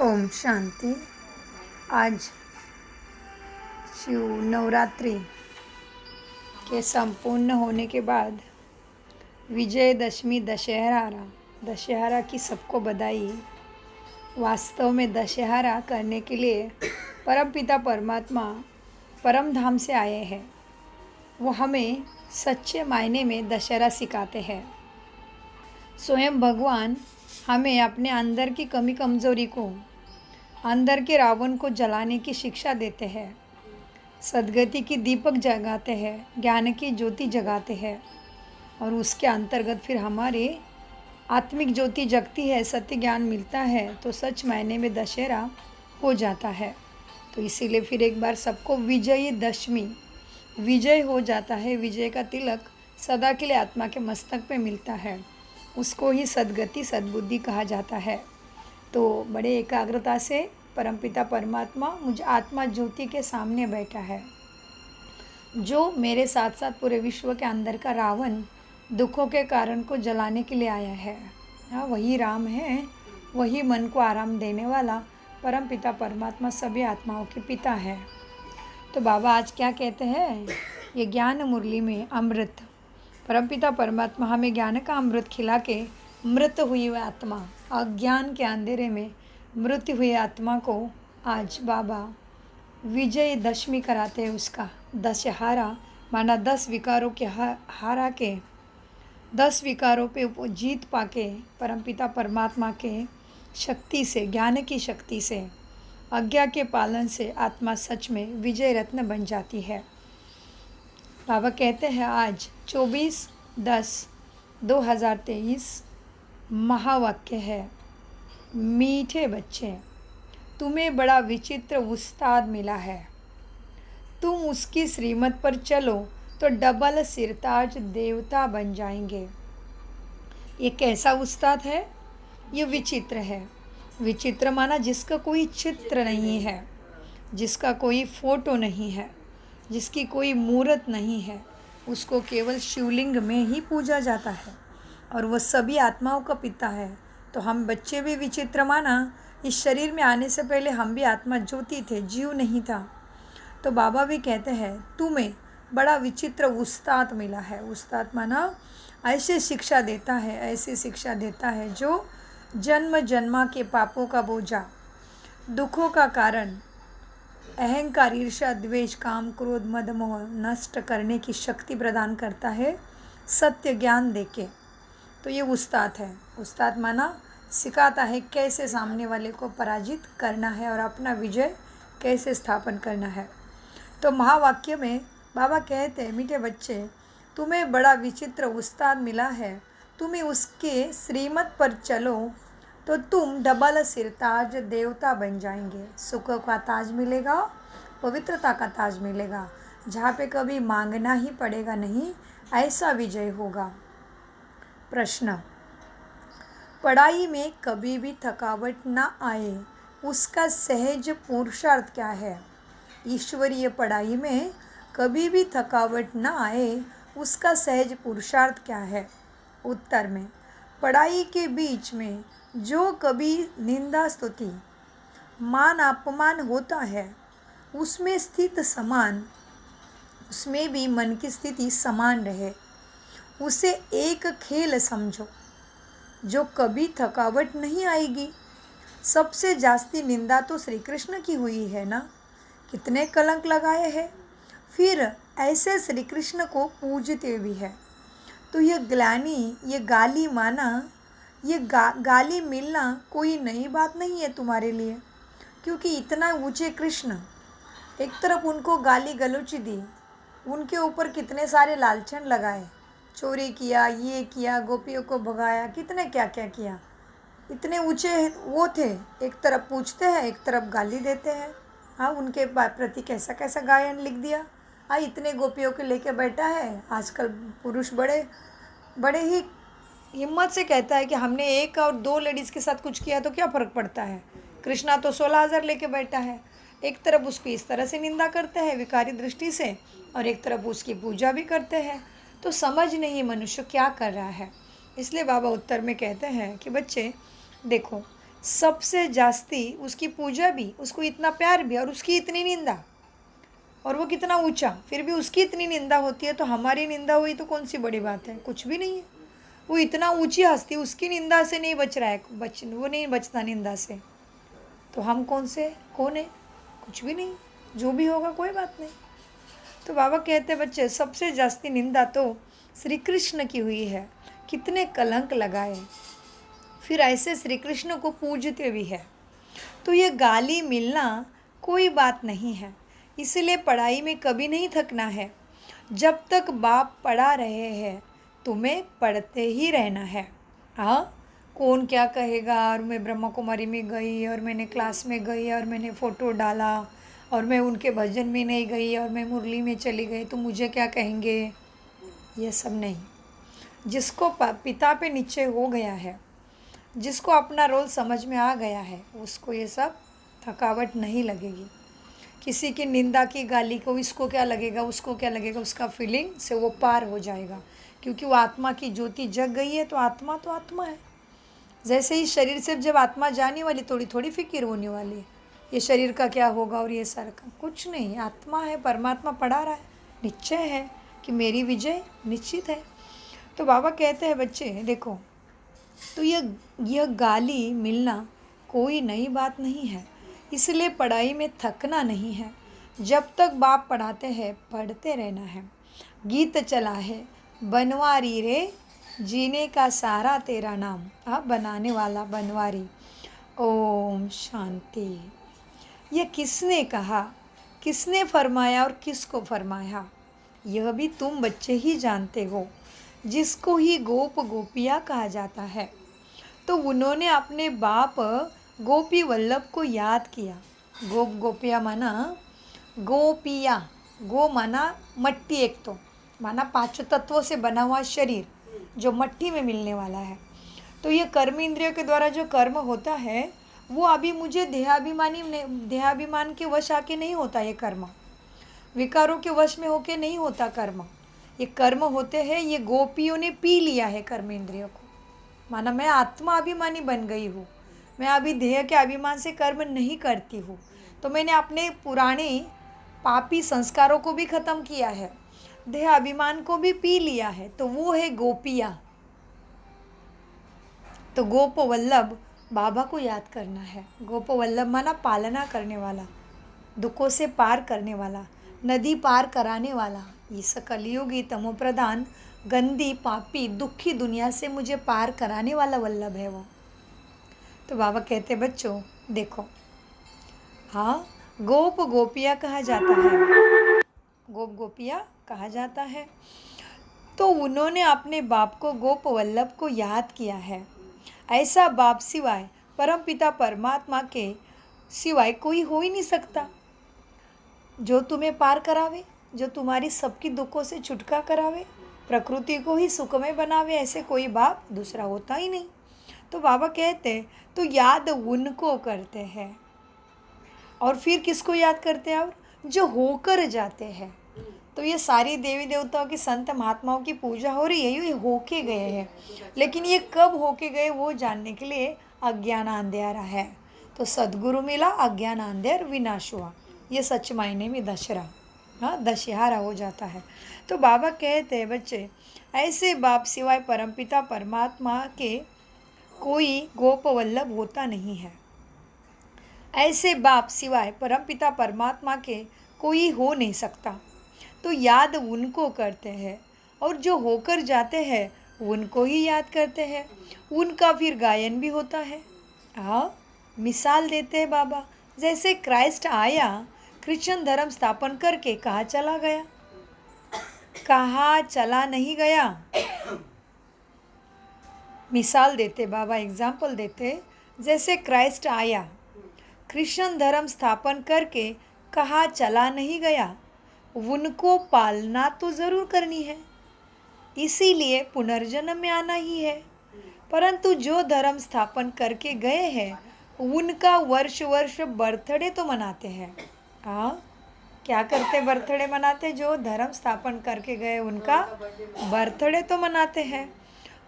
ओम शांति। आज शिव नवरात्रि के संपूर्ण होने के बाद विजयदशमी दशहरा की सबको बधाई। वास्तव में दशहरा करने के लिए परमपिता परमात्मा परम धाम से आए हैं। वो हमें सच्चे मायने में दशहरा सिखाते हैं। स्वयं भगवान हमें अपने अंदर की कमी कमज़ोरी को, अंदर के रावण को जलाने की शिक्षा देते हैं, सद्गति की दीपक जगाते हैं, ज्ञान की ज्योति जगाते हैं और उसके अंतर्गत फिर हमारे आत्मिक ज्योति जगती है, सत्य ज्ञान मिलता है तो सच मायने में दशहरा हो जाता है। तो इसीलिए फिर एक बार सबको विजयदशमी, विजय हो जाता है। विजय का तिलक सदा के लिए आत्मा के मस्तक पे मिलता है, उसको ही सद्गति सद्बुद्धि कहा जाता है। तो बड़े एकाग्रता से परमपिता परमात्मा मुझ आत्मा ज्योति के सामने बैठा है, जो मेरे साथ साथ पूरे विश्व के अंदर का रावण दुखों के कारण को जलाने के लिए आया है। हाँ, वही राम है, वही मन को आराम देने वाला परमपिता परमात्मा सभी आत्माओं के पिता है। तो बाबा आज क्या कहते हैं, ये ज्ञान मुरली में अमृत, परमपिता परमात्मा हमें ज्ञान का अमृत खिला के मृत हुई हुई आत्मा, अज्ञान के अंधेरे में मृत्यु हुई आत्मा को आज बाबा विजयदशमी कराते हैं। उसका दशहरा माना 10 विकारों के हारा के, 10 विकारों पे जीत पाके परमपिता परमात्मा के शक्ति से, ज्ञान की शक्ति से, आज्ञा के पालन से आत्मा सच में विजय रत्न बन जाती है। बाबा कहते हैं आज 24/10/2023 महावाक्य है, मीठे बच्चे तुम्हें बड़ा विचित्र उस्ताद मिला है। तुम उसकी श्रीमत पर चलो तो डबल सिरताज देवता बन जाएंगे। ये कैसा उस्ताद है? ये विचित्र है। विचित्र माना जिसका कोई चित्र नहीं है, जिसका कोई फोटो नहीं है, जिसकी कोई मूर्त नहीं है, उसको केवल शिवलिंग में ही पूजा जाता है और वह सभी आत्माओं का पिता है। तो हम बच्चे भी विचित्र माना, इस शरीर में आने से पहले हम भी आत्मा ज्योति थे, जीव नहीं था। तो बाबा भी कहते हैं तुम्हें बड़ा विचित्र उस्ताद मिला है। उस्ताद माना ऐसे शिक्षा देता है, ऐसी शिक्षा देता है जो जन्म जन्मा के पापों का बोझा, दुखों का कारण, अहंकार, ईर्ष्या, द्वेष, काम, क्रोध, मद, मोह नष्ट करने की शक्ति प्रदान करता है, सत्य ज्ञान देके। तो ये उस्ताद है। उस्ताद माना सिखाता है कैसे सामने वाले को पराजित करना है और अपना विजय कैसे स्थापन करना है। तो महावाक्य में बाबा कहते हैं मीठे बच्चे तुम्हें बड़ा विचित्र उस्ताद मिला है, तुम्हें उसके श्रीमत पर चलो तो तुम डबल सिरताज देवता बन जाएंगे। सुख का ताज मिलेगा, पवित्रता का ताज मिलेगा, जहाँ पे कभी मांगना ही पड़ेगा नहीं, ऐसा विजय होगा। प्रश्न, पढ़ाई में कभी भी थकावट ना आए उसका सहज पुरुषार्थ क्या है? ईश्वरीय पढ़ाई में कभी भी थकावट ना आए उसका सहज पुरुषार्थ क्या है? उत्तर में पढ़ाई के बीच में जो कभी निंदा स्तुति, मान अपमान होता है उसमें स्थित समान, उसमें भी मन की स्थिति समान रहे, उसे एक खेल समझो जो कभी थकावट नहीं आएगी। सबसे जास्ती निंदा तो श्री कृष्ण की हुई है ना, कितने कलंक लगाए हैं, फिर ऐसे श्री कृष्ण को पूजते भी है। तो ये ग्लानि, ये गाली माना, ये गाली मिलना कोई नई बात नहीं है तुम्हारे लिए, क्योंकि इतना ऊंचे कृष्ण, एक तरफ उनको गाली गलौची दी, उनके ऊपर कितने सारे लालचन लगाए, चोरी किया, ये किया, गोपियों को भगाया, कितने क्या क्या किया, इतने ऊंचे वो थे, एक तरफ पूछते हैं एक तरफ गाली देते हैं। हाँ, उनके प्रति कैसा कैसा गायन लिख दिया। हाँ, इतने गोपियों के लेके बैठा है। आजकल पुरुष बड़े ही हिम्मत से कहता है कि हमने 1 और 2 लेडीज़ के साथ कुछ किया तो क्या फ़र्क पड़ता है, कृष्णा तो 16,000 लेके बैठा है। एक तरफ उसकी इस तरह से निंदा करते हैं विकारी दृष्टि से और एक तरफ उसकी पूजा भी करते हैं। तो समझ नहीं मनुष्य क्या कर रहा है। इसलिए बाबा उत्तर में कहते हैं कि बच्चे देखो, सबसे जास्ती उसकी पूजा भी, उसको इतना प्यार भी और उसकी इतनी निंदा, और वो कितना ऊंचा, फिर भी उसकी इतनी निंदा होती है, तो हमारी निंदा हुई तो कौन सी बड़ी बात है, कुछ भी नहीं है। वो इतना ऊंची हस्ती, उसकी निंदा से नहीं बच रहा है, वो नहीं बचता निंदा से, तो हम कौन है, कुछ भी नहीं, जो भी होगा कोई बात नहीं। तो बाबा कहते बच्चे, सबसे जास्ती निंदा तो श्री कृष्ण की हुई है, कितने कलंक लगाए, फिर ऐसे श्री कृष्ण को पूजते भी है, तो ये गाली मिलना कोई बात नहीं है, इसलिए पढ़ाई में कभी नहीं थकना है। जब तक बाप पढ़ा रहे हैं तुम्हें पढ़ते ही रहना है। हाँ, कौन क्या कहेगा, और मैं ब्रह्मा कुमारी में गई और मैंने क्लास में गई और मैंने फ़ोटो डाला और मैं उनके भजन में नहीं गई और मैं मुरली में चली गई तो मुझे क्या कहेंगे, ये सब नहीं। जिसको पिता पे नीचे हो गया है, जिसको अपना रोल समझ में आ गया है, उसको ये सब थकावट नहीं लगेगी। किसी की निंदा की गाली को इसको क्या लगेगा, उसको क्या लगेगा, उसका फीलिंग से वो पार हो जाएगा, क्योंकि वो आत्मा की ज्योति जग गई है, तो आत्मा है। जैसे ही शरीर से जब आत्मा जाने वाली, थोड़ी थोड़ी फिक्र होने वाली है, ये शरीर का क्या होगा और ये सारा का कुछ नहीं, आत्मा है, परमात्मा पढ़ा रहा है, निश्चय है कि मेरी विजय निश्चित है। तो बाबा कहते हैं बच्चे देखो, तो यह गाली मिलना कोई नई बात नहीं है, इसलिए पढ़ाई में थकना नहीं है। जब तक बाप पढ़ाते हैं पढ़ते रहना है। गीत चला है बनवारी रे, जीने का सारा तेरा नाम, बनाने वाला बनवारी। ओम शांति। यह किसने कहा, किसने फरमाया और किसको फरमाया, यह भी तुम बच्चे ही जानते हो। जिसको ही गोप गोपिया कहा जाता है, तो उन्होंने अपने बाप गोपी वल्लभ को याद किया। गोप गोपिया माना गोपिया, गो माना मट्टी, एक तो माना पांचों तत्वों से बना हुआ शरीर जो मट्टी में मिलने वाला है। तो ये कर्म इंद्रियों के द्वारा जो कर्म होता है वो अभी मुझे देहाभिमान के वश आके नहीं होता, ये कर्म विकारों के वश में होके नहीं होता कर्म। ये कर्म होते हैं, ये गोपियों ने पी लिया है कर्म इंद्रियों को, माना मैं आत्मा अभिमानी बन गई हूँ, मैं अभी देह के अभिमान से कर्म नहीं करती हूँ, तो मैंने अपने पुराने पापी संस्कारों को भी खत्म किया है, देह अभिमान को भी पी लिया है, तो वो है गोपिया। तो गोप वल्लभ बाबा को याद करना है। गोप वल्लभ माना पालना करने वाला, दुखों से पार करने वाला, नदी पार कराने वाला, इस कलियुगी तमोप्रधान गंदी पापी दुखी दुनिया से मुझे पार कराने वाला वल्लभ है वो। तो बाबा कहते बच्चों देखो, हाँ, गोप गोपिया कहा जाता है, गोप गोपिया कहा जाता है, तो उन्होंने अपने बाप को गोप वल्लभ को याद किया है। ऐसा बाप सिवाय परमपिता परमात्मा के सिवाय कोई हो ही नहीं सकता, जो तुम्हें पार करावे, जो तुम्हारी सबकी दुखों से छुटका करावे, प्रकृति को ही सुखमय बनावे, ऐसे कोई बाप दूसरा होता ही नहीं। तो बाबा कहते तो याद उनको करते हैं, और फिर किसको याद करते हैं, और जो होकर जाते हैं। तो ये सारी देवी देवताओं की संत महात्माओं की पूजा हो रही है, ये होके गए हैं, लेकिन ये कब होके गए वो जानने के लिए अज्ञान अंधेरा है। तो सद्गुरु मिला, अज्ञान अंधेर विनाश हुआ, ये सच मायने में दशहरा, हाँ, दशहरा हो जाता है। तो बाबा कहते हैं बच्चे, ऐसे बाप सिवाय परमपिता परमात्मा के कोई गोप वल्लभ होता नहीं है। ऐसे बाप सिवाय परमपिता परमात्मा के कोई हो नहीं सकता। तो याद उनको करते हैं, और जो होकर जाते हैं उनको ही याद करते हैं, उनका फिर गायन भी होता है। हाँ, मिसाल देते हैं बाबा, जैसे क्राइस्ट आया, क्रिश्चियन धर्म स्थापन करके कहाँ चला गया, कहाँ चला नहीं गया। मिसाल देते बाबा, एग्जाम्पल देते, जैसे क्राइस्ट आया, क्रिश्चियन धर्म स्थापन करके कहाँ चला नहीं गया, उनको पालना तो ज़रूर करनी है, इसीलिए पुनर्जन्म में आना ही है। परंतु जो धर्म स्थापन करके गए हैं उनका वर्ष वर्ष बर्थडे तो मनाते हैं। हाँ, क्या करते, बर्थडे मनाते, जो धर्म स्थापन करके गए उनका बर्थडे तो मनाते हैं।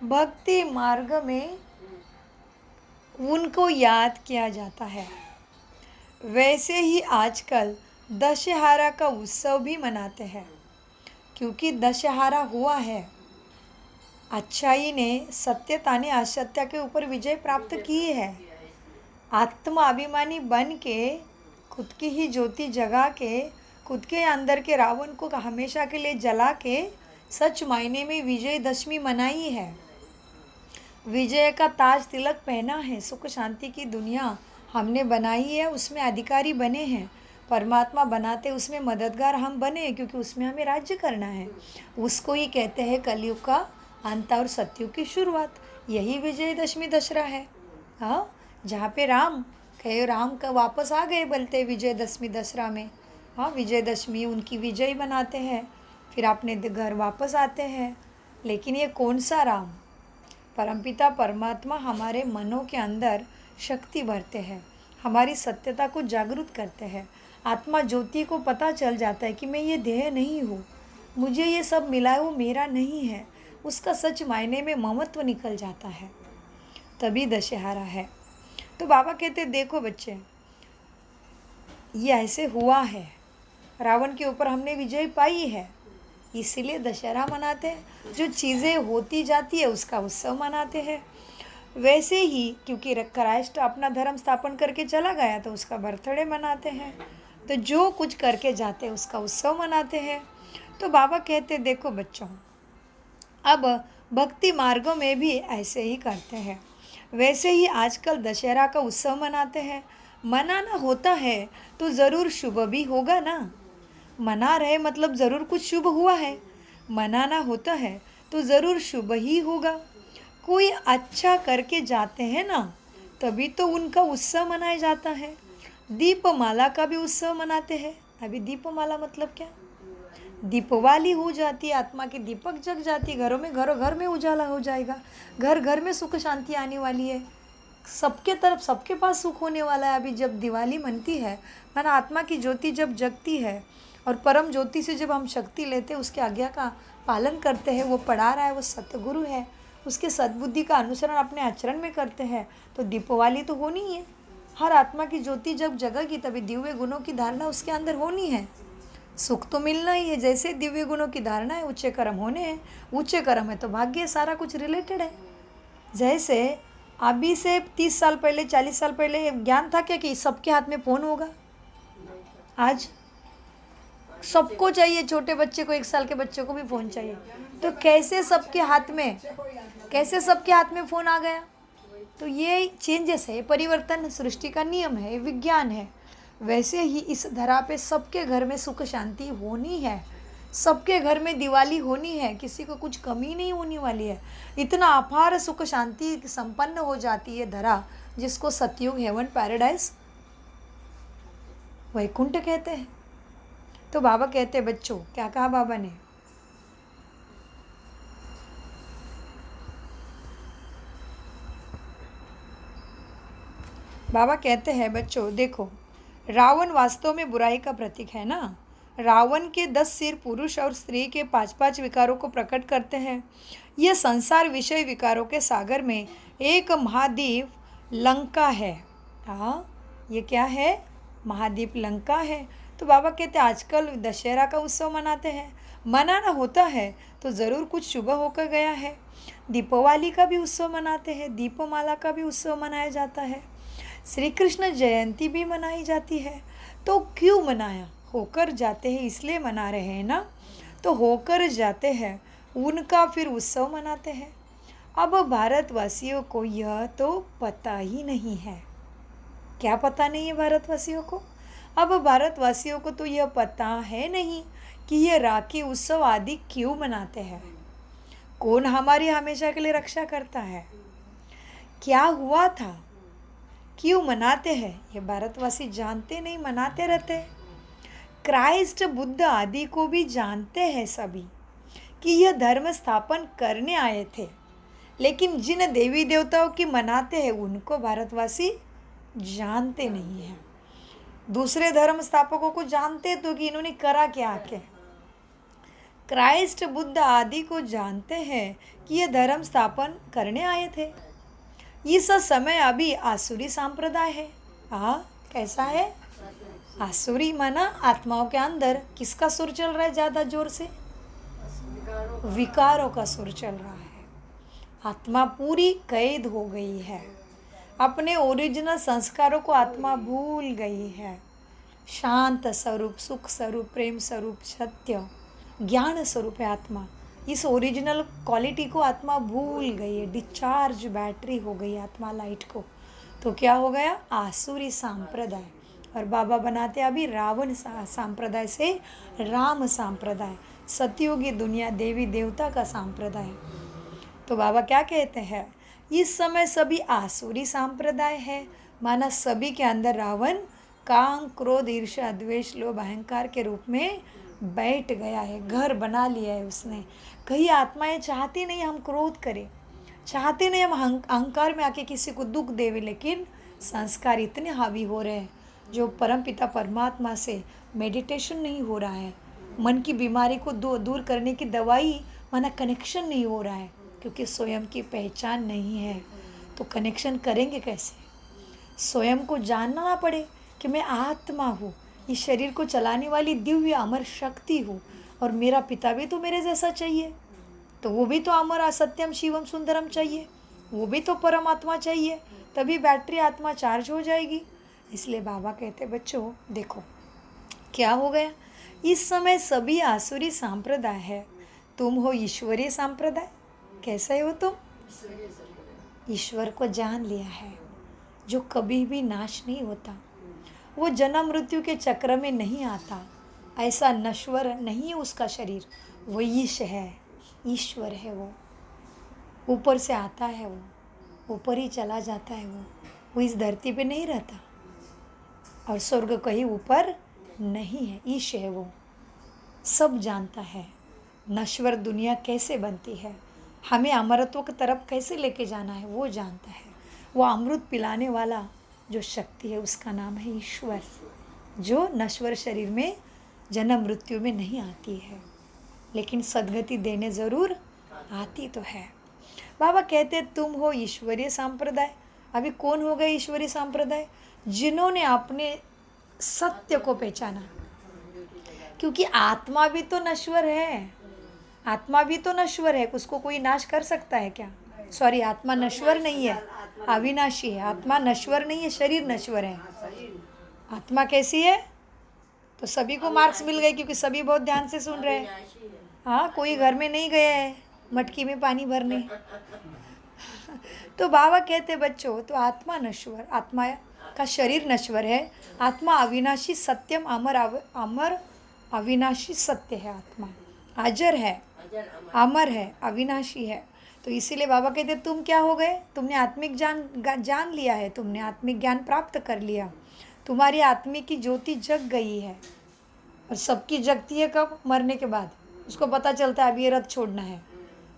भक्ति मार्ग में उनको याद किया जाता है। वैसे ही आजकल दशहरा का उत्सव भी मनाते हैं, क्योंकि दशहरा हुआ है। अच्छाई ने, सत्यता ने असत्य के ऊपर विजय प्राप्त की है। आत्माभिमानी बन के, खुद की ही ज्योति जगा के, खुद के अंदर के रावण को हमेशा के लिए जला के सच मायने में विजयदशमी मनाई है। विजय का ताज तिलक पहना है। सुख शांति की दुनिया हमने बनाई है, उसमें अधिकारी बने हैं। परमात्मा बनाते उसमें मददगार हम बने, क्योंकि उसमें हमें राज्य करना है। उसको ही कहते हैं कलयुग का अंत और सतयुग की शुरुआत। यही विजयदशमी दशहरा है। हाँ, जहाँ पे राम का वापस आ गए बोलते विजयदशमी दशहरा में। हाँ, विजयदशमी उनकी विजय बनाते हैं, फिर अपने घर वापस आते हैं। लेकिन ये कौन सा राम? परमपिता परमात्मा हमारे मनों के अंदर शक्ति भरते हैं, हमारी सत्यता को जागरूक करते हैं। आत्मा ज्योति को पता चल जाता है कि मैं ये देह नहीं हूँ, मुझे ये सब मिला है वो मेरा नहीं है। उसका सच मायने में ममत्व निकल जाता है, तभी दशहरा है। तो बाबा कहते देखो बच्चे, ये ऐसे हुआ है, रावण के ऊपर हमने विजय पाई है, इसीलिए दशहरा मनाते हैं। जो चीज़ें होती जाती है उसका उत्सव मनाते हैं। वैसे ही क्योंकि क्राइस्ट अपना धर्म स्थापन करके चला गया तो उसका बर्थडे मनाते हैं। तो जो कुछ करके जाते हैं उसका उत्सव मनाते हैं। तो बाबा कहते देखो बच्चों, अब भक्ति मार्गों में भी ऐसे ही करते हैं। वैसे ही आजकल दशहरा का उत्सव मनाते हैं। मनाना होता है तो ज़रूर शुभ भी होगा ना। मना रहे मतलब ज़रूर कुछ शुभ हुआ है। मनाना होता है तो ज़रूर शुभ ही होगा। कोई अच्छा करके जाते हैं ना, तभी तो उनका उत्सव मनाया जाता है। दीपमाला का भी उत्सव मनाते हैं। अभी दीपमाला मतलब क्या? दीपवाली हो जाती है, आत्मा की दीपक जग जाती है, घरों घर में उजाला हो जाएगा, घर घर में सुख शांति आने वाली है, सबके तरफ सबके पास सुख होने वाला है। अभी जब दिवाली मनती है, माना आत्मा की ज्योति जब जगती है और परम ज्योति से जब हम शक्ति लेते हैं, उसके आज्ञा का पालन करते हैं, वो पढ़ा रहा है, वो सतगुरु है, उसके सद्बुद्धि का अनुसरण अपने आचरण में करते हैं, तो दीपवाली तो होनी ही है। हर आत्मा की ज्योति जब जगेगी तभी दिव्य गुणों की धारणा उसके अंदर होनी है। सुख तो मिलना ही है। जैसे दिव्य गुणों की धारणा है, उच्च कर्म होने हैं, उच्च कर्म है तो भाग्य, सारा कुछ रिलेटेड है। जैसे अभी से 30 साल पहले 40 साल पहले ज्ञान था क्या कि सबके हाथ में फ़ोन होगा? आज सबको चाहिए, छोटे बच्चे को, 1 साल के बच्चे को भी फ़ोन चाहिए। तो कैसे सबके हाथ में फ़ोन आ गया? तो ये चेंजेस है, परिवर्तन सृष्टि का नियम है, विज्ञान है। वैसे ही इस धरा पे सबके घर में सुख शांति होनी है, सबके घर में दिवाली होनी है, किसी को कुछ कमी नहीं होने वाली है। इतना अपार सुख शांति संपन्न हो जाती है धरा, जिसको सतयुग, हेवन, पैराडाइज, वैकुंठ कहते हैं। तो बाबा कहते हैं बच्चों, क्या कहा बाबा ने? बाबा कहते हैं बच्चों देखो, रावण वास्तव में बुराई का प्रतीक है ना। रावण के 10 सिर पुरुष और स्त्री के 5-5 विकारों को प्रकट करते हैं। यह संसार विषय विकारों के सागर में एक महाद्वीप लंका है। हाँ, ये क्या है? महाद्वीप लंका है। तो बाबा कहते हैं आजकल दशहरा का उत्सव मनाते हैं। मनाना होता है तो ज़रूर कुछ शुभ होकर गया है। दीपावली का भी उत्सव मनाते हैं, दीपमाला का भी उत्सव मनाया जाता है, श्री कृष्ण जयंती भी मनाई जाती है। तो क्यों मनाया? होकर जाते हैं इसलिए मना रहे हैं ना। तो होकर जाते हैं उनका फिर उत्सव मनाते हैं। अब भारतवासियों को यह तो पता ही नहीं है। क्या पता नहीं है भारतवासियों को? अब भारतवासियों को तो यह पता है नहीं कि यह राखी उत्सव आदि क्यों मनाते हैं, कौन हमारी हमेशा के लिए रक्षा करता है, क्या हुआ था, क्यों मनाते हैं, ये भारतवासी जानते नहीं, मनाते रहते हैं। क्राइस्ट, बुद्ध आदि को भी जानते हैं सभी कि यह धर्म स्थापन करने आए थे, लेकिन जिन देवी देवताओं की मनाते हैं उनको भारतवासी जानते नहीं हैं। दूसरे धर्म स्थापकों को जानते तो कि इन्होंने करा क्या आके। क्राइस्ट, बुद्ध आदि को जानते हैं कि यह धर्म स्थापन करने आए थे, इस समय अभी आसुरी संप्रदाय है। कैसा है? आसुरी माना आत्माओं के अंदर किसका सुर चल रहा है ज़्यादा जोर से? विकारों का सुर चल रहा है। आत्मा पूरी कैद हो गई है, अपने ओरिजिनल संस्कारों को आत्मा भूल गई है। शांत स्वरूप, सुख स्वरूप, प्रेम स्वरूप, सत्य ज्ञान स्वरूप है आत्मा। इस ओरिजिनल क्वालिटी को आत्मा भूल गई है। डिस्चार्ज बैटरी हो गई आत्मा लाइट को। तो क्या हो गया? आसुरी संप्रदाय। और बाबा बनाते अभी रावण संप्रदाय से राम संप्रदाय, सतयुगी दुनिया देवी देवता का संप्रदाय। तो बाबा क्या कहते हैं? इस समय सभी आसुरी संप्रदाय है, माना सभी के अंदर रावण काम, क्रोध, ईर्ष्या, द्वेष, लोभ, अहंकार के रूप में बैठ गया है, घर बना लिया है उसने। कई आत्माएं चाहती नहीं हम क्रोध करें, चाहते नहीं हम अहंकार में आके किसी को दुख देवे, लेकिन संस्कार इतने हावी हो रहे हैं जो परमपिता परमात्मा से मेडिटेशन नहीं हो रहा है। मन की बीमारी को दूर करने की दवाई माना कनेक्शन नहीं हो रहा है, क्योंकि स्वयं की पहचान नहीं है। तो कनेक्शन करेंगे कैसे? स्वयं को जानना पड़े कि मैं आत्मा हूँ, इस शरीर को चलाने वाली दिव्य अमर शक्ति हूँ, और मेरा पिता भी तो मेरे जैसा चाहिए, तो वो भी तो अमर असत्यम शिवम सुंदरम चाहिए, वो भी तो परमात्मा चाहिए, तभी बैटरी आत्मा चार्ज हो जाएगी। इसलिए बाबा कहते बच्चों देखो क्या हो गया, इस समय सभी आसुरी संप्रदाय है, तुम हो ईश्वरीय संप्रदाय। कैसा है वो? तुम ईश्वर को जान लिया है, जो कभी भी नाश नहीं होता, वो जन्म मृत्यु के चक्र में नहीं आता, ऐसा नश्वर नहीं है उसका शरीर, वो ईश है, ईश्वर है। वो ऊपर से आता है, वो ऊपर ही चला जाता है, वो इस धरती पे नहीं रहता, और स्वर्ग कहीं ऊपर नहीं है। ईश है, वो सब जानता है नश्वर दुनिया कैसे बनती है, हमें अमरत्व की तरफ कैसे लेके जाना है, वो जानता है। वो अमृत पिलाने वाला जो शक्ति है उसका नाम है ईश्वर, जो नश्वर शरीर में जन्म मृत्यु में नहीं आती है, लेकिन सद्गति देने ज़रूर आती तो है। बाबा कहते तुम हो ईश्वरीय संप्रदाय। अभी कौन हो गए ईश्वरीय संप्रदाय? जिन्होंने अपने सत्य को पहचाना, क्योंकि आत्मा भी तो नश्वर है, आत्मा भी तो नश्वर है, उसको कोई नाश कर सकता है क्या? सॉरी, आत्मा नश्वर नहीं है, अविनाशी है। आत्मा नश्वर नहीं है, शरीर नश्वर है। आत्मा कैसी है? तो सभी को मार्क्स मिल गए, क्योंकि सभी बहुत ध्यान से सुन रहे हैं। हाँ, कोई घर में नहीं गया है मटकी में पानी भरने। तो बाबा कहते बच्चों, तो आत्मा नश्वर, आत्मा का शरीर नश्वर है, आत्मा अविनाशी सत्यम अमर अविनाशी सत्य है। आत्मा अजर है, अमर है, अविनाशी है। तो इसीलिए बाबा कहते तुम क्या हो गए? तुमने आत्मिक जान लिया है, तुमने आत्मिक ज्ञान प्राप्त कर लिया, तुम्हारी आत्मिक की ज्योति जग गई है। और सबकी जगती है कब? मरने के बाद उसको पता चलता है अब ये रथ छोड़ना है,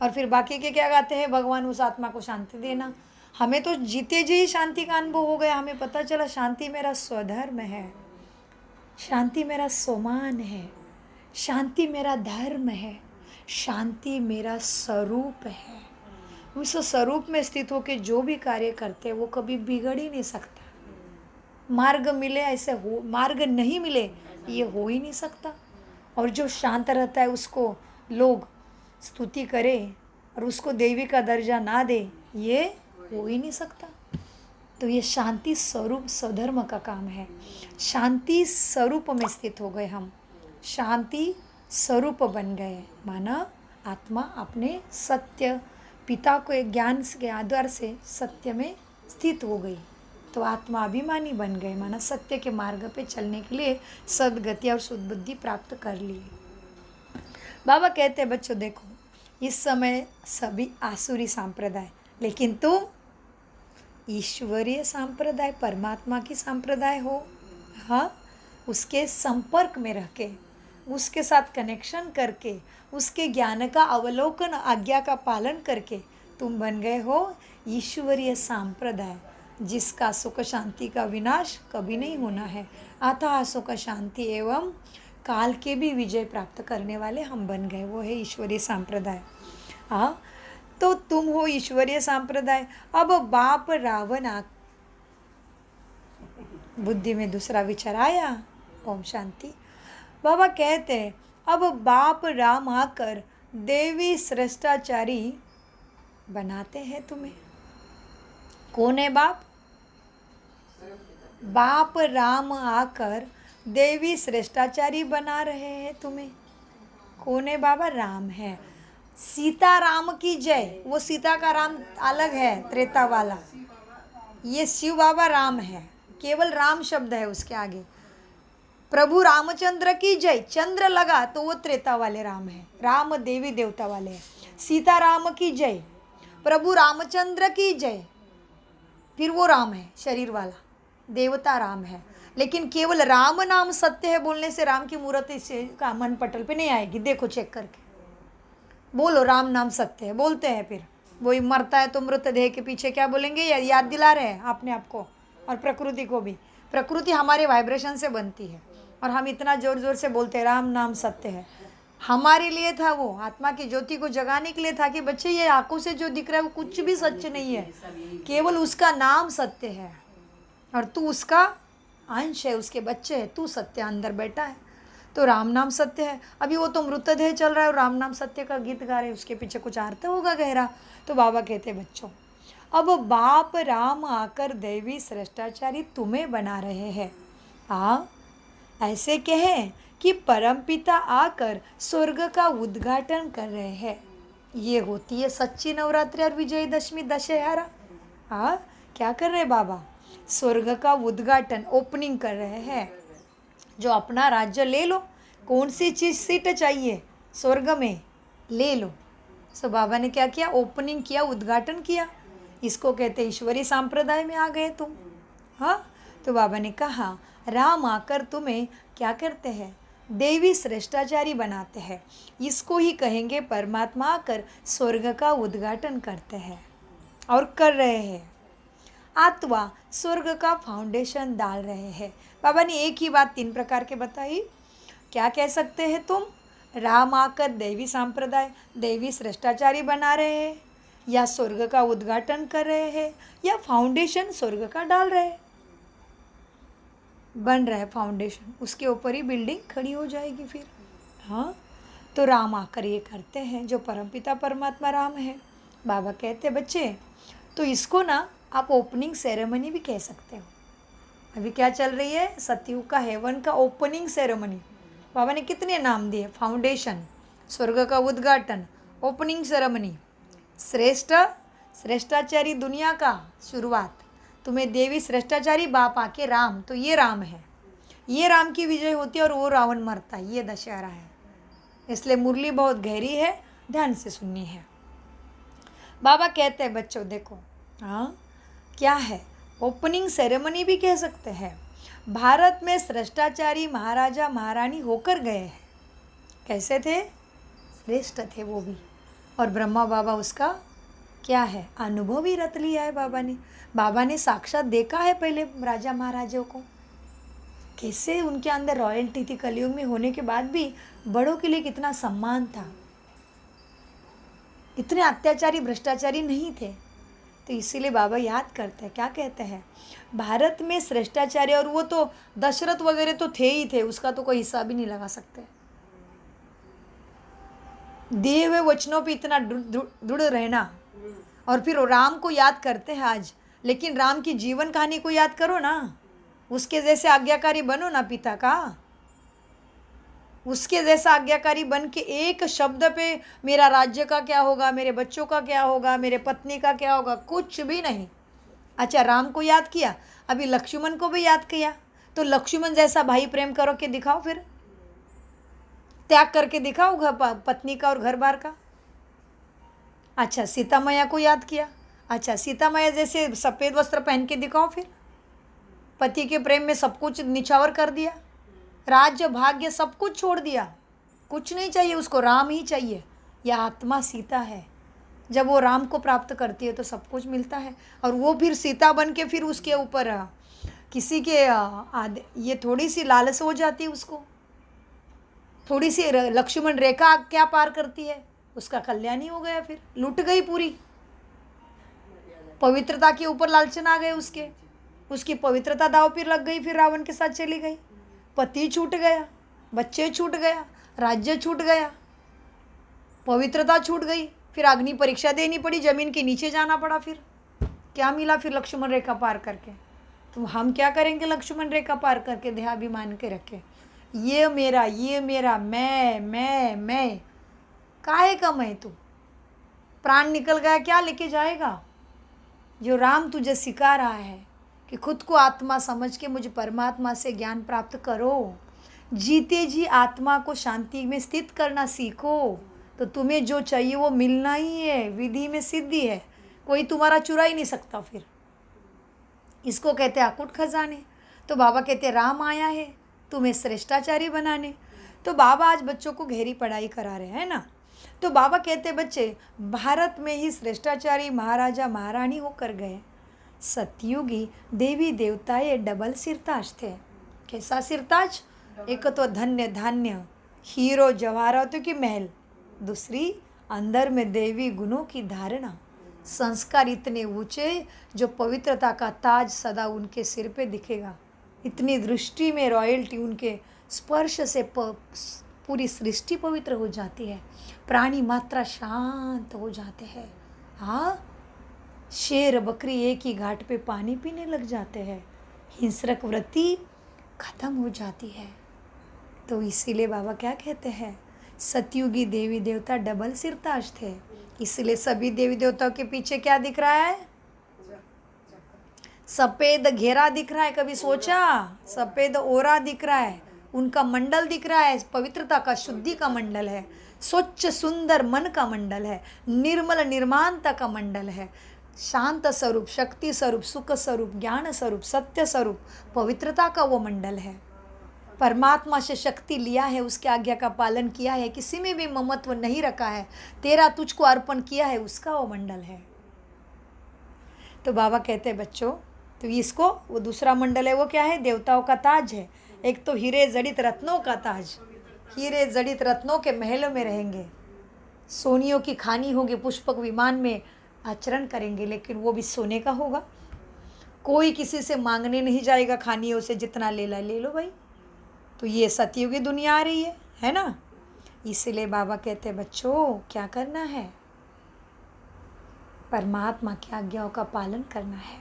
और फिर बाकी के क्या गाते हैं? भगवान उस आत्मा को शांति देना। हमें तो जीते जी ही शांति का अनुभव हो गया, हमें पता चला शांति मेरा स्वधर्म है, शांति मेरा सोमान है, शांति मेरा धर्म है, शांति मेरा स्वरूप है। उस स्वरूप में स्थित होकर जो भी कार्य करते हैं वो कभी बिगड़ ही नहीं सकता। मार्ग मिले ऐसे हो, मार्ग नहीं मिले ये हो ही नहीं सकता। और जो शांत रहता है उसको लोग स्तुति करें और उसको देवी का दर्जा ना दे, ये हो ही नहीं सकता। तो ये शांति स्वरूप स्वधर्म का काम है। शांति स्वरूप में स्थित हो गए हम, शांति स्वरूप बन गए, माना आत्मा अपने सत्य पिता को एक ज्ञान के आधार से सत्य में स्थित हो गई। तो आत्मा अभिमानी बन गए, माना सत्य के मार्ग पे चलने के लिए सद्गति और शुद्ध बुद्धि प्राप्त कर ली। बाबा कहते हैं बच्चों देखो, इस समय सभी आसुरी संप्रदाय, लेकिन तुम ईश्वरीय संप्रदाय, परमात्मा की संप्रदाय हो। हाँ, उसके संपर्क में रह के, उसके साथ कनेक्शन करके, उसके ज्ञान का अवलोकन, आज्ञा का पालन करके तुम बन गए हो ईश्वरीय संप्रदाय, जिसका सुख शांति का विनाश कभी नहीं होना है। अतः सुख शांति एवं काल के भी विजय प्राप्त करने वाले हम बन गए, वो है ईश्वरीय संप्रदाय। हाँ, तो तुम हो ईश्वरीय संप्रदाय। अब बाप रावण बुद्धि में दूसरा विचार आया। ओम शांति। बाबा कहते हैं अब बाप राम आकर देवी श्रेष्ठाचारी बनाते हैं तुम्हें। कौन है बाप? बाप राम आकर देवी श्रेष्ठाचारी बना रहे हैं तुम्हें। कौन है बाबा? राम है। सीता राम की जय। वो सीता का राम अलग है, त्रेता वाला। ये शिव बाबा राम है, केवल राम शब्द है उसके आगे। प्रभु रामचंद्र की जय, चंद्र लगा तो वो त्रेता वाले राम है, राम देवी देवता वाले हैं। सीता राम की जय, प्रभु रामचंद्र की जय, फिर वो राम है शरीर वाला, देवता राम है। लेकिन केवल राम नाम सत्य है बोलने से राम की मूर्ति से का मन पटल पे नहीं आएगी। देखो चेक करके बोलो राम नाम सत्य है, बोलते हैं फिर वही मरता है तो मृतदेह के पीछे क्या बोलेंगे? याद दिला रहे हैं अपने आप को और प्रकृति को भी। प्रकृति हमारे वाइब्रेशन से बनती है और हम इतना ज़ोर ज़ोर से बोलते हैं राम नाम सत्य है। हमारे लिए था, वो आत्मा की ज्योति को जगाने के लिए था कि बच्चे ये आंखों से जो दिख रहा है वो कुछ भी सच नहीं है, केवल उसका नाम सत्य है और तू उसका अंश है, उसके बच्चे है, तू सत्य अंदर बैठा है। तो राम नाम सत्य है। अभी वो तो मृतदेह चल रहा है और राम नाम सत्य का गीत गा रहे, उसके पीछे कुछ अर्थ होगा गहरा। तो बाबा कहते बच्चों अब बाप राम आकर देवी श्रेष्ठाचारी तुम्हें बना रहे हैं। हाँ, ऐसे कहें कि परमपिता आकर स्वर्ग का उद्घाटन कर रहे हैं। ये होती है सच्ची नवरात्रि और विजयदशमी दशहरा। हाँ, क्या कर रहे बाबा? स्वर्ग का उद्घाटन, ओपनिंग कर रहे हैं। जो अपना राज्य ले लो, कौन सी चीज़ सीट चाहिए स्वर्ग में ले लो। सो बाबा ने क्या किया? ओपनिंग किया, उद्घाटन किया। इसको कहते ईश्वरी संप्रदाय में आ गए तुम। हाँ, तो बाबा ने कहा राम आकर तुम्हें क्या करते हैं? देवी श्रेष्ठाचारी बनाते हैं। इसको ही कहेंगे परमात्मा आकर स्वर्ग का उद्घाटन करते हैं और कर रहे हैं, अथवा स्वर्ग का फाउंडेशन डाल रहे हैं। बाबा ने एक ही बात 3 प्रकार के बताई। क्या कह सकते हैं तुम? राम आकर देवी संप्रदाय, देवी श्रेष्ठाचारी बना रहे हैं, या स्वर्ग का उद्घाटन कर रहे हैं, या फाउंडेशन स्वर्ग का डाल रहे हैं। बन रहा है फाउंडेशन, उसके ऊपर ही बिल्डिंग खड़ी हो जाएगी फिर। हाँ, तो राम आकर ये करते हैं, जो परमपिता परमात्मा राम है। बाबा कहते बच्चे तो इसको ना आप ओपनिंग सेरेमनी भी कह सकते हो। अभी क्या चल रही है? सतयुग का हेवन का ओपनिंग सेरेमनी। बाबा ने कितने नाम दिए? फाउंडेशन, स्वर्ग का उद्घाटन, ओपनिंग सेरेमनी, श्रेष्ठाचारी दुनिया का शुरुआत। तुम्हें देवी श्रेष्ठाचारी बाप आके राम, तो ये राम है, ये राम की विजय होती है और वो रावण मरता है। ये दशहरा है, इसलिए मुरली बहुत गहरी है, ध्यान से सुननी है। बाबा कहते हैं बच्चों देखो, हाँ क्या है? ओपनिंग सेरेमनी भी कह सकते हैं। भारत में श्रेष्ठाचारी महाराजा महारानी होकर गए हैं। कैसे थे? श्रेष्ठ थे वो भी, और ब्रह्मा बाबा उसका क्या है? अनुभव ही रत लिया है बाबा ने साक्षात देखा है पहले राजा महाराजों को, कैसे उनके अंदर रॉयल्टी थी। कलयुग में होने के बाद भी बड़ों के लिए कितना सम्मान था, इतने अत्याचारी भ्रष्टाचारी नहीं थे। तो इसीलिए बाबा याद करते हैं, क्या कहते हैं? भारत में श्रेष्ठाचार्य, और वो तो दशरथ वगैरह तो थे ही थे, उसका तो कोई हिसाब ही नहीं लगा सकते। दिए हुए वचनों पे इतना दृढ़ रहना, और फिर राम को याद करते हैं आज, लेकिन राम की जीवन कहानी को याद करो ना, उसके जैसे आज्ञाकारी बनो ना पिता का, उसके जैसा आज्ञाकारी बन के एक शब्द पे मेरा राज्य का क्या होगा, मेरे बच्चों का क्या होगा, मेरे पत्नी का क्या होगा, कुछ भी नहीं। अच्छा, राम को याद किया, अभी लक्ष्मण को भी याद किया, तो लक्ष्मण जैसा भाई प्रेम करो के दिखाओ, फिर त्याग करके दिखाओ पत्नी का और घर बार का। अच्छा, सीता मैया को याद किया, अच्छा सीता मैया जैसे सफ़ेद वस्त्र पहन के दिखाओ, फिर पति के प्रेम में सब कुछ निछावर कर दिया, राज्य भाग्य सब कुछ छोड़ दिया, कुछ नहीं चाहिए उसको, राम ही चाहिए। यह आत्मा सीता है, जब वो राम को प्राप्त करती है तो सब कुछ मिलता है। और वो फिर सीता बन के फिर उसके ऊपर किसी के ये थोड़ी सी लालच हो जाती है उसको, थोड़ी सी लक्ष्मण रेखा क्या पार करती है, उसका कल्याण ही हो गया, फिर लूट गई पूरी पवित्रता के ऊपर लालचन आ गए उसकी पवित्रता दाव पर लग गई, फिर रावण के साथ चली गई। पति छूट गया, बच्चे छूट गया, राज्य छूट गया, पवित्रता छूट गई, फिर अग्नि परीक्षा देनी पड़ी, जमीन के नीचे जाना पड़ा। फिर क्या मिला फिर लक्ष्मण रेखा पार करके? तो हम क्या करेंगे लक्ष्मण रेखा पार करके देहाभिमान के रखे, ये मेरा, मैं काहे का मैं? तू प्राण निकल गया, क्या लेके जाएगा? जो राम तुझे सिखा रहा है कि खुद को आत्मा समझ के मुझे परमात्मा से ज्ञान प्राप्त करो, जीते जी आत्मा को शांति में स्थित करना सीखो, तो तुम्हें जो चाहिए वो मिलना ही है। विधि में सिद्धि है, कोई तुम्हारा चुरा ही नहीं सकता। फिर इसको कहते हैं अकूट खजाने। तो बाबा कहते हैं राम आया है तुम्हें श्रेष्ठाचारी बनाने। तो बाबा आज बच्चों को गहरी पढ़ाई करा रहे हैं ना। तो बाबा कहते बच्चे भारत में ही श्रेष्ठाचारी महाराजा महारानी होकर गए। सतयुगी देवी देवता ये डबल सिरताज थे। कैसा सिरताज? एक तो धन्य धान्य हीरो जवाहरातों की महल, दूसरी अंदर में देवी गुणों की धारणा, संस्कार इतने ऊंचे जो पवित्रता का ताज सदा उनके सिर पे दिखेगा। इतनी दृष्टि में रॉयल्टी, उनके स्पर्श से पूरी सृष्टि पवित्र हो जाती है, प्राणी मात्रा शांत हो जाते हैं। हाँ, शेर बकरी एक ही घाट पे पानी पीने लग जाते हैं, हिंसक वृत्ति खत्म हो जाती है। तो इसीलिए बाबा क्या कहते हैं, सतयुगी देवी देवता डबल सिरताज थे। इसलिए सभी देवी देवताओं के पीछे क्या दिख रहा है? सफ़ेद घेरा दिख रहा है। कभी सोचा? सफ़ेद ओरा दिख रहा है, उनका मंडल दिख रहा है, पवित्रता का, शुद्धि का मंडल है, स्वच्छ सुंदर मन का मंडल है, निर्मल निर्माणता का मंडल है, शांत स्वरूप, शक्ति स्वरूप, सुख स्वरूप, ज्ञान स्वरूप, सत्य स्वरूप, पवित्रता का वो मंडल है। परमात्मा से शक्ति लिया है, उसके आज्ञा का पालन किया है, किसी में भी ममत्व नहीं रखा है, तेरा तुझको अर्पण किया है, उसका वो मंडल है। तो बाबा कहते हैं बच्चों, तो इसको वो दूसरा मंडल है, वो क्या है? देवताओं का ताज है। एक तो हीरे जड़ित रत्नों का ताज, हीरे जड़ित रत्नों के महलों में रहेंगे, सोनियों की खानी होगी, पुष्पक विमान में आचरण करेंगे, लेकिन वो भी सोने का होगा। कोई किसी से मांगने नहीं जाएगा खानियों से, जितना ले लो भाई। तो ये सतयुग की दुनिया आ रही है ना। इसलिए बाबा कहते हैं बच्चों क्या करना है? परमात्मा की आज्ञाओं का पालन करना है।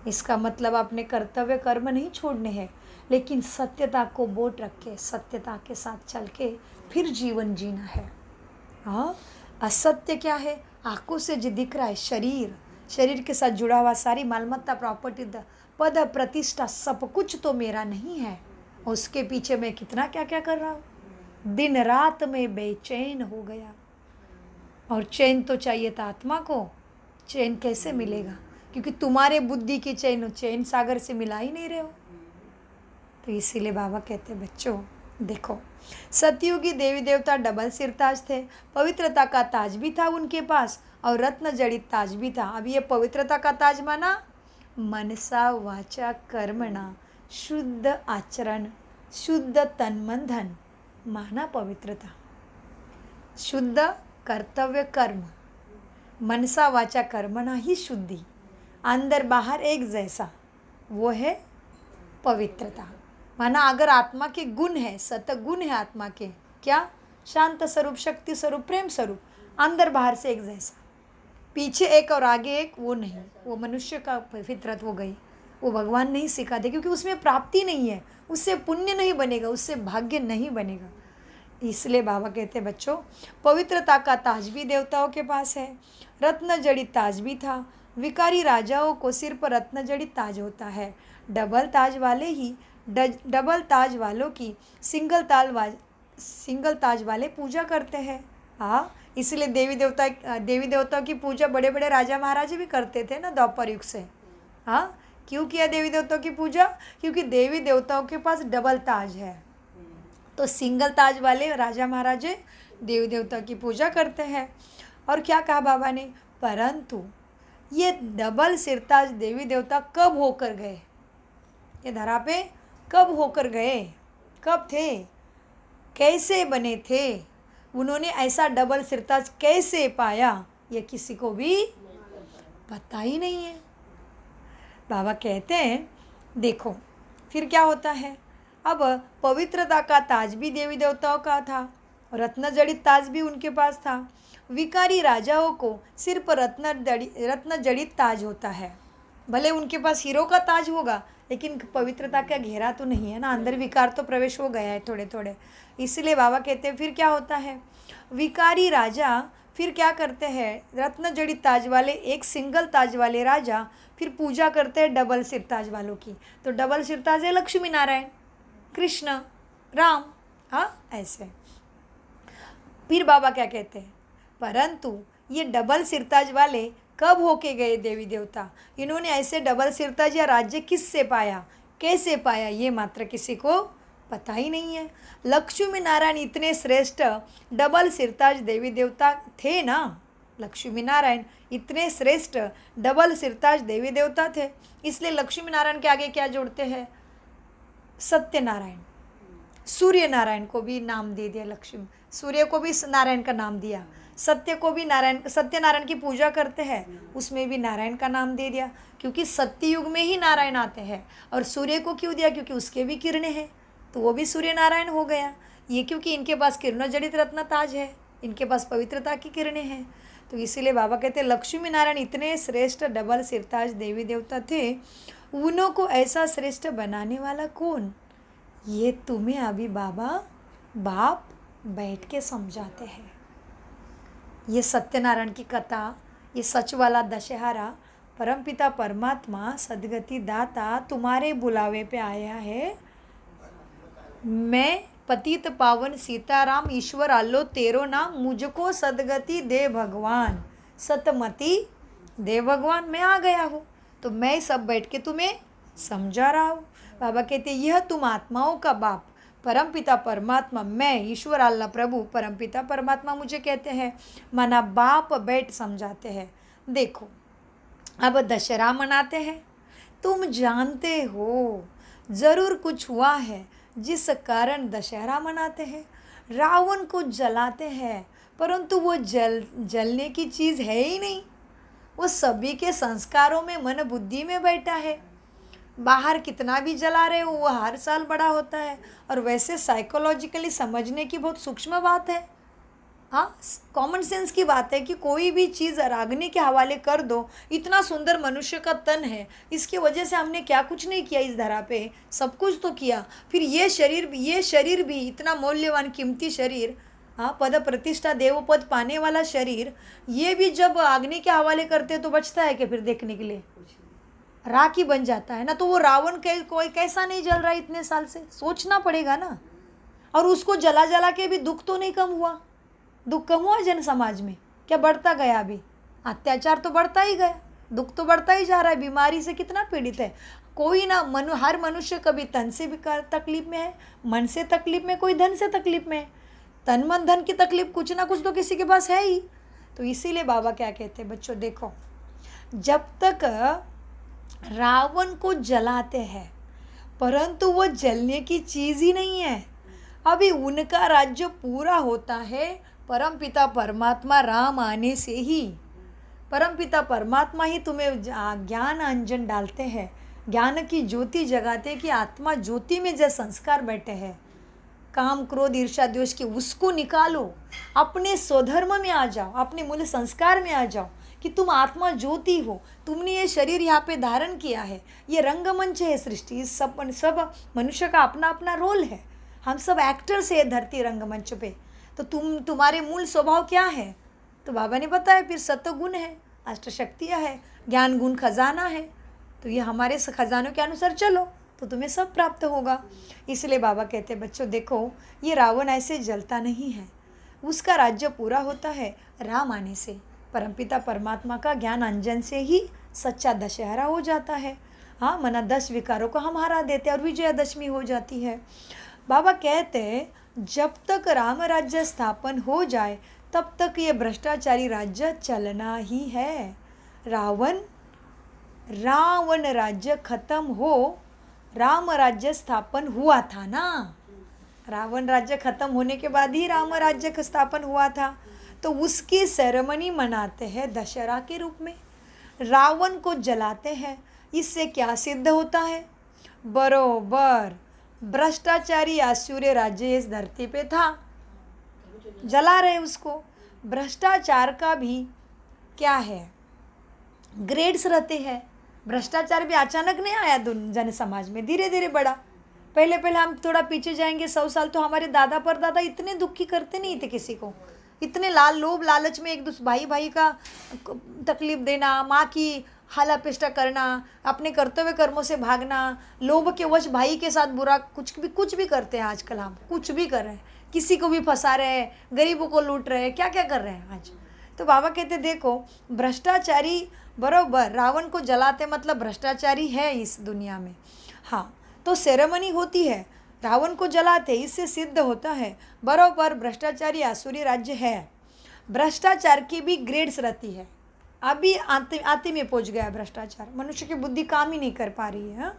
इसका मतलब अपने कर्तव्य कर्म नहीं छोड़ने हैं, लेकिन सत्यता को बोट रख के, सत्यता के साथ चल के फिर जीवन जीना है। हाँ, असत्य क्या है? आंखों से जो दिख रहा है, शरीर के साथ जुड़ा हुआ सारी मालमत्ता, प्रॉपर्टी, पद, प्रतिष्ठा, सब कुछ तो मेरा नहीं है। उसके पीछे मैं कितना क्या क्या कर रहा हूँ। दिन रात में बेचैन हो गया, और चैन तो चाहिए था आत्मा को। चैन कैसे मिलेगा? क्योंकि तुम्हारे बुद्धि की चैन सागर से मिला ही नहीं रहे हो। तो इसीलिए बाबा कहते हैं बच्चों देखो, सतयुगी देवी देवता डबल सिरताज थे। पवित्रता का ताज भी था उनके पास, और रत्न जड़ित ताज भी था। अब ये पवित्रता का ताज माना मनसा वाचा कर्मणा शुद्ध आचरण, शुद्ध तन मन धन, माना पवित्रता। शुद्ध कर्तव्य कर्म, मनसा वाचा कर्मणा ही शुद्धि, अंदर बाहर एक जैसा, वो है पवित्रता। माना अगर आत्मा के गुण है, सतगुण है आत्मा के, क्या? शांत स्वरूप, शक्ति स्वरूप, प्रेम स्वरूप, अंदर बाहर से एक जैसा, पीछे एक और आगे एक, वो नहीं। वो मनुष्य का फितरत हो गई, वो भगवान नहीं सिखाते, क्योंकि उसमें प्राप्ति नहीं है, उससे पुण्य नहीं बनेगा, उससे भाग्य नहीं बनेगा। इसलिए बाबा कहते हैं बच्चों, पवित्रता का ताज भी देवताओं के पास है, रत्न जड़ित ताज भी था। विकारी राजाओं को सिर पर रत्न जड़ित ताज होता है। डबल ताज वालों की सिंगल ताज वाले पूजा करते हैं। हाँ, इसलिए देवी देवताओं की पूजा बड़े बड़े राजा महाराजे भी करते थे ना द्वापर युग से। हाँ, क्यों किया देवी देवताओं की पूजा? क्योंकि देवी देवताओं के पास डबल ताज है, तो सिंगल ताज वाले राजा महाराजे देवी देवताओं की पूजा करते हैं। और क्या कहा बाबा ने? परंतु ये डबल सिरताज देवी देवता कब होकर गए? ये धरा पे कब होकर गए? कब थे? कैसे बने थे? उन्होंने ऐसा डबल सिरताज कैसे पाया, ये किसी को भी पता ही नहीं है। बाबा कहते हैं देखो फिर क्या होता है। अब पवित्रता का ताज भी देवी देवताओं का था, रत्न जड़ित ताज भी उनके पास था। विकारी राजाओं को सिर्फ रत्न जड़ित ताज होता है। भले उनके पास हीरो का ताज होगा, लेकिन पवित्रता का घेरा तो नहीं है ना, अंदर विकार तो प्रवेश हो गया है थोड़े थोड़े। इसलिए बाबा कहते हैं फिर क्या होता है, विकारी राजा फिर क्या करते हैं, रत्न जड़ित ताज वाले, एक सिंगल ताज वाले राजा फिर पूजा करते हैं डबल सिर ताज वालों की। तो डबल सिर ताज है लक्ष्मी नारायण, कृष्ण, राम, हाँ ऐसे। फिर बाबा क्या कहते हैं, परंतु ये डबल सिरताज वाले कब होके गए देवी देवता, इन्होंने ऐसे डबल सिरताज या राज्य किससे पाया, कैसे पाया, ये मात्र किसी को पता ही नहीं है। लक्ष्मी नारायण इतने श्रेष्ठ डबल सिरताज देवी देवता थे ना, लक्ष्मी नारायण इतने श्रेष्ठ डबल सिरताज देवी देवता थे, इसलिए लक्ष्मी नारायण के आगे क्या जोड़ते हैं, सत्यनारायण। सूर्य नारायण को भी नाम दे दिया, लक्ष्मी सूर्य को भी नारायण का नाम दिया, सत्य को भी नारायण, सत्यनारायण की पूजा करते हैं उसमें भी नारायण का नाम दे दिया, क्योंकि सत्य युग में ही नारायण आते हैं। और सूर्य को क्यों दिया, क्योंकि उसके भी किरणें हैं, तो वो भी सूर्य नारायण हो गया। ये क्योंकि इनके पास किरण जड़ित रत्न ताज है, इनके पास पवित्रता की किरणें हैं। तो इसीलिए बाबा कहते हैं लक्ष्मी नारायण इतने श्रेष्ठ डबल सिरताज देवी देवता थे, उन्हों को ऐसा श्रेष्ठ बनाने वाला कौन, ये तुम्हें अभी बाबा बाप बैठ के समझाते हैं। ये सत्यनारायण की कथा, ये सच वाला दशहरा, परमपिता परमात्मा सदगति दाता तुम्हारे बुलावे पे आया है। मैं पतित पावन सीताराम ईश्वर आलो तेरो नाम, मुझको सदगति दे भगवान, सतमति दे भगवान, मैं आ गया हूँ। तो मैं सब बैठ के तुम्हें समझा रहा हूँ। बाबा कहते यह तुम आत्माओं का बाप परमपिता परमात्मा, मैं ईश्वर अल्लाह प्रभु परमपिता परमात्मा मुझे कहते हैं, माना बाप बैठ समझाते हैं। देखो अब दशहरा मनाते हैं, तुम जानते हो ज़रूर कुछ हुआ है जिस कारण दशहरा मनाते हैं। रावण को जलाते हैं, परंतु वो जलने की चीज़ है ही नहीं, वो सभी के संस्कारों में मन बुद्धि में बैठा है। बाहर कितना भी जला रहे हो वो हर साल बड़ा होता है। और वैसे साइकोलॉजिकली समझने की बहुत सूक्ष्म बात है, हाँ कॉमन सेंस की बात है कि कोई भी चीज़ अग्नि के हवाले कर दो। इतना सुंदर मनुष्य का तन है, इसकी वजह से हमने क्या कुछ नहीं किया इस धरा पे, सब कुछ तो किया। फिर ये शरीर भी इतना मूल्यवान कीमती शरीर, हाँ पद प्रतिष्ठा देवपद पाने वाला शरीर, ये भी जब अग्नि के हवाले करते तो बचता है कि फिर देखने के लिए राख ही बन जाता है ना। तो वो रावण कोई कैसा नहीं जल रहा इतने साल से, सोचना पड़ेगा ना। और उसको जला जला के भी दुख तो नहीं कम हुआ, दुख कम हुआ जन समाज में, क्या बढ़ता गया, अभी अत्याचार तो बढ़ता ही गया, दुख तो बढ़ता ही जा रहा है। बीमारी से कितना पीड़ित है कोई ना, हर मनुष्य कभी तन से भी तकलीफ में है, मन से तकलीफ में, कोई धन से तकलीफ में है। तन मन धन की तकलीफ कुछ ना कुछ तो किसी के पास है ही। तो इसीलिए बाबा क्या कहते हैं, बच्चों देखो जब तक रावण को जलाते हैं परंतु वो जलने की चीज़ ही नहीं है, अभी उनका राज्य पूरा होता है परमपिता परमात्मा राम आने से ही। परमपिता परमात्मा ही तुम्हें ज्ञान अंजन डालते हैं, ज्ञान की ज्योति जगाते हैं कि आत्मा ज्योति में जो संस्कार बैठे हैं, काम क्रोध ईर्ष्या द्वेष की, उसको निकालो, अपने स्वधर्म में आ जाओ, अपने मूल संस्कार में आ जाओ कि तुम आत्मा ज्योति हो। तुमने ये शरीर यहाँ पे धारण किया है, ये रंगमंच है सृष्टि, सब मनुष्य का अपना अपना रोल है, हम सब एक्टर्स है धरती रंगमंच पे। तो तुम्हारे मूल स्वभाव क्या है, तो बाबा ने बताया फिर सत्वगुण है, अष्टशक्तियाँ है, ज्ञान गुण खजाना है। तो ये हमारे खजानों के अनुसार चलो तो तुम्हें सब प्राप्त होगा। इसलिए बाबा कहते हैं बच्चों देखो ये रावण ऐसे जलता नहीं है, उसका राज्य पूरा होता है राम आने से, परमपिता परमात्मा का ज्ञान अंजन से ही सच्चा दशहरा हो जाता है। हाँ मना 10 विकारों को हम हरा देते और विजयादशमी हो जाती है। बाबा कहते हैं जब तक राम राज्य स्थापन हो जाए तब तक ये भ्रष्टाचारी राज्य चलना ही है। रावण राज्य खत्म हो, राम राज्य स्थापन हुआ था ना, रावण राज्य खत्म होने के बाद ही राम राज्य का स्थापन हुआ था, तो उसकी सेरेमनी मनाते हैं दशहरा के रूप में, रावण को जलाते हैं। इससे क्या सिद्ध होता है? बरोबर भ्रष्टाचारी आसुरी राज्य इस धरती पे था, जला रहे उसको। भ्रष्टाचार का भी क्या है, ग्रेड्स रहते हैं। भ्रष्टाचार भी अचानक नहीं आया जन समाज में, धीरे धीरे बढ़ा। पहले पहले हम थोड़ा पीछे जाएंगे 100 साल, तो हमारे दादा परदादा इतने दुखी करते नहीं थे किसी को, इतने लोभ लालच में एक दूसरे भाई भाई का तकलीफ देना, माँ की हालापेष्टा करना, अपने कर्तव्य कर्मों से भागना, लोभ के वश भाई के साथ बुरा कुछ भी करते हैं। आजकल हम कुछ भी कर रहे हैं, किसी को भी फंसा रहे हैं, गरीबों को लूट रहे हैं, क्या क्या कर रहे हैं आज। तो बाबा कहते देखो, भ्रष्टाचारी बरोबर रावण को जलाते मतलब भ्रष्टाचारी है इस दुनिया में। हाँ, तो सेरेमनी होती है, रावण को जलाते, इससे सिद्ध होता है बरोबर भ्रष्टाचारी आसुरी राज्य है। भ्रष्टाचार की भी ग्रेड्स रहती है। अभी आते में पहुंच गया भ्रष्टाचार, मनुष्य की बुद्धि काम ही नहीं कर पा रही है।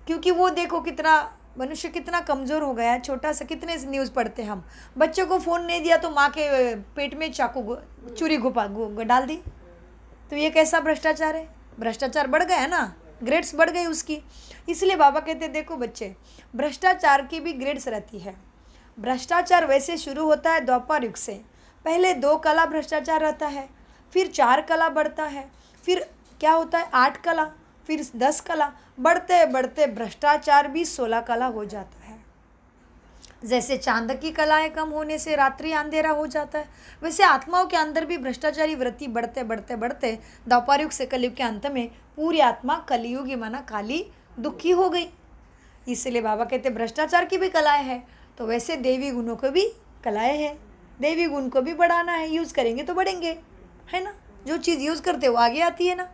क्योंकि वो देखो कितना मनुष्य कितना कमज़ोर हो गया है। छोटा सा कितने न्यूज़ पढ़ते हम, बच्चों को फ़ोन नहीं दिया तो माँ के पेट में चाकू चूरी डाल दी। तो ये कैसा भ्रष्टाचार है? भ्रष्टाचार बढ़ गया ना, ग्रेड्स बढ़ गई उसकी। इसलिए बाबा कहते देखो बच्चे, भ्रष्टाचार की भी ग्रेड्स रहती है। भ्रष्टाचार वैसे शुरू होता है द्वापर युग से। पहले 2 कला भ्रष्टाचार रहता है, फिर 4 कला बढ़ता है, फिर क्या होता है 8 कला, फिर 10 कला, बढ़ते बढ़ते भ्रष्टाचार भी 16 कला हो जाता है। जैसे चांद की कलाएं कम होने से रात्रि अंधेरा हो जाता है, वैसे आत्माओं के अंदर भी भ्रष्टाचारी वृत्ति बढ़ते बढ़ते बढ़ते द्वापर युग से कलयुग के अंत में पूरी आत्मा कलियुगी माना काली दुखी हो गई। इसलिए बाबा कहते भ्रष्टाचार की भी कलाएं हैं, तो वैसे देवी गुणों को भी कलाएं हैं। देवी गुण को भी बढ़ाना है, यूज़ करेंगे तो बढ़ेंगे, है ना। जो चीज़ यूज़ करते वो आगे आती है ना,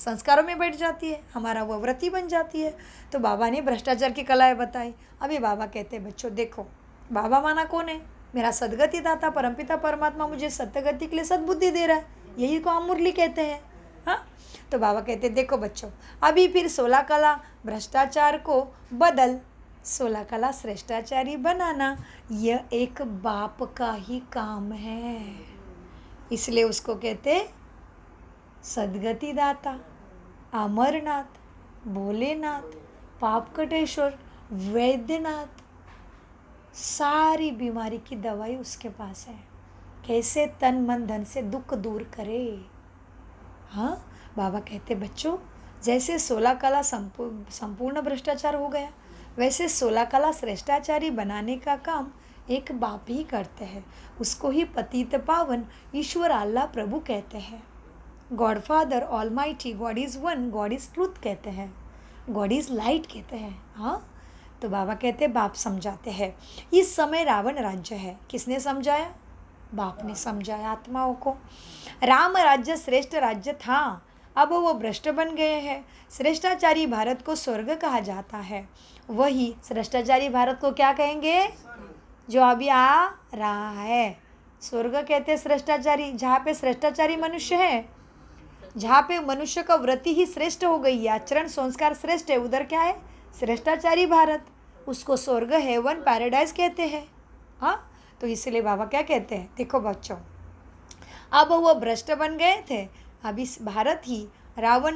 संस्कारों में बैठ जाती है, हमारा वो व्रति बन जाती है। तो बाबा ने भ्रष्टाचार की कलाएं बताई। अभी बाबा कहते हैं बच्चों देखो, बाबा माना कौन है? मेरा सदगति दाता परमपिता परमात्मा मुझे सत्यगति के लिए सद्बुद्धि दे रहा है, यही को हम मुरली कहते हैं। हाँ, तो बाबा कहते हैं देखो बच्चों, अभी फिर 16 कला भ्रष्टाचार को बदल 16 कला श्रेष्ठाचारी बनाना, यह एक बाप का ही काम है। इसलिए उसको कहते सदगति दाता, अमरनाथ, भोलेनाथ, पापकटेश्वर, वैद्यनाथ। सारी बीमारी की दवाई उसके पास है, कैसे तन मन धन से दुख दूर करे। हाँ, बाबा कहते बच्चों, जैसे 16 कला संपूर्ण भ्रष्टाचार हो गया, वैसे 16 कला श्रेष्ठाचारी बनाने का काम एक बाप ही करते हैं। उसको ही पतित पावन ईश्वर अल्लाह प्रभु कहते हैं। God father almighty, God is one, God is truth कहते हैं, गॉड इज़ लाइट कहते हैं। हाँ, तो बाबा कहते बाप समझाते हैं। इस समय रावण राज्य है, किसने समझाया? बाप ने समझाया आत्माओं को। राम राज्य श्रेष्ठ राज्य था, अब वो भ्रष्ट बन गए हैं। श्रेष्ठाचारी भारत को स्वर्ग कहा जाता है। वही श्रेष्ठाचारी भारत को क्या कहेंगे? जो अभी आ रहा है, स्वर्ग कहते हैं श्रेष्ठाचारी, जहाँ पे श्रेष्ठाचारी मनुष्य है, जहाँ पे मनुष्य का वृत्ति ही श्रेष्ठ हो गई है, आचरण संस्कार श्रेष्ठ है, उधर क्या है? श्रेष्ठाचारी भारत, उसको स्वर्ग हेवन पैराडाइज कहते हैं। हाँ, तो इसलिए बाबा क्या कहते हैं देखो बच्चों, अब वो भ्रष्ट बन गए थे, अभी भारत ही राम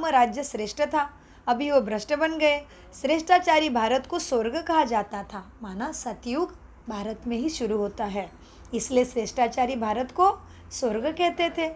राज्य श्रेष्ठ था, अभी वो भ्रष्ट बन गए। श्रेष्ठाचारी भारत को स्वर्ग कहा जाता था, माना सतयुग भारत में ही शुरू होता है, इसलिए श्रेष्ठाचारी भारत को स्वर्ग कहते थे।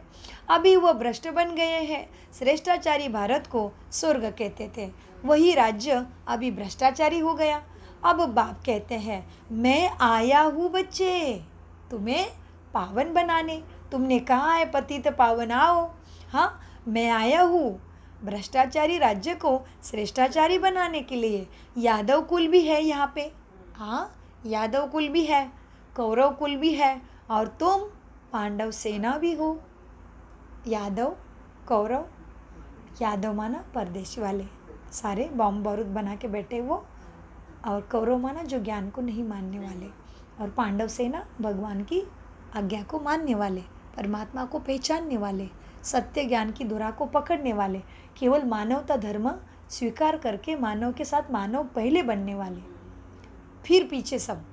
अभी वो भ्रष्ट बन गए हैं, श्रेष्ठाचारी भारत को स्वर्ग कहते थे। वही राज्य अभी भ्रष्टाचारी हो गया। अब बाप कहते हैं मैं आया हूँ बच्चे तुम्हें पावन बनाने, तुमने कहा है पतित पावन आओ। हाँ, मैं आया हूँ भ्रष्टाचारी राज्य को श्रेष्ठाचारी बनाने के लिए। यादव कुल भी है यहाँ पे, हाँ यादव कुल भी है, कौरव कुल भी है, और तुम पांडव सेना भी हो। यादव कौरव, यादव माना परदेशी वाले, सारे बॉम्ब बारूद बना के बैठे वो, और कौरव माना जो ज्ञान को नहीं मानने वाले, और पांडव सेना भगवान की आज्ञा को मानने वाले, परमात्मा को पहचानने वाले, सत्य ज्ञान की धुरा को पकड़ने वाले, केवल मानवता धर्म स्वीकार करके मानव के साथ मानव पहले बनने वाले। फिर पीछे सब,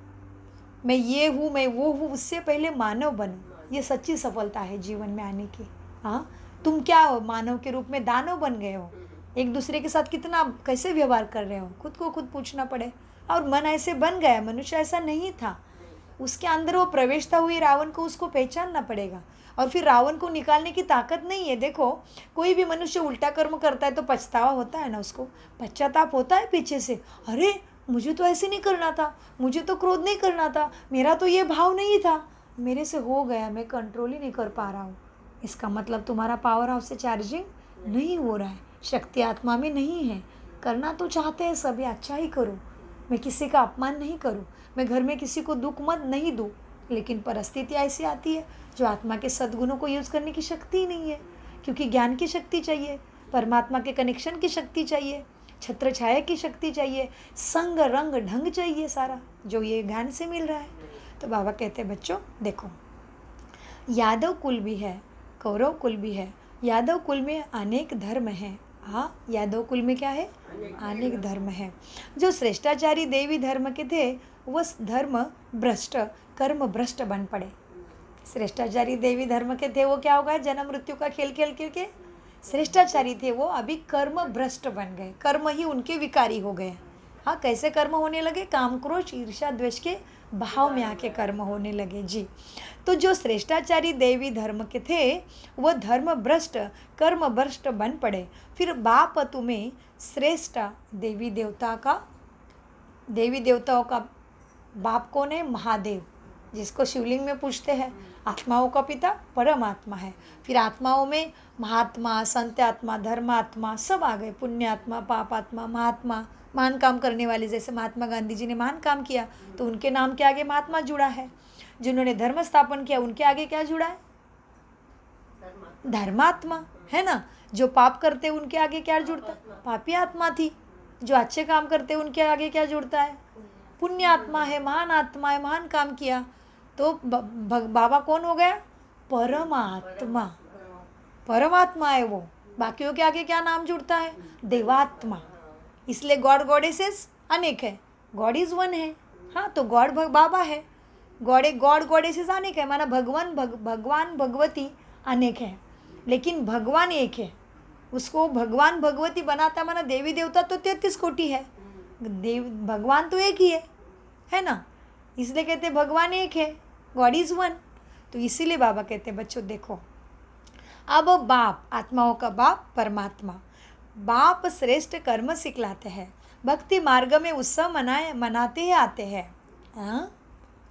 मैं ये हूँ, मैं वो हूँ, उससे पहले मानव बनो। ये सच्ची सफलता है जीवन में आने की। हाँ, तुम क्या हो? मानव के रूप में दानव बन गए हो। एक दूसरे के साथ कितना कैसे व्यवहार कर रहे हो, खुद को खुद पूछना पड़े। और मन ऐसे बन गया, मनुष्य ऐसा नहीं था। उसके अंदर वो प्रवेशता हुई रावण को, उसको पहचानना पड़ेगा। और फिर रावण को निकालने की ताकत नहीं है। देखो, कोई भी मनुष्य उल्टा कर्म करता है तो पछतावा होता है ना, उसको पश्चाताप होता है पीछे से। अरे, मुझे तो ऐसे नहीं करना था, मुझे तो क्रोध नहीं करना था, मेरा तो ये भाव नहीं था, मेरे से हो गया, मैं कंट्रोल ही नहीं कर पा रहा हूँ। इसका मतलब तुम्हारा पावर हाउस से चार्जिंग नहीं हो रहा है, शक्ति आत्मा में नहीं है। करना तो चाहते हैं सभी, अच्छा ही करो, मैं किसी का अपमान नहीं करूं, मैं घर में किसी को दुख मत नहीं दूं। लेकिन परिस्थिति ऐसी आती है जो आत्मा के सद्गुणों को यूज़ करने की शक्ति ही नहीं है, क्योंकि ज्ञान की शक्ति चाहिए, परमात्मा के कनेक्शन की शक्ति चाहिए, छत्र छाया की शक्ति चाहिए, संग रंग ढंग चाहिए, सारा जो ये ज्ञान से मिल रहा है। तो बाबा कहते हैं बच्चों देखो, यादव कुल भी है, कौरव कुल भी है। यादव कुल में अनेक धर्म हैं। हाँ, यादव कुल में क्या है? अनेक धर्म है। जो श्रेष्ठाचारी देवी धर्म के थे वह धर्म भ्रष्ट, कर्म भ्रष्ट बन पड़े। श्रेष्ठाचारी देवी धर्म के थे वो क्या हो गए? जन्म मृत्यु का खेल खेल के श्रेष्ठाचारी थे वो अभी कर्म भ्रष्ट बन गए, कर्म ही उनके विकारी हो गए। हाँ, कैसे कर्म होने लगे? काम क्रोध ईर्ष्या द्वेष के भाव में आके कर्म होने लगे जी। तो जो श्रेष्ठाचारी देवी धर्म के थे वह धर्म भ्रष्ट, कर्म भ्रष्ट बन पड़े। फिर बाप तुम्हें श्रेष्ठ देवी देवताओं का बाप कौन है? महादेव, जिसको शिवलिंग में पूछते हैं। आत्माओं का पिता परमात्मा है। फिर आत्माओं में महात्मा, संत आत्मा, धर्मात्मा सब आ गए। पुण्य आत्मा, पाप आत्मा, महात्मा, महान काम करने वाले। जैसे महात्मा गांधी जी ने महान काम किया तो उनके नाम के आगे महात्मा जुड़ा है। जिन्होंने धर्म स्थापन किया उनके आगे क्या जुड़ा है? धर्मात्मा, है ना। जो पाप करते उनके आगे क्या जुड़ता है? पापी आत्मा थी। जो अच्छे काम करते उनके आगे क्या जुड़ता है? पुण्य आत्मा है, महान आत्मा है, महान काम किया तो बाबा कौन हो गया? परमात्मा। परमात्मा है वो। बाकियों के आगे क्या नाम जुड़ता है? देवात्मा। इसलिए गॉड गॉडेसेस अनेक है, गॉड इज वन है। हाँ, तो गॉड बाबा है, गॉड गॉडेसेस अनेक है, माना भगवान भगवती अनेक है, लेकिन भगवान एक है। उसको भगवान भगवती बनाता माना देवी देवता तो 33 कोटि है, भगवान तो एक ही है ना। इसलिए कहते भगवान एक है, गॉड इज वन। तो इसीलिए बाबा कहते बच्चों देखो, अब बाप, आत्माओं का बाप परमात्मा, बाप श्रेष्ठ कर्म सिखलाते हैं। भक्ति मार्ग में उत्सव मनाते ही आते हैं। हाँ,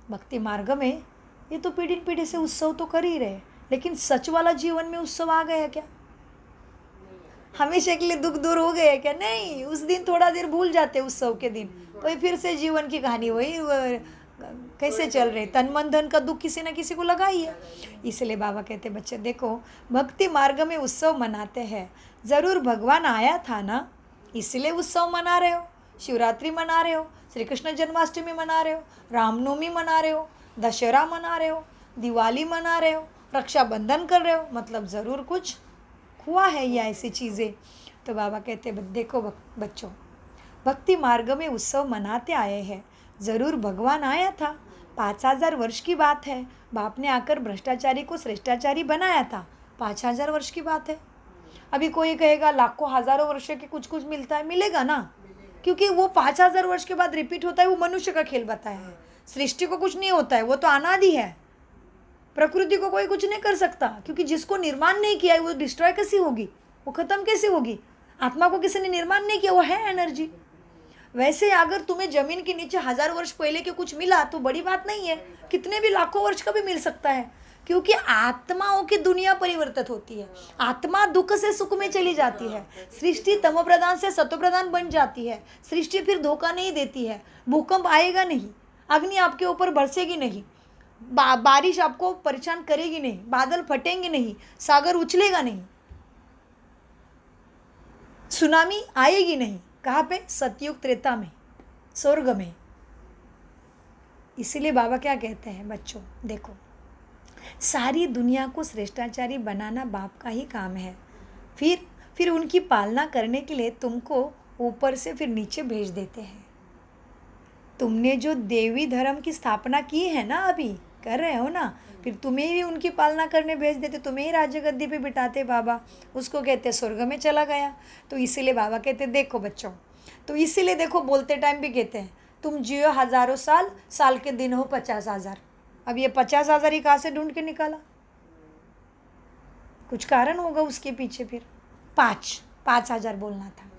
भक्ति मार्ग में ये तो पीढ़ी पीढ़ी से उत्सव तो कर ही रहे, लेकिन सच वाला जीवन में उत्सव आ गया क्या? हमेशा के लिए दुख दूर हो गए क्या? नहीं, उस दिन थोड़ा देर भूल जाते उत्सव के दिन, तो ये फिर से जीवन की कहानी वही कैसे चल रहे। तन मन धन का दुख किसी न किसी को लगा ही है। इसलिए बाबा कहते बच्चे देखो, भक्ति मार्ग में उत्सव मनाते हैं। ज़रूर भगवान आया था ना, इसलिए उत्सव मना रहे हो। शिवरात्रि मना रहे हो, श्री कृष्ण जन्माष्टमी मना रहे हो, रामनवमी मना रहे हो, दशहरा मना रहे हो, दिवाली मना रहे हो, रक्षाबंधन कर रहे हो, मतलब ज़रूर कुछ हुआ है ये ऐसी चीज़ें। तो बाबा कहते देखो बच्चों, भक्ति मार्ग में उत्सव मनाते आए हैं। ज़रूर भगवान आया था, 5000 वर्ष की बात है। बाप ने आकर भ्रष्टाचारी को श्रेष्ठाचारी बनाया था, 5000 वर्ष की बात है। अभी कोई कहेगा लाखों हज़ारों वर्ष के कुछ मिलता है, मिलेगा ना, क्योंकि वो 5000 वर्ष के बाद रिपीट होता है। वो मनुष्य का खेल बताया है, सृष्टि को कुछ नहीं होता है, वो तो अनादि है। प्रकृति को कोई कुछ नहीं कर सकता, क्योंकि जिसको निर्माण नहीं किया है वो डिस्ट्रॉय कैसी होगी, वो खत्म कैसे होगी। आत्मा को किसी ने निर्माण नहीं किया, वो है एनर्जी। वैसे अगर तुम्हें जमीन के नीचे 1000 वर्ष पहले के कुछ मिला तो बड़ी बात नहीं है, कितने भी लाखों वर्ष का भी मिल सकता है, क्योंकि आत्माओं की दुनिया परिवर्तित होती है। आत्मा दुख से सुख में चली जाती है, सृष्टि तमो प्रधान से सतो प्रधान बन जाती है। सृष्टि फिर धोखा नहीं देती है, भूकंप आएगा नहीं, अग्नि आपके ऊपर बरसेगी नहीं, बारिश आपको परेशान करेगी नहीं, बादल फटेंगे नहीं, सागर उछलेगा नहीं, सुनामी आएगी नहीं। कहाँ पे? सतयुग त्रेता में, स्वर्ग में। इसीलिए बाबा क्या कहते हैं बच्चों, देखो सारी दुनिया को श्रेष्ठाचारी बनाना बाप का ही काम है। फिर उनकी पालना करने के लिए तुमको ऊपर से फिर नीचे भेज देते हैं। तुमने जो देवी धर्म की स्थापना की है ना, अभी कर रहे हो ना, फिर तुम्हें ही उनकी पालना करने भेज देते, तुम्हें ही राज्य गद्दी पे बिठाते बाबा, उसको कहते स्वर्ग में चला गया। तो इसीलिए बाबा कहते देखो बच्चों, तो इसीलिए देखो बोलते टाइम भी कहते हैं तुम जियो हज़ारों साल, साल के दिन हो 50,000। अब ये 50,000 ही कहाँ से ढूंढ के निकाला? कुछ कारण होगा उसके पीछे। फिर 5,000 बोलना था।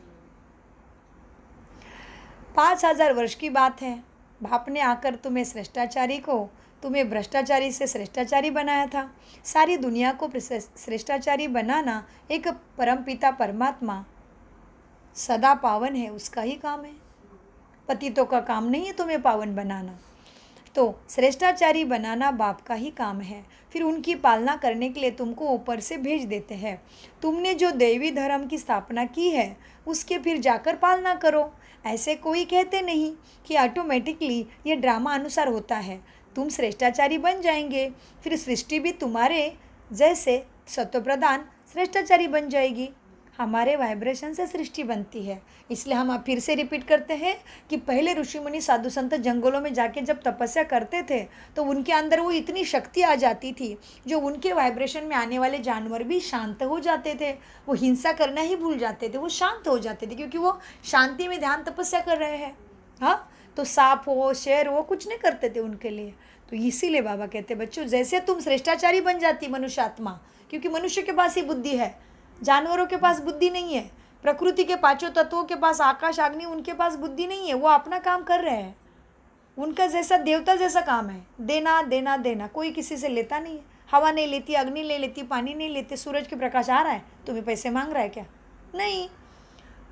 5,000 वर्ष की बात है। बाप ने आकर तुम्हें भ्रष्टाचारी से श्रेष्ठाचारी बनाया था। सारी दुनिया को श्रेष्ठाचारी बनाना एक परमपिता परमात्मा सदा पावन है, उसका ही काम है। पतितों का काम नहीं है तुम्हें पावन बनाना। तो श्रेष्ठाचारी बनाना बाप का ही काम है। फिर उनकी पालना करने के लिए तुमको ऊपर से भेज देते हैं। तुमने जो देवी धर्म की स्थापना की है उसके फिर जाकर पालना करो। ऐसे कोई कहते नहीं कि ऑटोमेटिकली ये ड्रामा अनुसार होता है। तुम श्रेष्ठाचारी बन जाएंगे, फिर सृष्टि भी तुम्हारे जैसे सत्वप्रधान श्रेष्ठाचारी बन जाएगी। हमारे वाइब्रेशन से सृष्टि बनती है। इसलिए हम फिर से रिपीट करते हैं कि पहले ऋषि मुनि साधु संत जंगलों में जाके जब तपस्या करते थे तो उनके अंदर वो इतनी शक्ति आ जाती थी, जो उनके वाइब्रेशन में आने वाले जानवर भी शांत हो जाते थे। वो हिंसा करना ही भूल जाते थे, वो शांत हो जाते थे, क्योंकि वो शांति में ध्यान तपस्या कर रहे हैं। हाँ, तो सांप हो शेर हो कुछ नहीं करते थे उनके लिए। तो इसीलिए बाबा कहते बच्चों, जैसे तुम श्रेष्ठाचारी बन जाती मनुष्य आत्मा, क्योंकि मनुष्य के पास ही बुद्धि है, जानवरों के पास बुद्धि नहीं है। प्रकृति के पांचों तत्वों के पास आकाश अग्नि, उनके पास बुद्धि नहीं है। वो अपना काम कर रहे हैं, उनका जैसा देवता जैसा काम है, देना देना देना। कोई किसी से लेता नहीं है। हवा नहीं लेती, अग्नि नहीं लेती, पानी नहीं लेते, सूरज के प्रकाश आ रहा है, तुम्हें पैसे मांग रहा है क्या? नहीं।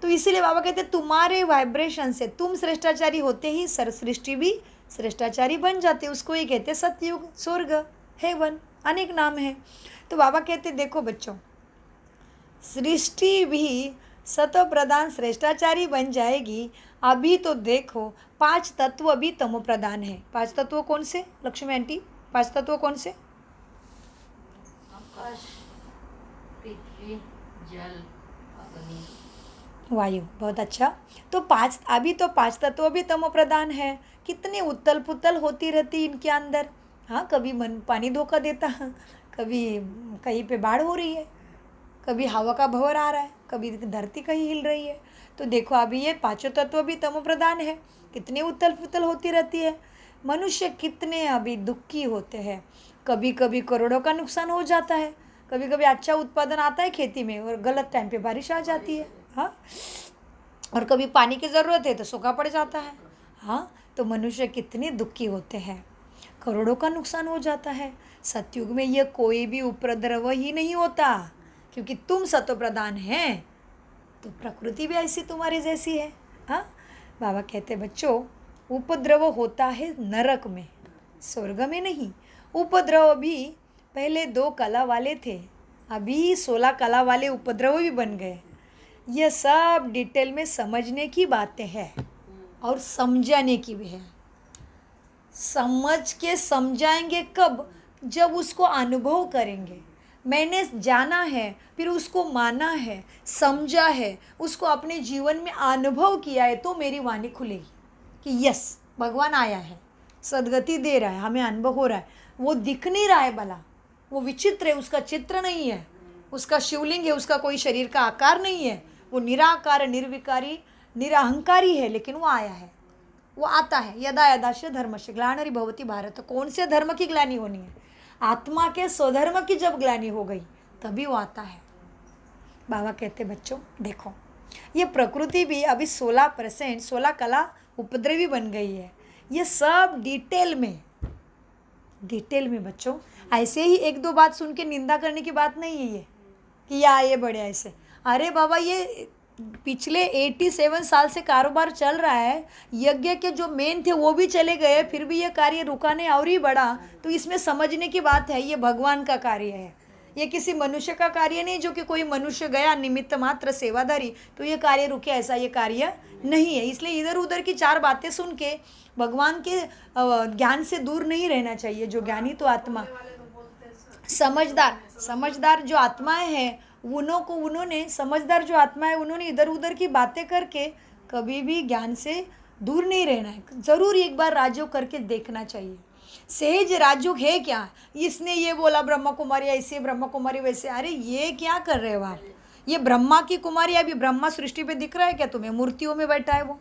तो इसीलिए बाबा कहते तुम्हारे वाइब्रेशन से तुम श्रेष्ठाचारी होते ही सृष्टि भी श्रेष्ठाचारी बन जाते। उसको ये कहते सतयुग, स्वर्ग, हेवन, अनेक नाम है। तो बाबा कहते देखो बच्चों, सृष्टि भी सतो प्रधान श्रेष्ठाचारी बन जाएगी। अभी तो देखो 5 तत्व भी तमो प्रधान है। 5 तत्व कौन से लक्ष्मी आंटी? 5 तत्व कौन से? आकाश, पृथ्वी, जल, अग्नि, वायु। बहुत अच्छा। तो 5 अभी तो 5 तत्व भी तमो प्रधान है। कितनी उथल पुथल होती रहती इनके अंदर। हाँ, कभी मन पानी धोखा देता, कभी कहीं पे बाढ़ हो रही है, कभी हवा का भंवर आ रहा है, कभी धरती कहीं हिल रही है। तो देखो अभी ये 5 तत्व भी तमो प्रधान है। कितनी उथल पुथल होती रहती है। मनुष्य कितने अभी दुखी होते हैं। कभी कभी करोड़ों का नुकसान हो जाता है, कभी कभी अच्छा उत्पादन आता है खेती में और गलत टाइम पे बारिश आ जाती है। हाँ, और कभी पानी की ज़रूरत है तो सूखा पड़ जाता है। हाँ, तो मनुष्य कितने दुखी होते हैं, करोड़ों का नुकसान हो जाता है। सतयुग में यह कोई भी उपद्रव ही नहीं होता, क्योंकि तुम सतो प्रधान हैं। तो प्रकृति भी ऐसी तुम्हारी जैसी है। हाँ, बाबा कहते बच्चों, उपद्रव होता है नरक में, स्वर्ग में नहीं। उपद्रव भी पहले 2 कला वाले थे, अभी 16 कला वाले उपद्रव भी बन गए। यह सब डिटेल में समझने की बातें हैं और समझाने की भी है। समझ के समझाएंगे कब? जब उसको अनुभव करेंगे। मैंने जाना है, फिर उसको माना है, समझा है, उसको अपने जीवन में अनुभव किया है, तो मेरी वाणी खुलेगी कि यस, भगवान आया है, सदगति दे रहा है, हमें अनुभव हो रहा है। वो दिख नहीं रहा है भला, वो विचित्र है, उसका चित्र नहीं है, उसका शिवलिंग है, उसका कोई शरीर का आकार नहीं है, वो निराकार निर्विकारी निरहंकारी है, लेकिन वो आया है, वो आता है। यदा यदाश्य धर्मस्य ग्लानिर् भवति भारत। कौन से धर्म की ग्लानि होनी है? आत्मा के स्वधर्म की जब ग्लानि हो गई तभी वो आता है। बाबा कहते बच्चों देखो, ये प्रकृति भी अभी 16 कला उपद्रवी बन गई है। ये सब डिटेल में बच्चों, ऐसे ही 1-2 बात सुन के निंदा करने की बात नहीं है ये कि ये बड़े ऐसे। अरे बाबा, ये पिछले 87 साल से कारोबार चल रहा है। यज्ञ के जो मेन थे वो भी चले गए, फिर भी ये कार्य रुका नहीं और ही बढ़ा। तो इसमें समझने की बात है, ये भगवान का कार्य है, ये किसी मनुष्य का कार्य नहीं जो कि कोई मनुष्य गया निमित्त मात्र सेवादारी तो ये कार्य रुके, ऐसा ये कार्य नहीं है। इसलिए इधर उधर की 4 बातें सुन के भगवान के ज्ञान से दूर नहीं रहना चाहिए। जो ज्ञानी तो आत्मा समझदार जो आत्माएं हैं, उन्होंने समझदार जो आत्मा है, उन्होंने इधर उधर की बातें करके कभी भी ज्ञान से दूर नहीं रहना है, ज़रूर एक बार राजयोग करके देखना चाहिए। सहज राजयोग है क्या? इसने ये बोला ब्रह्मा कुमारी ऐसे, ब्रह्मा कुमारी वैसे, अरे ये क्या कर रहे हो आप? ये ब्रह्मा की कुमारी अभी ब्रह्मा सृष्टि पे दिख रहा है क्या तुम्हें? मूर्तियों में बैठा है वो।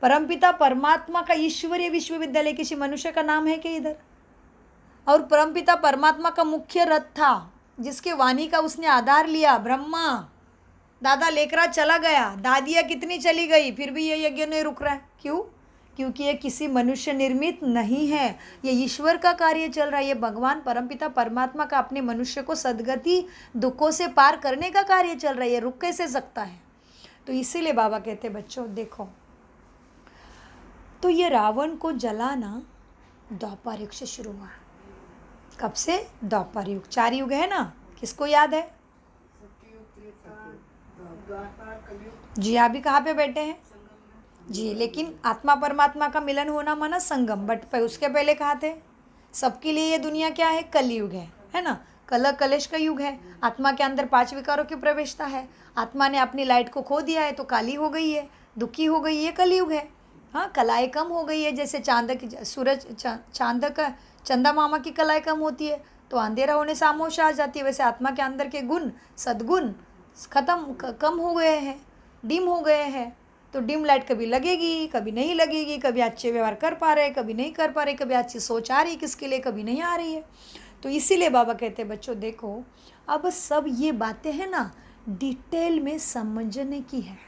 परमपिता परमात्मा का ईश्वरीय विश्वविद्यालय किसी मनुष्य का नाम है क्या इधर? और परमपिता परमात्मा का मुख्य रथ था, जिसके वाणी का उसने आधार लिया, ब्रह्मा। दादा लेकरा चला गया, दादियाँ कितनी चली गई, फिर भी ये यज्ञ नहीं रुक रहा है। क्यों? क्योंकि ये किसी मनुष्य निर्मित नहीं है, ये ईश्वर का कार्य चल रहा है। ये भगवान परमपिता परमात्मा का अपने मनुष्य को सद्गति दुखों से पार करने का कार्य चल रहा है। ये रुक कैसे सकता है? तो इसीलिए बाबा कहते बच्चों देखो, तो ये रावण को जलाना द्वापर युग से शुरू हुआ। कब से? द्वापर युग। 4 युग है ना, किसको याद है? जी आप भी कहाँ पे बैठे हैं? जी, लेकिन आत्मा परमात्मा का मिलन होना माना संगम, बट उसके पहले कहाँ थे? सबके लिए ये दुनिया क्या है? कलयुग है ना? कलह कलेश का युग है। आत्मा के अंदर 5 विकारों की प्रवेशता है। आत्मा ने अपनी लाइट को खो दिया है तो काली हो गई है, दुखी हो गई, ये कलयुग है। हाँ, कलाएँ कम हो गई है, जैसे चंदा मामा की कलाएँ कम होती है तो अंधेरा होने से खामोश आ जाती है, वैसे आत्मा के अंदर के गुण सद्गुण कम हो गए हैं, डिम हो गए हैं। तो डिम लाइट कभी लगेगी, कभी नहीं लगेगी, कभी अच्छे व्यवहार कर पा रहे, कभी नहीं कर पा रहे, कभी अच्छी सोच आ रही किसके लिए, कभी नहीं आ रही है। तो इसीलिए बाबा कहते हैं बच्चों देखो, अब सब ये बातें हैं ना, डिटेल में समझने की है,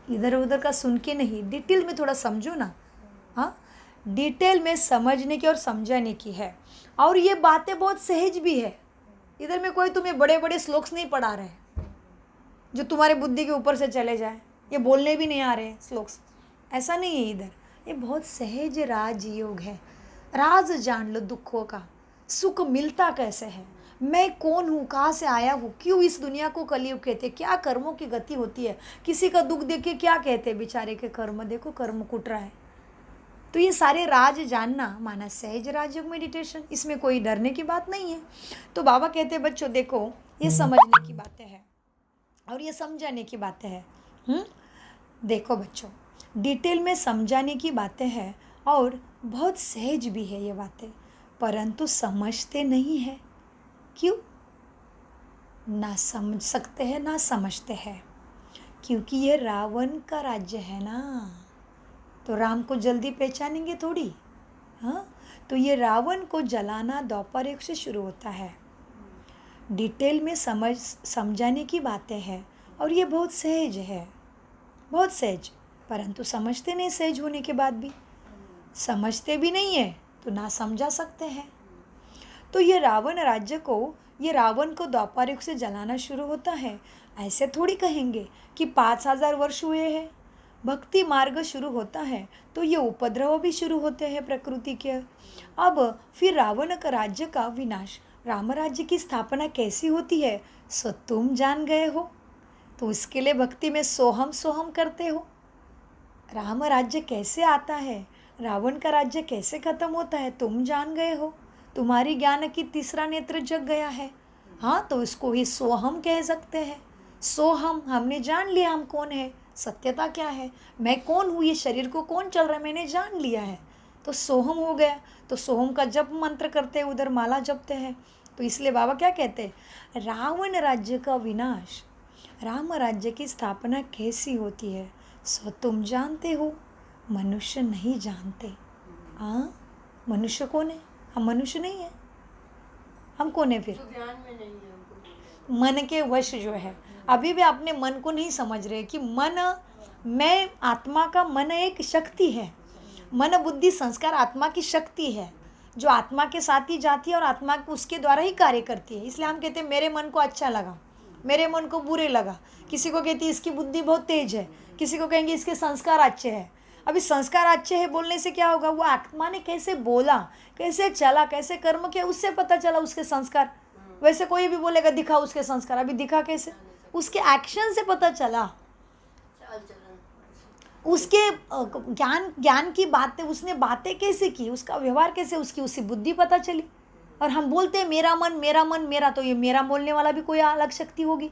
इधर उधर का सुन के नहीं, डिटेल में थोड़ा समझो ना। हाँ, डिटेल में समझने की और समझाने की है। और ये बातें बहुत सहज भी है। इधर में कोई तुम्हें बड़े बड़े श्लोक्स नहीं पढ़ा रहे जो तुम्हारे बुद्धि के ऊपर से चले जाए, ये बोलने भी नहीं आ रहे श्लोक्स, ऐसा नहीं है इधर। ये बहुत सहज राजयोग है। राज जान लो दुखों का, सुख मिलता कैसे है, मैं कौन हूँ, कहाँ से आया हूँ, क्यों इस दुनिया को कलयुग कहते, क्या कर्मों की गति होती है। किसी का दुख देख के क्या कहते हैं, बेचारे के कर्म देखो, कर्म कुट रहा है। तो ये सारे राज जानना माना सहज राजयोग मेडिटेशन, इसमें कोई डरने की बात नहीं है। तो बाबा कहते हैं बच्चों देखो, ये समझने की बातें हैं और ये समझाने की बातें हैं। देखो बच्चों, डिटेल में समझाने की बातें हैं और बहुत सहज भी है ये बातें, परंतु समझते नहीं है। क्यों? ना समझ सकते हैं ना समझते हैं, क्योंकि ये रावण का राज्य है ना, तो राम को जल्दी पहचानेंगे थोड़ी। हाँ, तो ये रावण को जलाना द्वापर युग से शुरू होता है। डिटेल में समझाने की बातें हैं और ये बहुत सहज है, बहुत सहज, परंतु समझते नहीं। सहज होने के बाद भी समझते भी नहीं है तो ना समझा सकते हैं। तो ये रावण राज्य को, ये रावण को द्वापर युग से जलाना शुरू होता है। ऐसे थोड़ी कहेंगे कि 5000 वर्ष हुए हैं। भक्ति मार्ग शुरू होता है तो ये उपद्रव भी शुरू होते हैं प्रकृति के। अब फिर रावण का राज्य का विनाश, राम राज्य की स्थापना कैसी होती है सो तुम जान गए हो। तो इसके लिए भक्ति में सोहम सोहम करते हो। राम राज्य कैसे आता है, रावण का राज्य कैसे खत्म होता है, तुम जान गए हो। तुम्हारी ज्ञान की तीसरा नेत्र जग गया है। हाँ, तो इसको ही सोहम कह सकते हैं। सोहम, हमने जान लिया हम कौन है, सत्यता क्या है, मैं कौन हूँ, ये शरीर को कौन चल रहा है, मैंने जान लिया है, तो सोहम हो गया। तो सोहम का जप मंत्र करते हैं, उधर माला जपते हैं। तो इसलिए बाबा क्या कहते हैं, रावण राज्य का विनाश, राम राज्य की स्थापना कैसी होती है सो तुम जानते हो, मनुष्य नहीं जानते। हाँ, मनुष्य कौन है? हम मनुष्य नहीं है, हम कौन है फिर? तो ध्यान में नहीं है हमको। मन के वश जो है, अभी भी अपने मन को नहीं समझ रहे कि मन, मैं आत्मा का मन एक शक्ति है। मन बुद्धि संस्कार आत्मा की शक्ति है जो आत्मा के साथ ही जाती है और आत्मा उसके द्वारा ही कार्य करती है। इसलिए हम कहते हैं मेरे मन को अच्छा लगा, मेरे मन को बुरे लगा। किसी को कहती है इसकी बुद्धि बहुत तेज है, किसी को कहेंगे इसके संस्कार अच्छे हैं। अभी संस्कार अच्छे हैं बोलने से क्या होगा, वो आत्मा ने कैसे बोला, कैसे चला, कैसे कर्म किया, उससे पता चला उसके संस्कार। वैसे कोई भी बोलेगा दिखा उसके संस्कार, अभी दिखा कैसे, उसके एक्शन से पता चला, चाल चलन उसके ज्ञान की बातें, उसने बातें कैसे की, उसका व्यवहार कैसे, उसकी उसी बुद्धि पता चली। और हम बोलते हैं मेरा मन मेरा मन मेरा, तो ये मेरा बोलने वाला भी कोई अलग शक्ति होगी।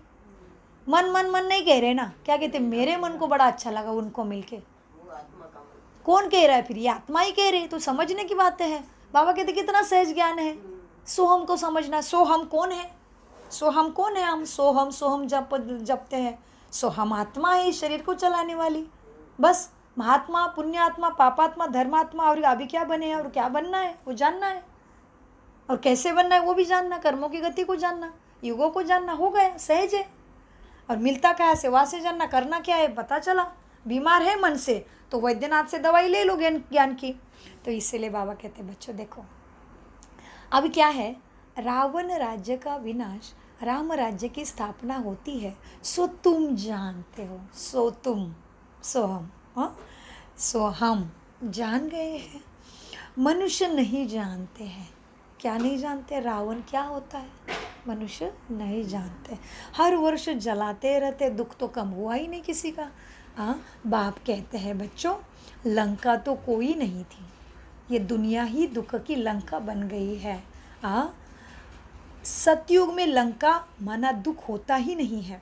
मन मन मन नहीं कह रहे ना, क्या कहते, मेरे मन को बड़ा अच्छा लगा उनको मिलके, वो आत्मा आत्मा का मन। कौन कह रहा है फिर? ये आत्मा ही कह रही है। तो समझने की बात है। बाबा कहते कितना सहज ज्ञान है। सोहम को समझना। सोहम कौन है? सोहम कौन है? हम सोहम सोहम जपते हैं। सोहम आत्मा है इस शरीर को चलाने वाली। बस महात्मा, पुण्यात्मा, पापात्मा, धर्मात्मा, और अभी क्या बने हैं और क्या बनना है वो जानना है, और कैसे बनना है वो भी जानना, कर्मों की गति को जानना, युगों को जानना, हो गया, सहज है। और मिलता क्या है? सेवा से जानना। करना क्या है पता चला। बीमार है मन से तो वैद्यनाथ से दवाई ले लो ज्ञान की। तो इसीलिए बाबा कहते बच्चों देखो, अब क्या है, रावण राज्य का विनाश, राम राज्य की स्थापना होती है। सो तुम जानते हो, सो तुम, सो हम, हाँ, सो हम जान गए हैं। मनुष्य नहीं जानते हैं। क्या नहीं जानते? रावण क्या होता है मनुष्य नहीं जानते। हर वर्ष जलाते रहते, दुख तो कम हुआ ही नहीं किसी का। हाँ, बाप कहते हैं बच्चों, लंका तो कोई नहीं थी, ये दुनिया ही दुख की लंका बन गई है। हाँ, सतयुग में लंका माना दुख होता ही नहीं है।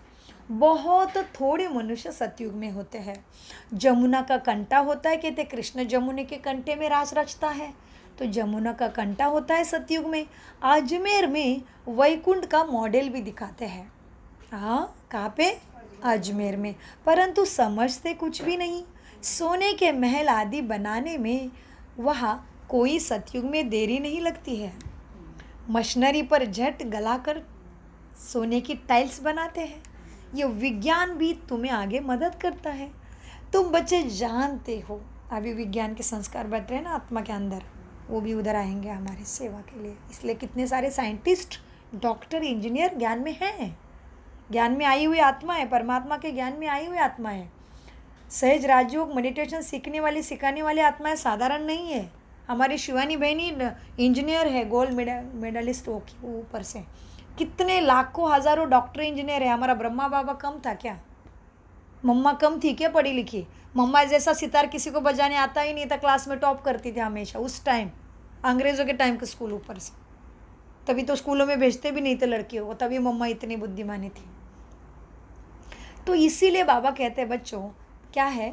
बहुत थोड़े मनुष्य सतयुग में होते हैं। जमुना का कंटा होता है, कहते कृष्ण जमुना के कंटे में रास रचता है, तो जमुना का कंटा होता है सतयुग में। अजमेर में वैकुंठ का मॉडल भी दिखाते हैं। हाँ, कहाँ पे? अजमेर में। परंतु समझते कुछ भी नहीं। सोने के महल आदि बनाने में वहाँ कोई सतयुग में देरी नहीं लगती है। मशीनरी पर झट गलाकर सोने की टाइल्स बनाते हैं। ये विज्ञान भी तुम्हें आगे मदद करता है। तुम बच्चे जानते हो, अभी विज्ञान के संस्कार बढ़ रहे हैं ना आत्मा के अंदर, वो भी उधर आएंगे हमारी सेवा के लिए। इसलिए कितने सारे साइंटिस्ट, डॉक्टर, इंजीनियर ज्ञान में हैं। ज्ञान में आई हुई आत्मा है, परमात्मा के ज्ञान में आई हुई आत्मा है। सहज राजयोग मेडिटेशन सीखने वाली, सिखाने वाली आत्माएं साधारण नहीं है। हमारी शिवानी बहनी इंजीनियर है, गोल्ड मेडलिस्ट हो ऊपर से। कितने लाखों हज़ारों डॉक्टर इंजीनियर है। हमारा ब्रह्मा बाबा कम था क्या? मम्मा कम थी क्या पढ़ी लिखी? मम्मा जैसा सितार किसी को बजाने आता ही नहीं था, क्लास में टॉप करती थी हमेशा उस टाइम, अंग्रेज़ों के टाइम के स्कूल ऊपर से। तभी तो स्कूलों में भेजते भी नहीं थे लड़कियों को, तभी मम्मा इतनी बुद्धिमानी थी। तो इसीलिए बाबा कहते हैं बच्चों, क्या है,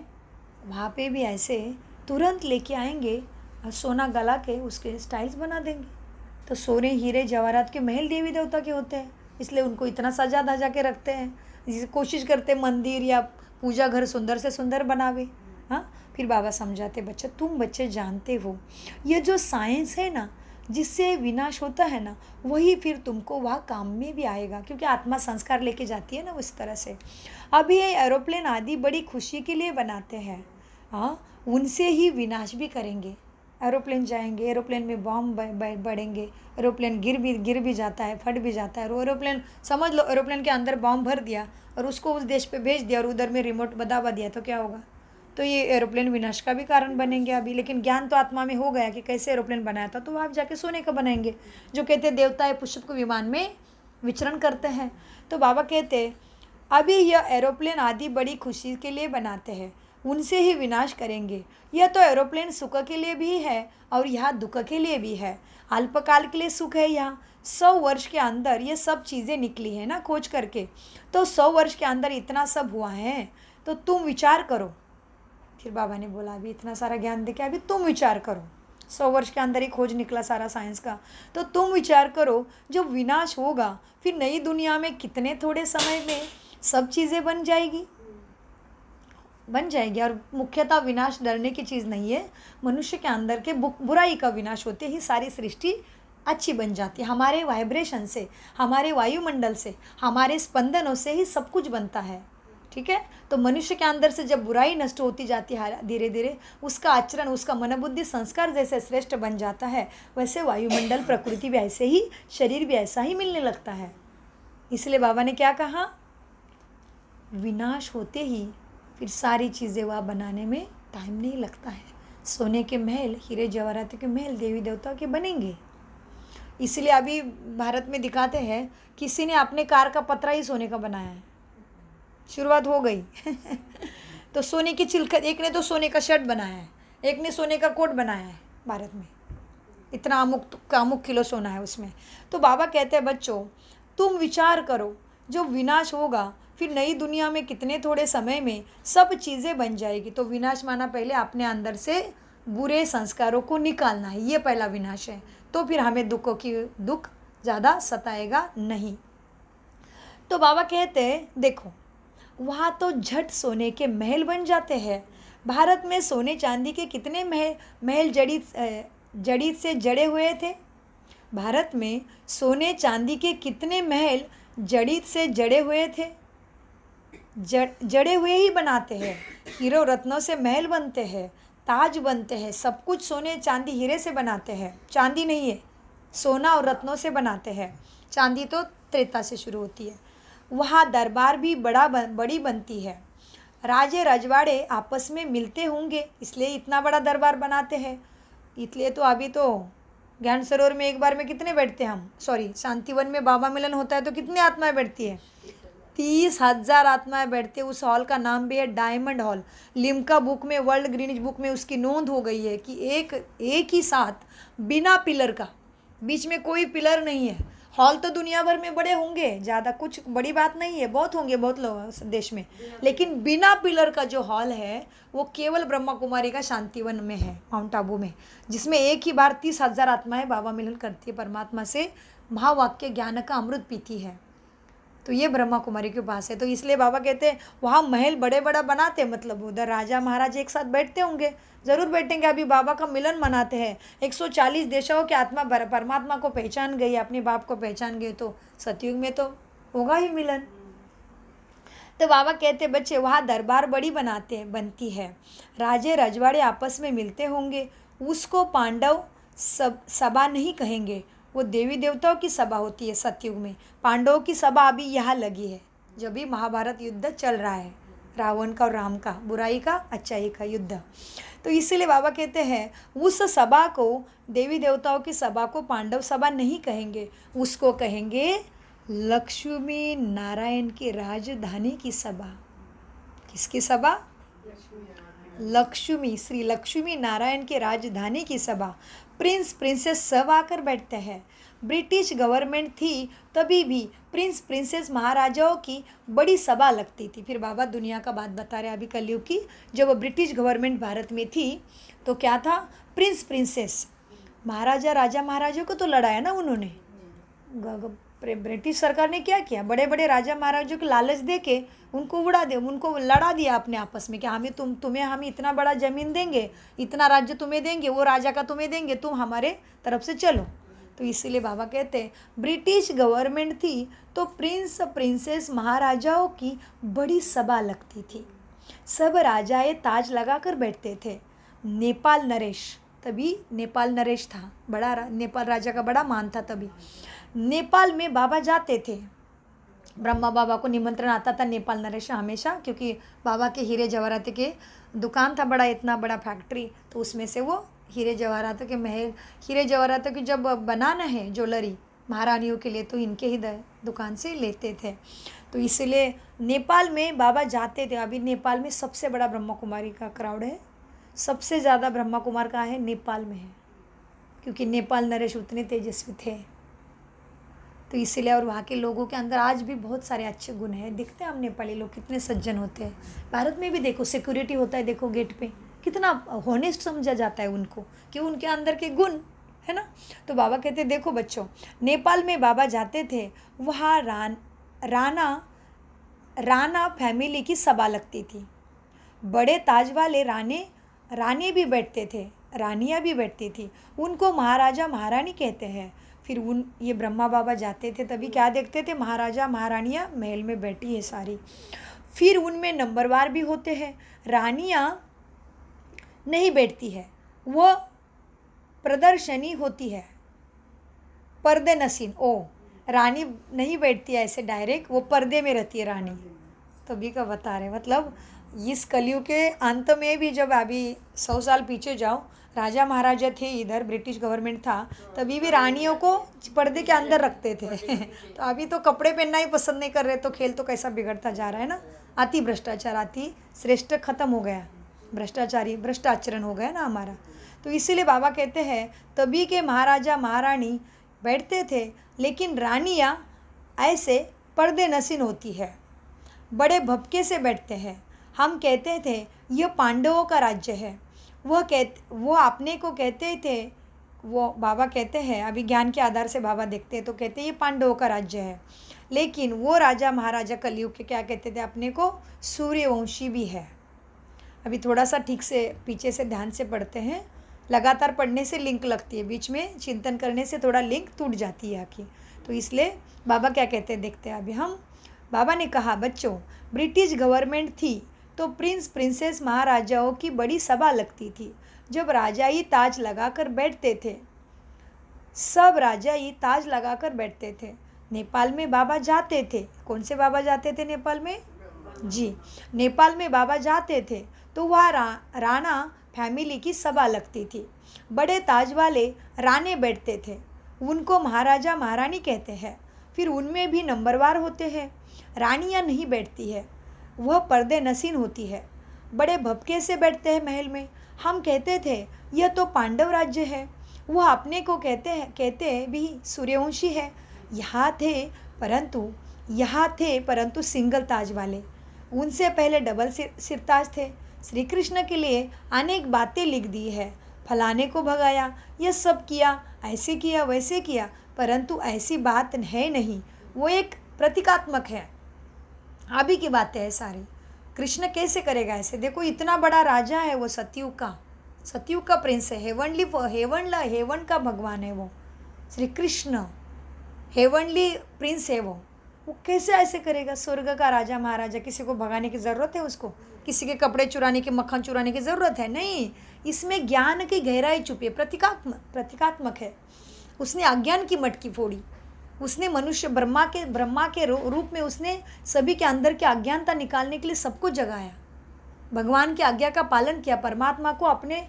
वहाँ पे भी ऐसे तुरंत लेके आएंगे और सोना गला के उसके स्टाइल्स बना देंगे। तो सोने, हीरे, जवाहरात के महल देवी देवता के होते हैं, इसलिए उनको इतना सजा धजा के रखते हैं। जिसे कोशिश करते मंदिर या पूजा घर सुंदर से सुंदर बनावे। हाँ, फिर बाबा समझाते बच्चे, तुम बच्चे जानते हो ये जो साइंस है ना, जिससे विनाश होता है ना, वही फिर तुमको वहाँ काम में भी आएगा, क्योंकि आत्मा संस्कार लेके जाती है ना उस तरह से। अभी ये एरोप्लेन आदि बड़ी खुशी के लिए बनाते हैं। हाँ, उनसे ही विनाश भी करेंगे। एरोप्लेन जाएंगे, एरोप्लेन में बॉम्ब बढ़ेंगे, एरोप्लेन गिर भी जाता है, फट भी जाता है। और वो एरोप्लेन, समझ लो एरोप्लेन के अंदर बॉम्ब भर दिया और उसको उस देश पे भेज दिया और उधर में रिमोट दबा दिया, तो क्या होगा? तो ये एरोप्लेन विनाश का भी कारण बनेंगे अभी। लेकिन ज्ञान तो आत्मा में हो गया कि कैसे एरोप्लेन बनाया था, तो आप जाके सोने का बनाएंगे। जो कहते हैं देवता पुष्प विमान में विचरण करते हैं। तो बाबा कहते अभी यह एरोप्लेन आदि बड़ी खुशी के लिए बनाते हैं, उनसे ही विनाश करेंगे। यह तो एरोप्लेन सुख के लिए भी है और यहाँ दुख के लिए भी है। अल्पकाल के लिए सुख है, यहाँ 100 वर्ष के अंदर ये सब चीज़ें निकली है ना खोज करके, तो 100 वर्ष के अंदर इतना सब हुआ है। तो तुम विचार करो। फिर बाबा ने बोला अभी इतना सारा ज्ञान देके अभी तुम विचार करो। 100 वर्ष के अंदर ही खोज निकला सारा साइंस का, तो तुम विचार करो जो विनाश होगा फिर नई दुनिया में कितने थोड़े समय में सब चीज़ें बन जाएगी। और मुख्यतः विनाश डरने की चीज़ नहीं है। मनुष्य के अंदर के बुराई का विनाश होते ही सारी सृष्टि अच्छी बन जाती है। हमारे वाइब्रेशन से, हमारे वायुमंडल से, हमारे स्पंदनों से ही सब कुछ बनता है। ठीक है, तो मनुष्य के अंदर से जब बुराई नष्ट होती जाती है धीरे धीरे, उसका आचरण, उसका मनोबुद्धि संस्कार जैसे श्रेष्ठ बन जाता है, वैसे वायुमंडल, प्रकृति भी ऐसे ही, शरीर भी ऐसा ही मिलने लगता है। इसलिए बाबा ने क्या कहा, विनाश होते ही फिर सारी चीज़ें वहाँ बनाने में टाइम नहीं लगता है। सोने के महल, हीरे जवाहरात के महल देवी देवता के बनेंगे। इसलिए अभी भारत में दिखाते हैं किसी ने अपने कार का पतरा ही सोने का बनाया है, शुरुआत हो गई। तो सोने की चिलखत, एक ने तो सोने का शर्ट बनाया है, एक ने सोने का कोट बनाया है भारत में, इतना अमुक किलो सोना है उसमें। तो बाबा कहते हैं बच्चों तुम विचार करो जो विनाश होगा फिर नई दुनिया में कितने थोड़े समय में सब चीज़ें बन जाएगी। तो विनाश माना पहले अपने अंदर से बुरे संस्कारों को निकालना है, ये पहला विनाश है। तो फिर हमें दुख ज़्यादा सताएगा नहीं। तो बाबा कहते हैं देखो, वहाँ तो झट सोने के महल बन जाते हैं। भारत में सोने चांदी के कितने महल जड़ीत से जड़े हुए थे। भारत में सोने चांदी के कितने महल जड़ीत से जड़े हुए थे। जड़े हुए ही बनाते हैं। हीरो रत्नों से महल बनते हैं, ताज बनते हैं, सब कुछ सोने चांदी हीरे से बनाते हैं। चांदी नहीं है, सोना और रत्नों से बनाते हैं। चांदी तो त्रेता से शुरू होती है। वहाँ दरबार भी बड़ी बनती है। राजे रजवाड़े आपस में मिलते होंगे, इसलिए इतना बड़ा दरबार बनाते हैं। इसलिए तो अभी तो ज्ञान सरोवर में एक बार में कितने बैठते हैं हम, शांतिवन में बाबा मिलन होता है तो कितनी आत्माएं बैठती है? 30,000 आत्माएं बैठते हैं। उस हॉल का नाम भी है डायमंड हॉल। लिम्का बुक में, वर्ल्ड ग्रीनिच बुक में उसकी नोंद हो गई है कि एक ही साथ बिना पिलर का, बीच में कोई पिलर नहीं है। हॉल तो दुनिया भर में बड़े होंगे, ज़्यादा कुछ बड़ी बात नहीं है, बहुत होंगे बहुत लोग देश में, लेकिन बिना पिलर का जो हॉल है वो केवल ब्रह्मा कुमारी का शांतिवन में है, माउंट आबू में, जिसमें एक ही बार 30,000 आत्माएं बाबा मिलन करती है, परमात्मा से महावाक्य ज्ञान का अमृत पीती है। तो ये ब्रह्मा कुमारी के पास है। तो इसलिए बाबा कहते हैं वहाँ महल बड़े बड़ा बनाते, मतलब उधर राजा महाराज एक साथ बैठते होंगे, ज़रूर बैठेंगे। अभी बाबा का मिलन मनाते हैं। 140 देशों की आत्मा परमात्मा को पहचान गई, अपने बाप को पहचान गए, तो सतयुग में तो होगा ही मिलन। तो बाबा कहते बच्चे वहाँ दरबार बड़ी बनती है। राजे रजवाड़े आपस में मिलते होंगे। उसको पांडव सभा नहीं कहेंगे, वो देवी देवताओं की सभा होती है सतयुग में। पांडवों की सभा अभी यहाँ लगी है जब भी महाभारत युद्ध चल रहा है, रावण का और राम का, बुराई का अच्छाई का युद्ध। तो इसीलिए बाबा कहते हैं उस सभा को, देवी देवताओं की सभा को पांडव सभा नहीं कहेंगे, उसको कहेंगे लक्ष्मी नारायण की राजधानी की सभा। किसकी सभा? लक्ष्मी, श्री लक्ष्मी नारायण की राजधानी की सभा। प्रिंस प्रिंसेस सब आकर बैठते हैं। ब्रिटिश गवर्नमेंट थी तभी भी प्रिंस प्रिंसेस महाराजाओं की बड़ी सभा लगती थी। फिर बाबा दुनिया का बात बता रहे अभी कलयुग की। जब ब्रिटिश गवर्नमेंट भारत में थी तो क्या था, प्रिंस प्रिंसेस महाराजा राजा महाराजाओं को तो लड़ाया ना उन्होंने। ब्रिटिश सरकार ने क्या किया, बड़े बड़े राजा महाराजों को लालच दे के उनको उनको लड़ा दिया अपने आपस में कि तुम्हें हम इतना बड़ा ज़मीन देंगे, इतना राज्य तुम्हें देंगे, वो राजा का तुम्हें देंगे, तुम हमारे तरफ से चलो। तो इसीलिए बाबा कहते हैं ब्रिटिश गवर्नमेंट थी तो प्रिंस प्रिंसेस महाराजाओं की बड़ी सभा लगती थी। सब राजाएं ताज लगा कर बैठते थे। नेपाल नरेश, तभी नेपाल नरेश था, नेपाल राजा का बड़ा मान था। तभी नेपाल में बाबा जाते थे। ब्रह्मा बाबा को निमंत्रण आता था नेपाल नरेश हमेशा, क्योंकि बाबा के हीरे जवाहरात के दुकान था बड़ा, इतना बड़ा फैक्ट्री, तो उसमें से वो हीरे जवाहरात के महल, हीरे जवाहरात की जब बनाना है ज्वेलरी महारानियों के लिए तो इनके ही दुकान से लेते थे। तो इसलिए नेपाल में बाबा जाते थे। अभी नेपाल में सबसे बड़ा ब्रह्मा कुमारी का क्राउड है, सबसे ज़्यादा ब्रह्मा कुमार का है नेपाल में है, क्योंकि नेपाल नरेश उतने तेजस्वी थे। तो इसीलिए, और वहाँ के लोगों के अंदर आज भी बहुत सारे अच्छे गुण हैं। दिखते हैं हम नेपाली लोग कितने सज्जन होते हैं। भारत में भी देखो सिक्योरिटी होता है, देखो गेट पे कितना हॉनेस्ट समझा जाता है उनको, कि उनके अंदर के गुण है ना। तो बाबा कहते देखो बच्चों, नेपाल में बाबा जाते थे, वहाँ राणा फैमिली की सभा लगती थी। बड़े ताज वाले रानी भी बैठते थे, रानियाँ भी बैठती थी, उनको महाराजा महारानी कहते हैं। फिर ये ब्रह्मा बाबा जाते थे तभी क्या देखते थे, महाराजा महारानियाँ महल में बैठी है सारी। फिर उनमें नंबरवार भी होते हैं। रानियाँ नहीं बैठती है, वो प्रदर्शनी होती है, पर्दे नसीन। रानी नहीं बैठती है ऐसे डायरेक्ट, वो पर्दे में रहती है रानी। तभी का बता रहे, मतलब इस कलयुग के अंत में भी, जब अभी 100 साल पीछे जाओ, राजा महाराजा थे इधर, ब्रिटिश गवर्नमेंट था, तभी भी रानियों को पर्दे के अंदर रखते थे। तो अभी तो कपड़े पहनना ही पसंद नहीं कर रहे, तो खेल तो कैसा बिगड़ता जा रहा है ना। अति भ्रष्टाचार, अति श्रेष्ठ खत्म हो गया, भ्रष्ट आचरण हो गया ना हमारा। तो इसीलिए बाबा कहते हैं तभी के महाराजा महारानी बैठते थे, लेकिन रानियाँ ऐसे पर्दे नसीन होती है। बड़े भपके से बैठते हैं। हम कहते थे यह पांडवों का राज्य है। वो अपने को कहते थे, वो बाबा कहते हैं, अभी ज्ञान के आधार से बाबा देखते हैं तो कहते हैं ये पांडवों का राज्य है। लेकिन वो राजा महाराजा कलयुग के क्या कहते थे, अपने को सूर्यवंशी भी है। अभी थोड़ा सा ठीक से पीछे से ध्यान से पढ़ते हैं। लगातार पढ़ने से लिंक लगती है, बीच में चिंतन करने से थोड़ा लिंक टूट जाती है आखिर। तो इसलिए बाबा क्या कहते हैं देखते हैं अभी हम। बाबा ने कहा, बच्चों, ब्रिटिश गवर्नमेंट थी तो प्रिंस प्रिंसेस महाराजाओं की बड़ी सभा लगती थी। जब राजाई ताज लगाकर बैठते थे, सब राजाई ताज लगाकर बैठते थे। नेपाल में बाबा जाते थे। कौन से बाबा जाते थे नेपाल में? जी, नेपाल में बाबा जाते थे तो वहाँ राणा फैमिली की सभा लगती थी। बड़े ताज वाले राणे बैठते थे, उनको महाराजा महारानी कहते हैं। फिर उनमें भी नंबरवार होते हैं। रानियाँ नहीं बैठती है, वह पर्दे नसीन होती है। बड़े भपके से बैठते हैं महल में। हम कहते थे यह तो पांडव राज्य है। वह अपने को कहते भी सूर्यवंशी है। यहाँ थे परंतु सिंगल ताज वाले। उनसे पहले डबल सिरताज थे। श्री कृष्ण के लिए अनेक बातें लिख दी है। फलाने को भगाया, यह सब किया, ऐसे किया, वैसे किया, परंतु ऐसी बात है नहीं। वो एक प्रतीकात्मक है। अभी की बातें हैं सारी। कृष्ण कैसे करेगा ऐसे? देखो, इतना बड़ा राजा है वो, सतयुग का प्रिंस है। हेवन का भगवान है वो श्री कृष्ण। हेवनली प्रिंस है वो कैसे ऐसे करेगा? स्वर्ग का राजा महाराजा, किसी को भगाने की ज़रूरत है उसको? किसी के कपड़े चुराने के, मक्खन चुराने की ज़रूरत है? नहीं। इसमें ज्ञान की गहराई छुपी है, प्रतीकात्मक है। उसने अज्ञान की मटकी फोड़ी। उसने मनुष्य ब्रह्मा के रूप में उसने सभी के अंदर की अज्ञानता निकालने के लिए सबको जगाया। भगवान की आज्ञा का पालन किया। परमात्मा को अपने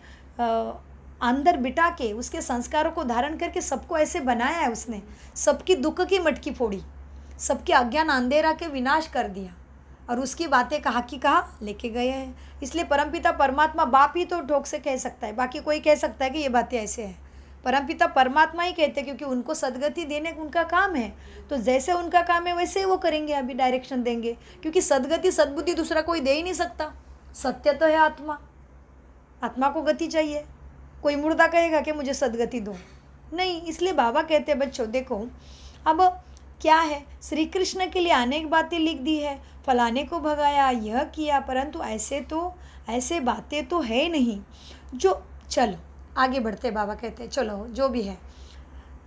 अंदर बिठा के उसके संस्कारों को धारण करके सबको ऐसे बनाया है उसने। सबकी दुख की मटकी फोड़ी, सबके अज्ञान अंधेरा के विनाश कर दिया और उसकी बातें कहाँ लेके गए हैं। इसलिए परमपिता परमात्मा बाप ही तो ठोक से कह सकता है, बाकी कोई कह सकता है कि ये बातें ऐसे हैं? परमपिता परमात्मा ही कहते हैं, क्योंकि उनको सद्गति देने उनका काम है। तो जैसे उनका काम है वैसे ही वो करेंगे, अभी डायरेक्शन देंगे। क्योंकि सद्गति सद्बुद्धि दूसरा कोई दे ही नहीं सकता। सत्य तो है आत्मा को गति चाहिए। कोई मुर्दा कहेगा कि मुझे सद्गति दो? नहीं। इसलिए बाबा कहते हैं, बच्चों देखो, अब क्या है, श्री कृष्ण के लिए अनेक बातें लिख दी है। फलाने को भगाया, यह किया, परंतु ऐसे बातें तो है नहीं। जो चलो आगे बढ़ते, बाबा कहते हैं चलो जो भी है,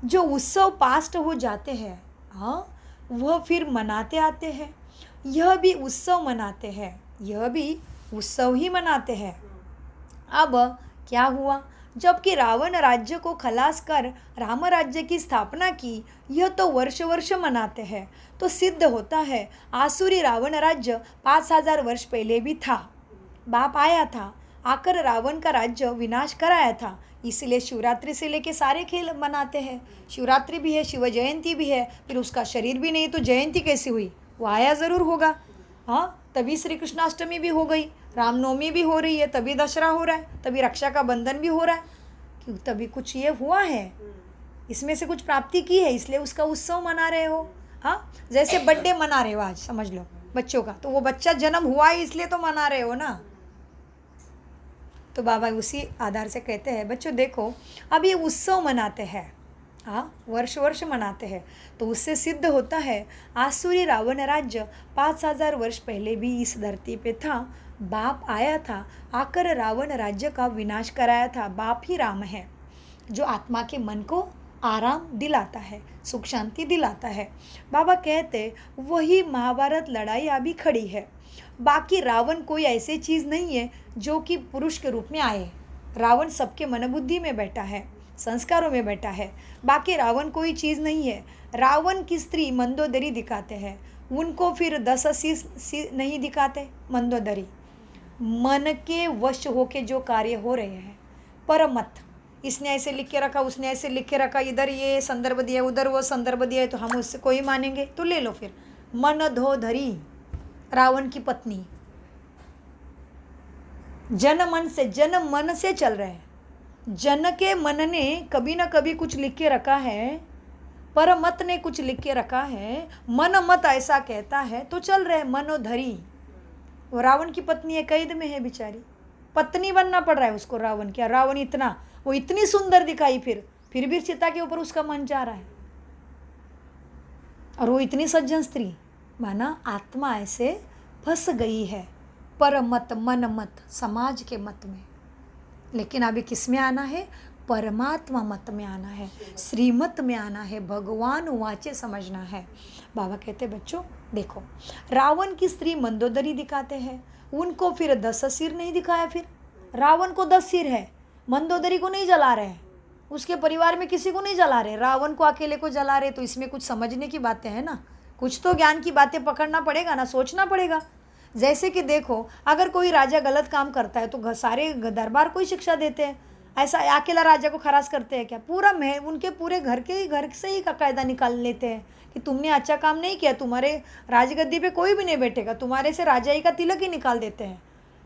जो उत्सव पास्ट हो जाते हैं, हाँ, वह फिर मनाते आते हैं। यह भी उत्सव मनाते हैं, यह भी उत्सव ही मनाते हैं। अब क्या हुआ? जबकि रावण राज्य को खलास कर राम राज्य की स्थापना की, यह तो वर्ष मनाते हैं। तो सिद्ध होता है आसुरी रावण राज्य 5000 वर्ष पहले भी था। बाप आया था, आकर रावण का राज्य विनाश कराया था। इसलिए शिवरात्रि से लेके सारे खेल मनाते हैं। शिवरात्रि भी है, शिव जयंती भी है। फिर उसका शरीर भी नहीं तो जयंती कैसी हुई? वो आया ज़रूर होगा। हाँ, तभी श्री कृष्णाष्टमी भी हो गई, रामनवमी भी हो रही है, तभी दशहरा हो रहा है, तभी रक्षा का बंधन भी हो रहा है। क्यों? तभी कुछ ये हुआ है, इसमें से कुछ प्राप्ति की है, इसलिए उसका उत्सव मना रहे हो। हाँ, जैसे बर्थडे मना रहे हो आज, समझ लो बच्चों का, तो वो बच्चा जन्म हुआ है इसलिए तो मना रहे हो ना। तो बाबा उसी आधार से कहते हैं, बच्चों देखो, अब ये उत्सव मनाते हैं, हाँ, वर्ष मनाते हैं। तो उससे सिद्ध होता है आसुरी रावण राज्य 5000 वर्ष पहले भी इस धरती पे था। बाप आया था, आकर रावण राज्य का विनाश कराया था। बाप ही राम है, जो आत्मा के मन को आराम दिलाता है, सुख शांति दिलाता है। बाबा कहते वही महाभारत लड़ाई अभी खड़ी है। बाकी रावण कोई ऐसी चीज़ नहीं है जो कि पुरुष के रूप में आए। रावण सबके मन बुद्धि में बैठा है, संस्कारों में बैठा है। बाकी रावण कोई चीज़ नहीं है। रावण की स्त्री मंदोदरी दिखाते हैं, उनको फिर 10 सी नहीं दिखाते। मंदोदरी मन के वश होके जो कार्य हो रहे हैं, परमत, इसने ऐसे लिख के रखा, उसने ऐसे लिख के रखा, इधर ये संदर्भ दिया, उधर वो संदर्भ दिया है, तो हम उससे कोई मानेंगे? तो ले लो फिर, मनधोधरी रावण की पत्नी, जन मन से चल रहे हैं। जन के मन ने कभी ना कभी कुछ लिख के रखा है, परमत ने कुछ लिख के रखा है, मन मत ऐसा कहता है तो चल रहे मनोधरी। वो रावण की पत्नी है, कैद में है बेचारी, पत्नी बनना पड़ रहा है उसको रावण। क्या रावण इतना, वो इतनी सुंदर दिखाई, फिर भी सीता के ऊपर उसका मन जा रहा है। और वो इतनी सज्जन स्त्री, माना आत्मा ऐसे फंस गई है परमत मन मत, समाज के मत में। लेकिन अभी किस में आना है? परमात्मा मत में आना है, श्रीमत में आना है, भगवान वाचे समझना है। बाबा कहते बच्चों देखो, रावण की स्त्री मंदोदरी दिखाते हैं, उनको फिर 10 सिर नहीं दिखाया। फिर रावण को 10 सिर है, मंदोदरी को नहीं जला रहे, उसके परिवार में किसी को नहीं जला रहे, रावण को अकेले को जला रहे। तो इसमें कुछ समझने की बातें हैं ना, कुछ तो ज्ञान की बातें पकड़ना पड़ेगा ना, सोचना पड़ेगा। जैसे कि देखो, अगर कोई राजा गलत काम करता है तो सारे दरबार को ही शिक्षा देते हैं, ऐसा अकेला राजा को खलास करते हैं क्या? पूरा उनके पूरे घर से ही कायदा निकाल लेते हैं कि तुमने अच्छा काम नहीं किया, तुम्हारे राजगद्दी पे कोई भी नहीं बैठेगा, तुम्हारे से राजाई का तिलक ही निकाल देते हैं।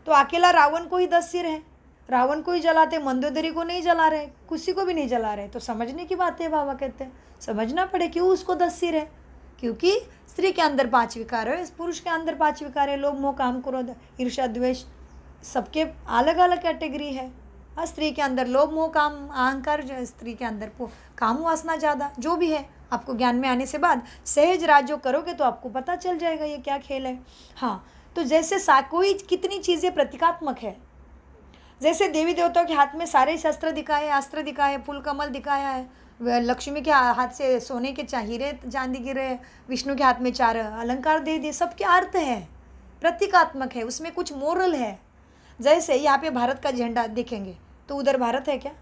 तो अकेला रावण को ही 10 सिर है, रावण को ही जलाते, मंदोदरी को नहीं जला रहे, किसी को भी नहीं जला रहे। तो समझने की बात है, बाबा कहते हैं समझना पड़े क्यों उसको 10 सिर है। क्योंकि स्त्री के अंदर 5 विकार है, पुरुष के अंदर 5 विकार है, लोभ मोह काम क्रोध ईर्ष्या द्वेष, सबके अलग अलग कैटेगरी है। स्त्री के अंदर लोभ मोह काम अहंकार, स्त्री के अंदर काम वासना ज़्यादा, जो भी है आपको ज्ञान में आने से बाद सहज राज करोगे तो आपको पता चल जाएगा ये क्या खेल है। हाँ, तो जैसे कोई कितनी चीज़ें प्रतीकात्मक है, जैसे देवी देवताओं के हाथ में सारे शस्त्र दिखाए, अस्त्र दिखाए, फूल कमल दिखाया है, लक्ष्मी के हाथ से सोने के हीरे चांदी गिरे, विष्णु के हाथ में 4 अलंकार दे दिए, सबके अर्थ है, प्रतीकात्मक है, उसमें कुछ मोरल है। जैसे यहाँ पे भारत का झंडा देखेंगे तो उधर भारत है क्या?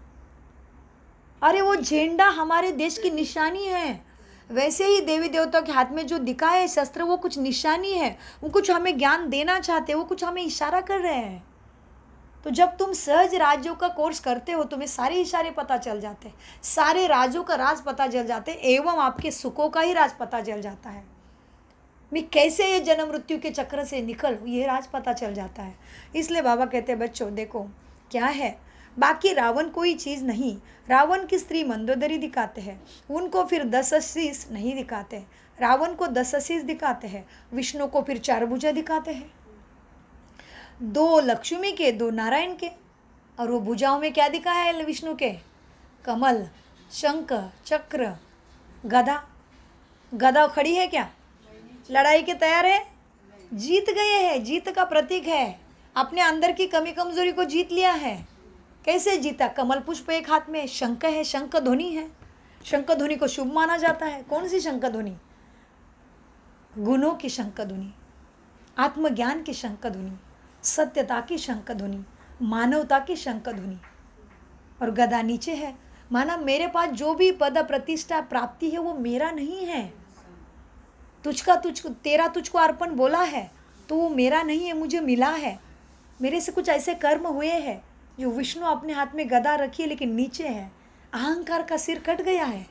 अरे वो झंडा हमारे देश की निशानी है। वैसे ही देवी देवताओं के हाथ में जो दिखाए शस्त्र वो कुछ निशानी है, वो कुछ हमें ज्ञान देना चाहते, वो कुछ हमें इशारा कर रहे हैं। तो जब तुम सहज राज्यों का कोर्स करते हो तुम्हें सारे इशारे पता चल जाते हैं, सारे राजों का राज पता चल जाते हैं, एवं आपके सुखों का ही राज पता चल जाता है। मैं कैसे ये जन्म मृत्यु के चक्र से निकलूं, ये राज पता चल जाता है। इसलिए बाबा कहते हैं बच्चों देखो क्या है, बाकी रावण कोई चीज़ नहीं। रावण की स्त्री मंदोदरी दिखाते हैं, उनको फिर 10 शीश नहीं दिखाते। रावण को 10 शीश दिखाते हैं, विष्णु को फिर 4 भुजा दिखाते हैं, 2 लक्ष्मी के 2 नारायण के। और वो भुजाओं में क्या दिखाया है विष्णु के? कमल, शंख, चक्र, गदा। गदा खड़ी है क्या? लड़ाई के तैयार है, जीत गए हैं, जीत का प्रतीक है। अपने अंदर की कमी कमजोरी को जीत लिया है। कैसे जीता? कमल पुष्प एक हाथ में, शंख है, शंख ध्वनि है, शंख ध्वनि को शुभ माना जाता है। कौन सी शंख ध्वनि? गुणों की शंख ध्वनि, आत्मज्ञान की शंख ध्वनि, सत्यता की शंख ध्वनि, मानवता की शंख ध्वनि। और गदा नीचे है, माना मेरे पास जो भी पद प्रतिष्ठा प्राप्ति है वो मेरा नहीं है, तेरा तुझको अर्पण बोला है तो वो मेरा नहीं है, मुझे मिला है। मेरे से कुछ ऐसे कर्म हुए हैं जो विष्णु अपने हाथ में गदा रखी है लेकिन नीचे है, अहंकार का सिर कट गया है,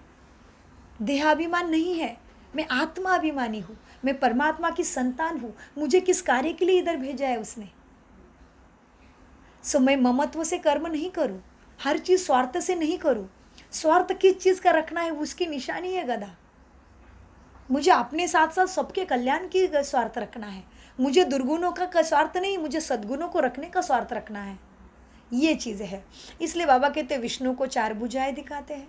देहाभिमान नहीं है, मैं आत्मा अभिमानी हूँ, मैं परमात्मा की संतान हूँ, मुझे किस कार्य के लिए इधर भेजा है उसने। सो मैं ममत्व से कर्म नहीं करूँ, हर चीज़ स्वार्थ से नहीं करूँ। स्वार्थ किस चीज़ का रखना है उसकी निशानी है गदा। मुझे अपने साथ साथ सबके कल्याण की स्वार्थ रखना है, मुझे दुर्गुणों का स्वार्थ नहीं, मुझे सद्गुणों को रखने का स्वार्थ रखना है। ये चीज़ें है। इसलिए बाबा कहते हैं विष्णु को 4 भुजाएं दिखाते हैं।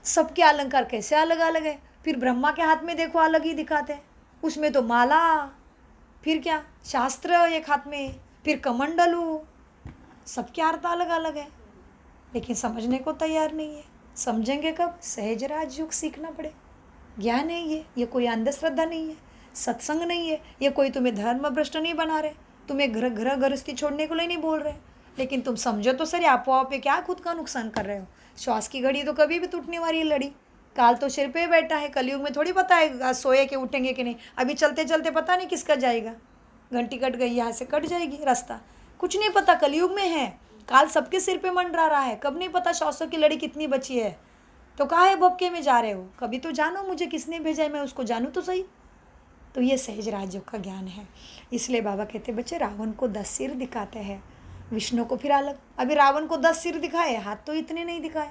सबके अलंकार कैसे अलग अलग है। फिर ब्रह्मा के हाथ में देखो अलग ही दिखाते हैं, उसमें तो माला, फिर क्या शास्त्र एक हाथ में, फिर कमंडलू, सबके अर्थ अलग अलग है। लेकिन समझने को तैयार नहीं है। समझेंगे कब? सहज राजयोग सीखना पड़े। ज्ञान है ये कोई अंधश्रद्धा नहीं है, सत्संग नहीं है, ये कोई तुम्हें धर्म भ्रष्ट नहीं बना रहे, तुम्हें घर गृहस्थी छोड़ने को लिए नहीं बोल रहे। लेकिन तुम समझो तो सर, आप पे क्या खुद का नुकसान कर रहे हो। श्वास की घड़ी तो कभी भी टूटने वाली लड़ी, काल तो सिर पे बैठा है। कलयुग में थोड़ी पता है सोए के उठेंगे कि नहीं, अभी चलते चलते पता नहीं किसका जाएगा, घंटी कट गई यहाँ से कट जाएगी रास्ता, कुछ नहीं पता। कलयुग में है, काल सबके सिर पे मंडरा रहा है, कब नहीं पता श्वासों की लड़ी कितनी बची है। तो कहाँ है भपके में जा रहे हो, कभी तो जानो मुझे किसने भेजा है, मैं उसको जानूँ तो सही। तो ये सहज राजयोग का ज्ञान है। इसलिए बाबा कहते बच्चे रावण को 10 सिर दिखाते हैं, विष्णु को फिर अलग। अभी रावण को 10 सिर दिखाए, हाथ तो इतने नहीं दिखाए।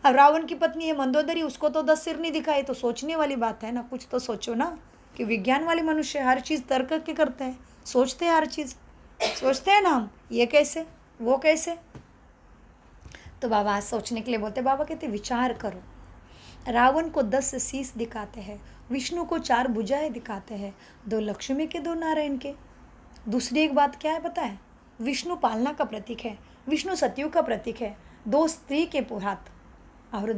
अब रावण की पत्नी है मंदोदरी, उसको तो 10 सिर नहीं दिखाए, तो सोचने वाली बात है ना, कुछ तो सोचो ना, कि विज्ञान वाले मनुष्य हर चीज़ तर्क के करते हैं, सोचते हैं, हर चीज़ सोचते हैं ना हम, ये कैसे वो कैसे। तो बाबा आज सोचने के लिए बोलते, बाबा कहते विचार करो, रावण को 10 शीश दिखाते हैं, विष्णु को 4 भुजाएं दिखाते हैं, 2 लक्ष्मी के 2 नारायण के। दूसरी एक बात क्या है पता है, विष्णु पालना का प्रतीक है, विष्णु सतयुग का प्रतीक है, 2 स्त्री के हाथ और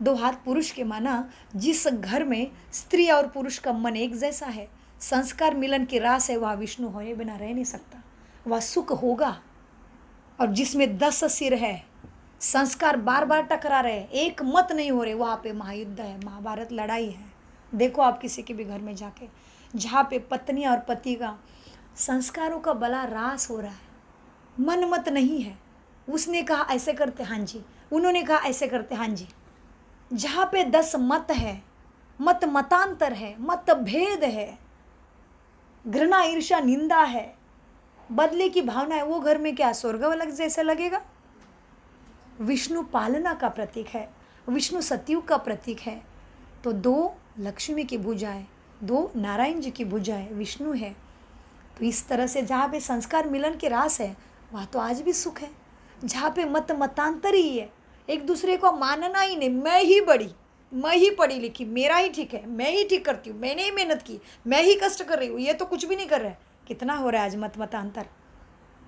2 हाथ पुरुष के। माना जिस घर में स्त्री और पुरुष का मन एक जैसा है, संस्कार मिलन की रास है, वह विष्णु होए बिना रह नहीं सकता, वह सुख होगा। और जिसमें 10 सिर है, संस्कार बार बार टकरा रहे, एक मत नहीं हो रहे, वहाँ पे महायुद्ध है, महाभारत लड़ाई है। देखो आप किसी के भी घर में जाके, जहाँ पे पत्नी और पति का संस्कारों का बड़ा रास हो रहा है, मन मत नहीं है, उसने कहा ऐसे करते हाँ जी, उन्होंने कहा ऐसे करते हाँ जी, जहाँ पे 10 मत है, मतांतर है, मतभेद है, घृणा ईर्ष्या निंदा है, बदले की भावना है, वो घर में क्या स्वर्ग अलग जैसे लगेगा। विष्णु पालना का प्रतीक है, विष्णु सतयुग का प्रतीक है, तो 2 लक्ष्मी की भुजाएं, 2 नारायण जी की भुजाएं विष्णु है। तो इस तरह से जहाँ पे संस्कार मिलन के रास है, वहाँ तो आज भी सुख है। जहाँ पे मतांतर ही है, एक दूसरे को मानना ही नहीं, मैं ही बड़ी, मैं ही पढ़ी लिखी, मेरा ही ठीक है, मैं ही ठीक करती हूँ, मैंने ही मेहनत की, मैं ही कष्ट कर रही हूँ, ये तो कुछ भी नहीं कर रहा है। कितना हो रहा है आज मतांतर,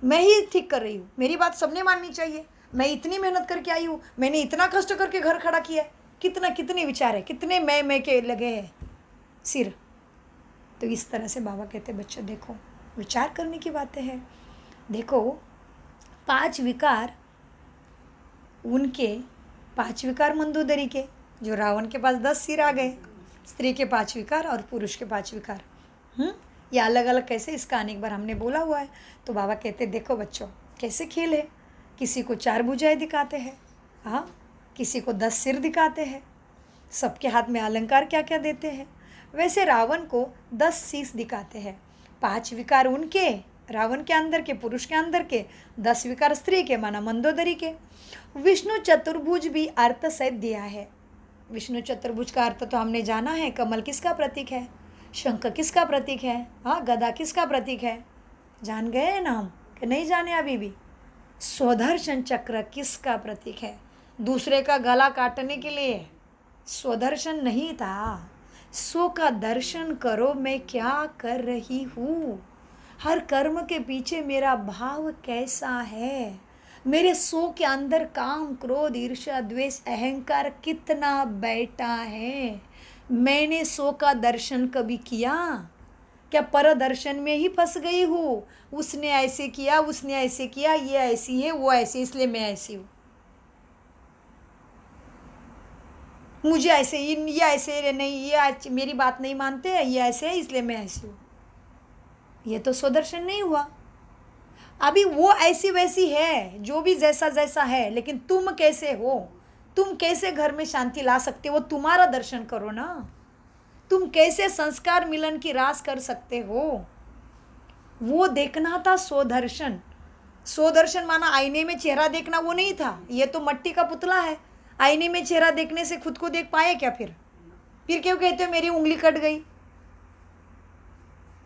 मैं ही ठीक कर रही हूँ, मेरी बात सबने माननी चाहिए, मैं इतनी मेहनत करके आई हूँ, मैंने इतना कष्ट करके घर खड़ा किया है, कितने विचार है, कितने मैं के लगे हैं सिर। तो इस तरह से बाबा कहते बच्चों देखो, विचार करने की बातें हैं। देखो 5 विकार, उनके 5 विकार मंदोदरी के, जो रावण के पास 10 सिर आ गए, स्त्री के 5 विकार और पुरुष के 5 विकार। ये अलग अलग कैसे, इसका अनेक बार हमने बोला हुआ है। तो बाबा कहते देखो बच्चों कैसे खेल है, किसी को 4 भुजाएं दिखाते हैं, हाँ, किसी को 10 सिर दिखाते हैं, सबके हाथ में अलंकार क्या क्या देते हैं। वैसे रावण को 10 शीश दिखाते हैं, 5 विकार उनके, रावण के अंदर के, पुरुष के अंदर के, 10 विकार स्त्री के, माना मंदोदरी के। विष्णु चतुर्भुज भी अर्थ सहित दिया है। विष्णु चतुर्भुज का अर्थ तो हमने जाना है, कमल किसका प्रतीक है, शंख किसका प्रतीक है, हाँ, गदा किसका प्रतीक है, जान गए हैं ना हम कि नहीं जाने अभी भी। स्वदर्शन चक्र किसका प्रतीक है, दूसरे का गला काटने के लिए स्वदर्शन नहीं था, स्व का दर्शन करो मैं क्या कर रही हूँ, हर कर्म के पीछे मेरा भाव कैसा है, मेरे स्व के अंदर काम क्रोध ईर्ष्या द्वेष अहंकार कितना बैठा है, मैंने स्व का दर्शन कभी किया क्या, पर दर्शन में ही फंस गई हूँ, उसने ऐसे किया, उसने ऐसे किया, ये ऐसी है, वो ऐसी, इसलिए मैं ऐसी हूँ, मुझे ऐसे, ये ऐसे नहीं, ये मेरी बात नहीं मानते हैं, ये ऐसे है इसलिए मैं ऐसी हूँ। ये तो स्वदर्शन नहीं हुआ। अभी वो ऐसी वैसी है, जो भी जैसा जैसा है, लेकिन तुम कैसे हो, तुम कैसे घर में शांति ला सकते हो, तुम्हारा दर्शन करो ना, तुम कैसे संस्कार मिलन की रास कर सकते हो, वो देखना था स्वदर्शन। स्वदर्शन माना आईने में चेहरा देखना, वो नहीं था, ये तो मट्टी का पुतला है, आईने में चेहरा देखने से खुद को देख पाए क्या। फिर क्यों कहते हो मेरी उंगली कट गई,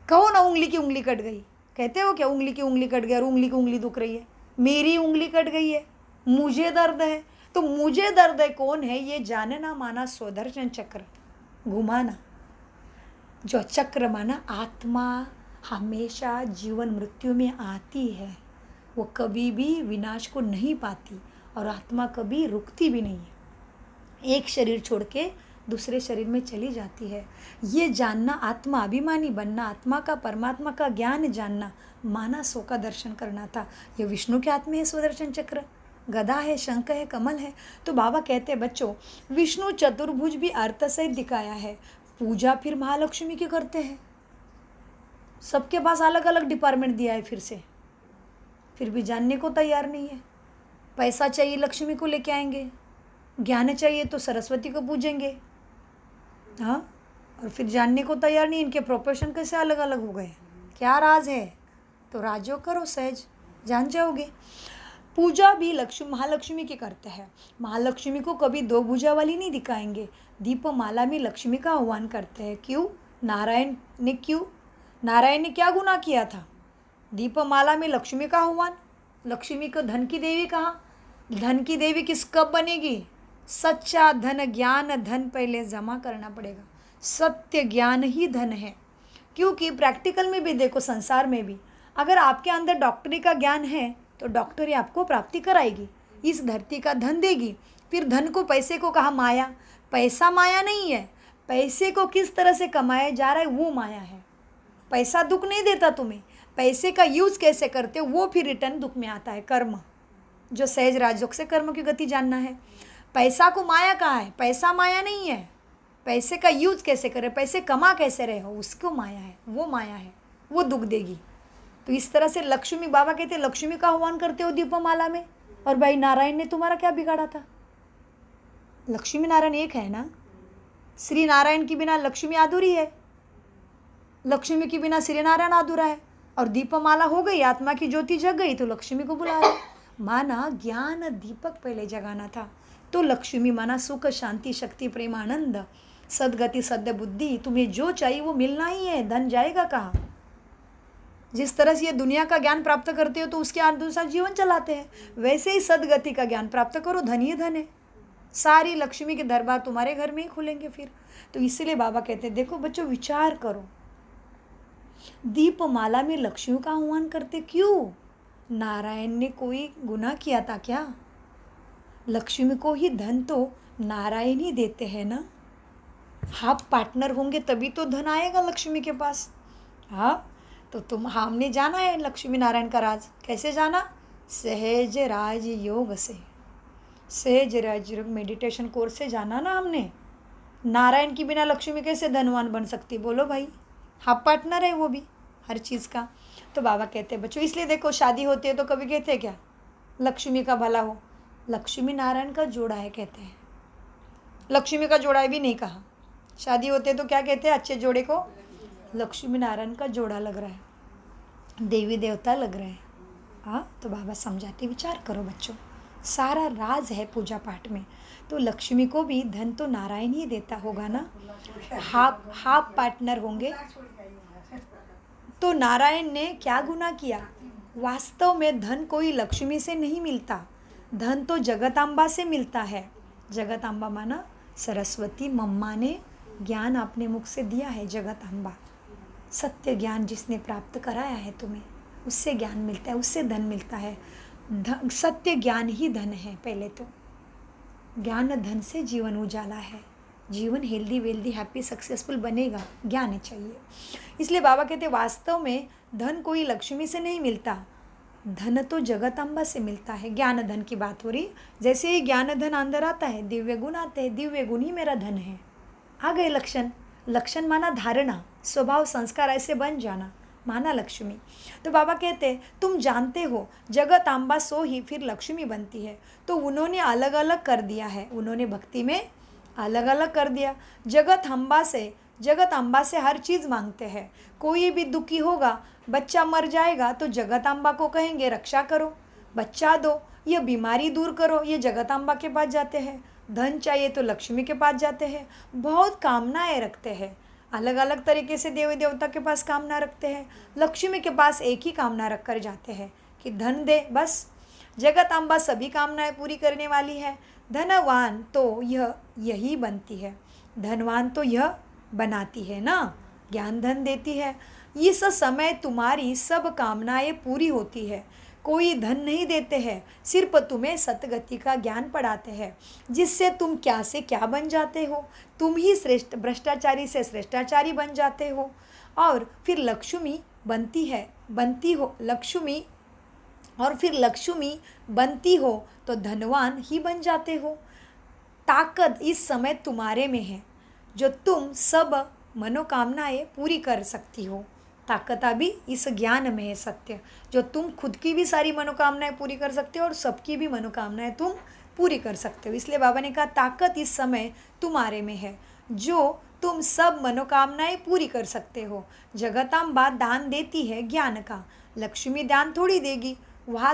कहो ना उंगली की उंगली कट गई, कहते हो क्या उंगली की उंगली कट गई और उंगली की उंगली दुख रही है, मेरी उंगली कट गई है, मुझे दर्द है, तो मुझे दर्द है कौन है ये जानना माना स्वदर्शन चक्र घुमाना। जो चक्र माना आत्मा हमेशा जीवन मृत्यु में आती है, वो कभी भी विनाश को नहीं पाती और आत्मा कभी रुकती भी नहीं है, एक शरीर छोड़ के दूसरे शरीर में चली जाती है। ये जानना, आत्मा अभिमानी बनना, आत्मा का परमात्मा का ज्ञान जानना माना सो का दर्शन करना था। ये विष्णु के हाथ में है स्वदर्शन चक्र, गदा है, शंख है, कमल है। तो बाबा कहते हैं बच्चों विष्णु चतुर्भुज भी अर्थ सहित दिखाया है। पूजा फिर महालक्ष्मी की करते हैं, सबके पास अलग अलग डिपार्टमेंट दिया है, फिर भी जानने को तैयार नहीं है। पैसा चाहिए लक्ष्मी को लेके आएंगे, ज्ञान चाहिए तो सरस्वती को पूजेंगे, हाँ, और फिर जानने को तैयार नहीं, इनके प्रोफेशन कैसे अलग अलग हो गए, क्या राज है। तो राजो करो सहज, जान जाओगे। पूजा भी लक्ष्मी महालक्ष्मी की करते हैं। महालक्ष्मी को कभी दो भुजा वाली नहीं दिखाएंगे। दीपमाला में लक्ष्मी का आह्वान करते हैं। क्यों? नारायण ने क्या गुनाह किया था? दीपमाला में लक्ष्मी का आह्वान। लक्ष्मी को धन की देवी कहा। धन की देवी किस कब बनेगी? सच्चा धन, ज्ञान धन पहले जमा करना पड़ेगा। सत्य ज्ञान ही धन है। क्योंकि प्रैक्टिकल में भी देखो, संसार में भी अगर आपके अंदर डॉक्टरी का ज्ञान है तो डॉक्टरी आपको प्राप्ति कराएगी, इस धरती का धन देगी। फिर धन को, पैसे को कहा माया। पैसा माया नहीं है। पैसे को किस तरह से कमाया जा रहा है वो माया है। पैसा दुख नहीं देता तुम्हें, पैसे का यूज़ कैसे करते हो वो फिर रिटर्न दुख में आता है। कर्म, जो सहज राजयोग से कर्म की गति जानना है। पैसा को माया कहा है, पैसा माया नहीं है। पैसे का यूज कैसे करें, पैसे कमा कैसे रहे हो, उसको माया है, वो माया है, वो दुख देगी। तो इस तरह से लक्ष्मी, बाबा कहते हैं लक्ष्मी का आह्वान करते हो दीपमाला में। और भाई नारायण ने तुम्हारा क्या बिगाड़ा था? लक्ष्मी नारायण एक है ना। श्री नारायण के बिना लक्ष्मी अधूरी है, लक्ष्मी के बिना श्री नारायण अधूरा है। और दीपमाला हो गई, आत्मा की ज्योति जग गई तो लक्ष्मी को बुला रहे। माना ज्ञान दीपक पहले जगाना था तो लक्ष्मी माना सुख, शांति, शक्ति, प्रेम, आनंद, सदगति, सद्य बुद्धि। तुम्हें जो चाहिए वो मिलना ही है। धन जाएगा कहाँ? जिस तरह से ये दुनिया का ज्ञान प्राप्त करते हो तो उसके अनुसार जीवन चलाते हैं, वैसे ही सदगति का ज्ञान प्राप्त करो। धन ही धन है। सारी लक्ष्मी के दरबार तुम्हारे घर में ही खुलेंगे फिर। तो इसीलिए बाबा कहते हैं देखो बच्चों, विचार करो, दीपमाला में लक्ष्मी का आह्वान करते क्यों? नारायण ने कोई गुनाह किया था क्या? लक्ष्मी को ही धन तो नारायण ही देते हैं ना। आप पार्टनर होंगे तभी तो धन आएगा लक्ष्मी के पास। हाँ, तो हमने जाना है लक्ष्मी नारायण का राज। कैसे जाना? सहज राज योग से, सहज राज योग मेडिटेशन कोर्स से जाना ना हमने। नारायण की बिना लक्ष्मी कैसे धनवान बन सकती? बोलो भाई, आप पार्टनर है वो भी हर चीज़ का। तो बाबा कहते हैं बच्चों, इसलिए देखो शादी होती है तो कभी कहते हैं क्या लक्ष्मी का भला हो? लक्ष्मी नारायण का जोड़ा है कहते हैं। लक्ष्मी का जोड़ा है भी नहीं कहा। शादी होते तो क्या कहते हैं? अच्छे जोड़े को लक्ष्मी नारायण का जोड़ा लग रहा है, देवी देवता लग रहे हैं। हाँ, तो बाबा समझाते, विचार करो बच्चों, सारा राज है पूजा पाठ में। तो लक्ष्मी को भी धन तो नारायण ही देता होगा ना। हाफ पार्टनर होंगे। तो नारायण ने क्या गुनाह किया? वास्तव में धन कोई लक्ष्मी से नहीं मिलता, धन तो जगतांबा से मिलता है। जगतांबा माना सरस्वती मम्मा ने ज्ञान अपने मुख से दिया है। जगतांबा सत्य ज्ञान जिसने प्राप्त कराया है तुम्हें, उससे ज्ञान मिलता है, उससे धन मिलता है। सत्य ज्ञान ही धन है। पहले तो ज्ञान धन से जीवन उजाला है। जीवन हेल्दी वेल्दी हैप्पी सक्सेसफुल बनेगा, ज्ञान चाहिए। इसलिए बाबा कहते वास्तव में धन कोई लक्ष्मी से नहीं मिलता, धन तो जगतांबा से मिलता है। ज्ञान धन की बात हो रही। जैसे ही ज्ञान धन अंदर आता है, दिव्य गुण आते हैं, दिव्य गुण ही मेरा धन है। आ गए लक्षण। लक्षण माना धारणा, स्वभाव, संस्कार, ऐसे बन जाना माना लक्ष्मी। तो बाबा कहते तुम जानते हो जगतांबा सो ही फिर लक्ष्मी बनती है। तो उन्होंने अलग अलग कर दिया है, उन्होंने भक्ति में अलग अलग कर दिया। जगतांबा से हर चीज़ मांगते हैं। कोई भी दुखी होगा, बच्चा मर जाएगा तो जगतांबा को कहेंगे रक्षा करो, बच्चा दो, ये बीमारी दूर करो, ये जगतांबा के पास जाते हैं। धन चाहिए तो लक्ष्मी के पास जाते हैं। बहुत कामनाएं रखते हैं, अलग अलग तरीके से देवी देवता के पास कामना रखते हैं। लक्ष्मी के पास एक ही कामना रख कर जाते हैं कि धन दे, बस। जगतांबा सभी कामनाएं पूरी करने वाली है। धनवान तो यही बनती है, धनवान तो यह बनाती है ना, ज्ञान धन देती है। इस समय तुम्हारी सब कामनाएं पूरी होती है। कोई धन नहीं देते हैं, सिर्फ तुम्हें सतगति का ज्ञान पढ़ाते हैं, जिससे तुम क्या से क्या बन जाते हो। तुम ही श्रेष्ठ, भ्रष्टाचारी से श्रेष्ठाचारी बन जाते हो। और फिर लक्ष्मी बनती हो लक्ष्मी, और फिर लक्ष्मी बनती हो तो धनवान ही बन जाते हो। ताकत इस समय तुम्हारे में है, जो तुम सब मनोकामनाएं पूरी कर सकती हो। ताकत अभी इस ज्ञान में है सत्य, जो तुम खुद की भी सारी मनोकामनाएं पूरी कर सकते हो और सबकी भी मनोकामनाएं तुम पूरी कर सकते हो। इसलिए बाबा ने कहा ताकत इस समय तुम्हारे में है, जो तुम सब मनोकामनाएं पूरी कर सकते हो। जगतांबा दान देती है ज्ञान का, लक्ष्मी दान थोड़ी देगी। वह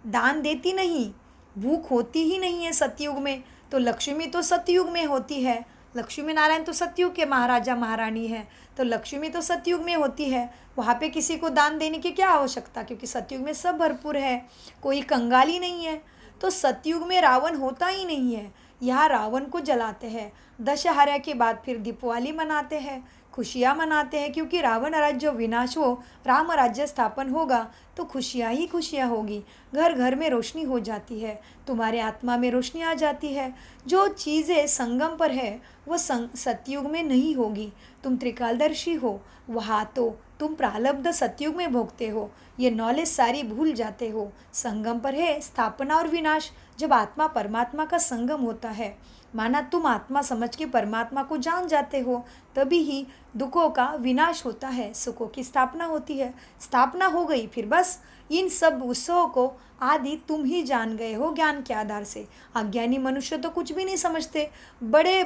दान देती नहीं, भूख होती ही नहीं है सतयुग में। तो लक्ष्मी तो सतयुग में होती है, लक्ष्मी नारायण तो सतयुग के महाराजा महारानी है, तो लक्ष्मी तो सतयुग में होती है। वहाँ पे किसी को दान देने की क्या आवश्यकता, क्योंकि सतयुग में सब भरपूर है, कोई कंगाली नहीं है। तो सतयुग में रावण होता ही नहीं है। यहाँ रावण को जलाते हैं, दशहरा के बाद फिर दीपावली मनाते हैं, खुशियाँ मनाते हैं, क्योंकि रावण राज्य विनाश हो, राम राज्य स्थापन होगा तो खुशियाँ ही खुशियाँ होगी। घर घर में रोशनी हो जाती है, तुम्हारे आत्मा में रोशनी आ जाती है। जो चीज़ें संगम पर है वह सतयुग में नहीं होगी। तुम त्रिकालदर्शी हो, वहाँ तो तुम प्रारब्ध सतयुग में भोगते हो, ये नॉलेज सारी भूल जाते हो। संगम पर है स्थापना और विनाश। जब आत्मा परमात्मा का संगम होता है, माना तुम आत्मा समझ के परमात्मा को जान जाते हो, तभी ही दुखों का विनाश होता है, सुखों की स्थापना होती है। स्थापना हो गई, फिर बस इन सब उत्सवों को आदि तुम ही जान गए हो ज्ञान के आधार से। अज्ञानी मनुष्य तो कुछ भी नहीं समझते, बड़े